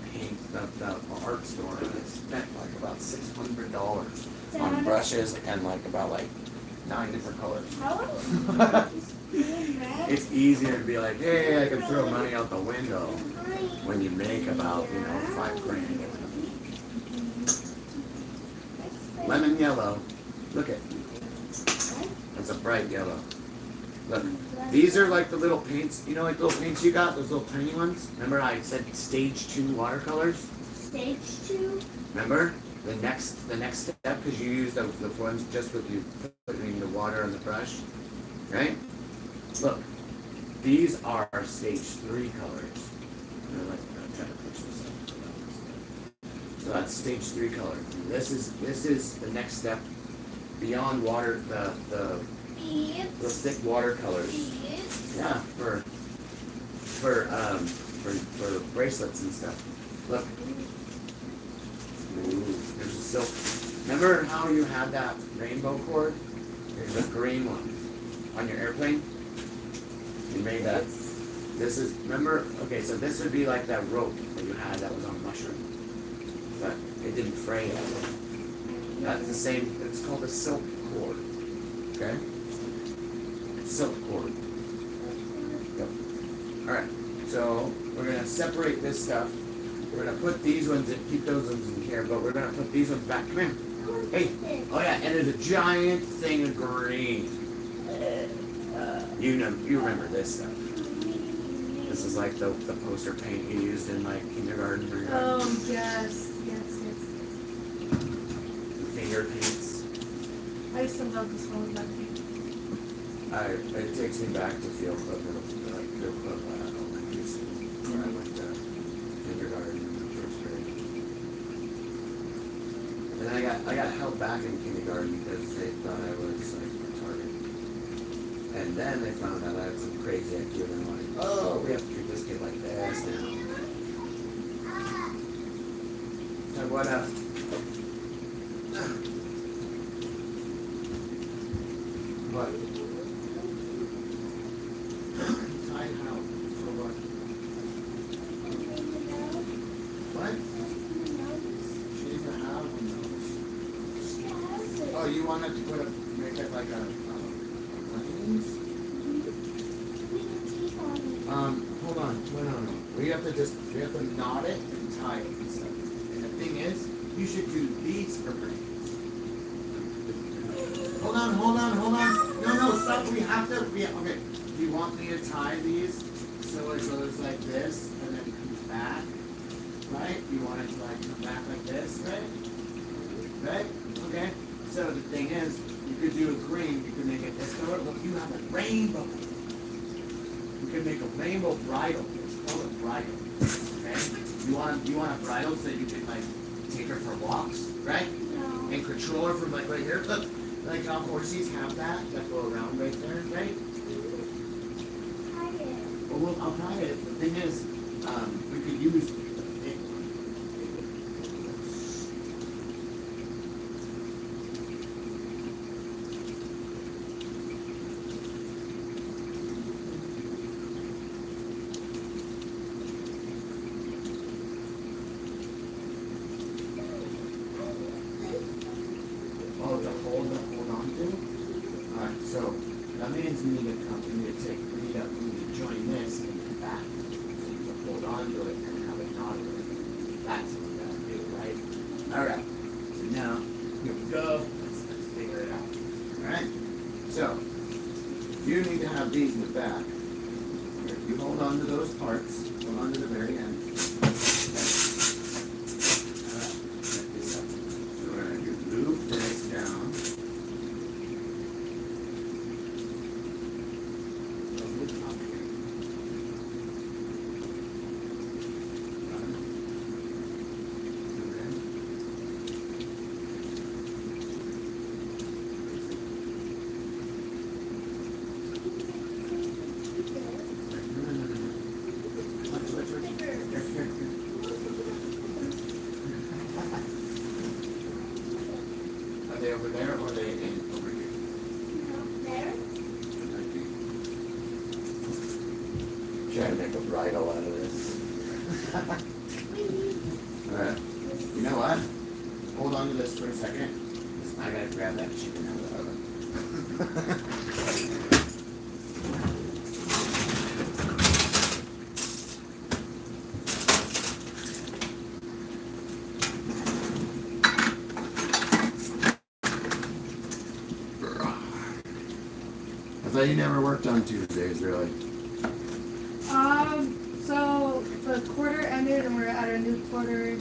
art store and I spent like about $600 on brushes and like about 9 different colors. It's easier to be like, hey, I can throw money out the window when you make about, $5 grand. Lemon yellow. Look it. It's a bright yellow. Look. These are like the little paints, like the little paints you got, those little tiny ones? Remember I said stage 2 watercolors? Stage 2? Remember? The next step, because you use the ones just with you putting the water on the brush, right? Look, these are stage 3 colors. I'm trying to push this up. So that's stage 3 color. This is the next step beyond water, the thick watercolors. Yeah, for bracelets and stuff. Look. Ooh, there's a silk. Remember how you had that rainbow cord? There's a green one on your airplane. You made that. This is, remember? Okay, so this would be like that rope that you had that was on a mushroom, but it didn't fray it. That's the same. It's called a silk cord. Okay. Silk cord. Yep. All right. So we're gonna separate this stuff. We're gonna put these ones in, keep those ones in here, but we're gonna put these ones back. Come here. Hey. Oh yeah, and there's a giant thing of green. You remember this stuff. This is like the poster paint you used in like kindergarten or Yes. finger paints. I used to love this one with that paint. It takes me back to field club elementary school, where I went to kindergarten and first grade. And then I got held back in kindergarten because they thought I was like retarded. And then they found out I had some crazy IQ and they're like, oh, we have to treat this kid like this now. So what What? Tied how? For what? What? She doesn't have one of those. Oh, you wanted to make it like a lens? Hold on. We have to knot it and tie it and stuff. And the thing is, you should do these for brains. Hold on. No, stop. Okay. Do you want me to tie these so it goes like this and then comes back? Right? You want it to come back like this, right? Right? Okay. So the thing is, you could do a green, you could make it this color. Look, you have a rainbow. You could make a rainbow bridle. It's called a bridle. Okay? You want a bridle so you can take her for walks, right? No. And control her from right here. Look. Like how horses have that go around right there, right? Well, I'll try it. The thing is, we could use hold on to. Alright, so that means we need to join this and come back. So hold on to it and have it knotted. That's what we gotta do, right? Alright. So now, here we go. Let's figure it out. Alright? So, you need to have these in the back. You hold on to those parts, hold on to the very end. they over there or are they over here? There. Try to make a bridle out of this. Alright. You know what? Hold on to this for a second. I gotta grab that chicken out of the oven. I thought you never worked on Tuesdays, really. So the quarter ended and we're at a new quarter,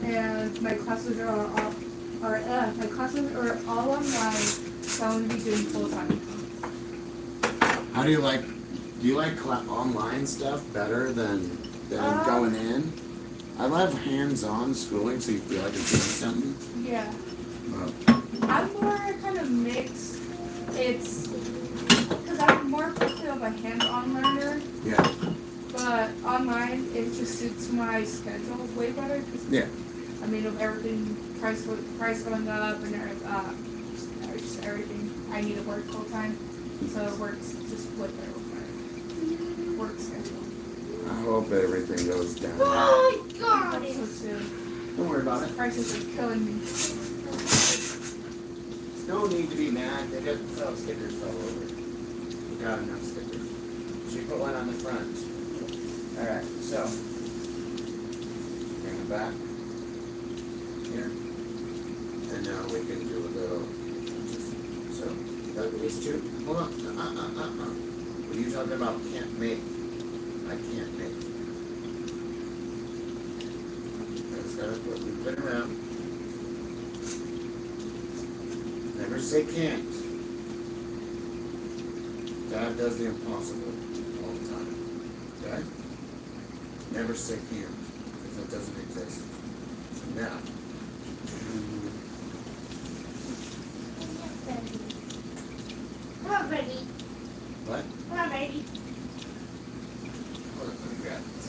and my classes are all online, so I'm gonna be doing full time. How do you like online stuff better than going in? I love hands-on schooling, so you feel like you're doing something. Yeah. Well, I'm more kind of mixed. It's because I'm more of a hands-on learner. yeah. But online, it just suits my schedule way better. Yeah. I mean, with everything, price going up and just everything, I need to work full time. So it works just with my work schedule. I hope everything goes down. Oh, God! So too. Don't worry about it. Prices are killing me. No need to be mad. They just sell stickers all over. We got enough stickers. Should put one on the front. Alright, so bring it back here. And now we can do a little so got these two. Hold on. What are you talking about? Can't make. I can't make. That's gotta put it around. Never say can't. God does the impossible all the time. Okay? Never say can't, because that doesn't exist. So now. I'm not ready. What? I'm not ready. Hold on, let me grab this.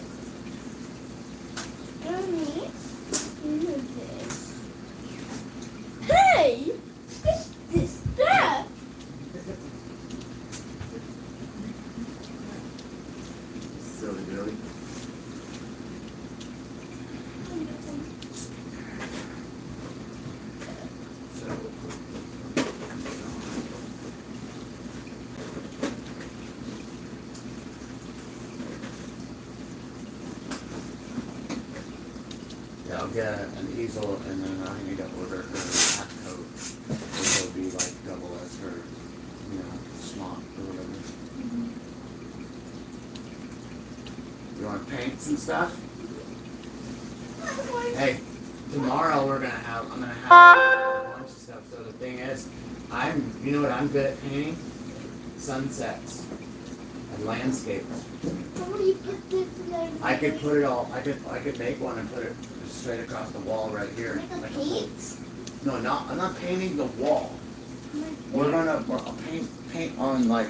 Hey! What's this stuff? Silly Billy. Yeah, I'll get an easel and then I need to order her a hat coat, which will be like double as her, smock or whatever. You want paints and stuff? Hey, tomorrow I'm gonna have a bunch of stuff. So the thing is, you know what I'm good at painting? Sunsets and landscapes. I could put it all. I could make one and put it straight across the wall right here. Like no, I'm not painting the wall. I'll paint on like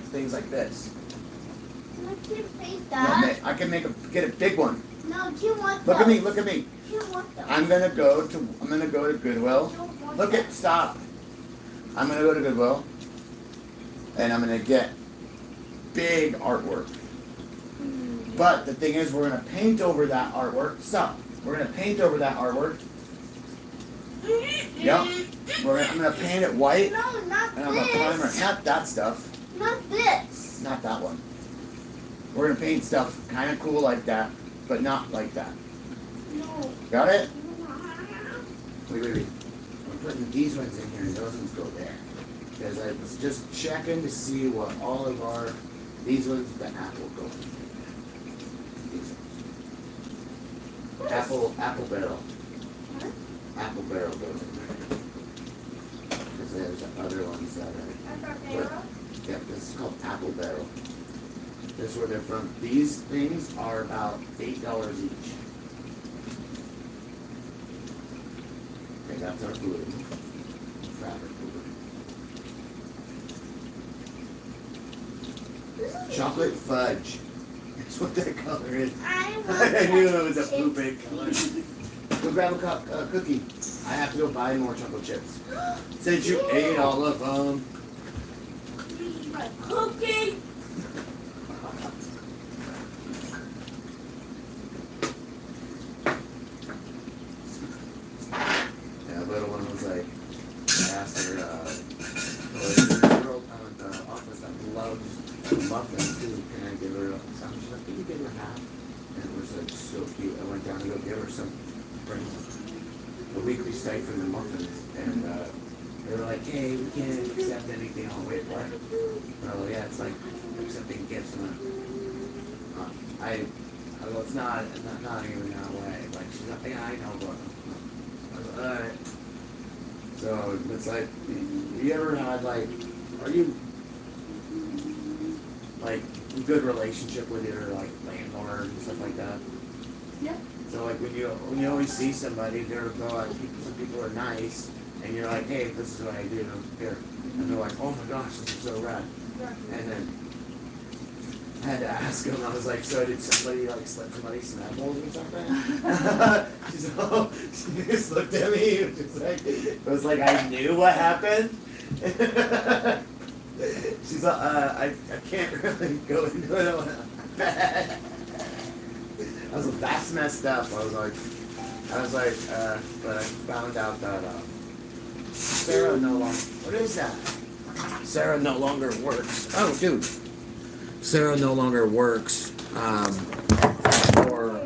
things like this. I can't paint No, that. I can get a big one. No, do you want Look those? at me. Look at me. Do you want those? I'm gonna go to Goodwill. Stop. I'm gonna go to Goodwill, and I'm gonna get big artwork. But the thing is, we're gonna paint over that artwork. Stop. We're gonna paint over that artwork. Yep. I'm gonna paint it white. No, not And I'm gonna primer. this. Not that stuff. Not this. Not that one. We're gonna paint stuff kind of cool like that, but not like that. No. Got it? Wait. I'm putting these ones in here and those ones go there. Because I was just checking to see what all of these ones, the apple go in. These ones. Apple barrel. Huh? Apple barrel goes in there. Because there's other ones that are. Yep, this is called apple barrel. This is where they're from. These things are about $8 each. Okay, that's our blue. Fabric blue. Chocolate fudge. That's what that color is. I knew it was a poopy color. Come grab a cookie. I have to go buy more chocolate chips. Since you ate all of them. My cookie. Yeah, the little one was like, I asked her, there's a girl down at the office that loves muffins too. Can I give her some? She's like, can you give her half? And it was like so cute. I went down to go give her some for the weekly stay for the muffins. And they were like, hey, we can't accept anything. Oh, wait, what? Oh, yeah, it's like accepting gifts. And I go, it's not even that way. Like, she's like, yeah, I know, but I was like, alright. So it's like, you ever had like, are you like a good relationship with your like landlord and stuff like that? Yeah. So like when you always see somebody, they're like, some people are nice, and you're like, hey, this is what I do here, and they're like, oh my gosh, this is so rad. And then I had to ask him. I was like, so did somebody like slip somebody's samples or something? She just looked at me. It was like I knew what happened. She's like, I can't really go into it. I was like, that's messed up. I was like, but I found out that Sarah no longer. What is that? Sarah no longer works. Oh, dude. Sarah no longer works for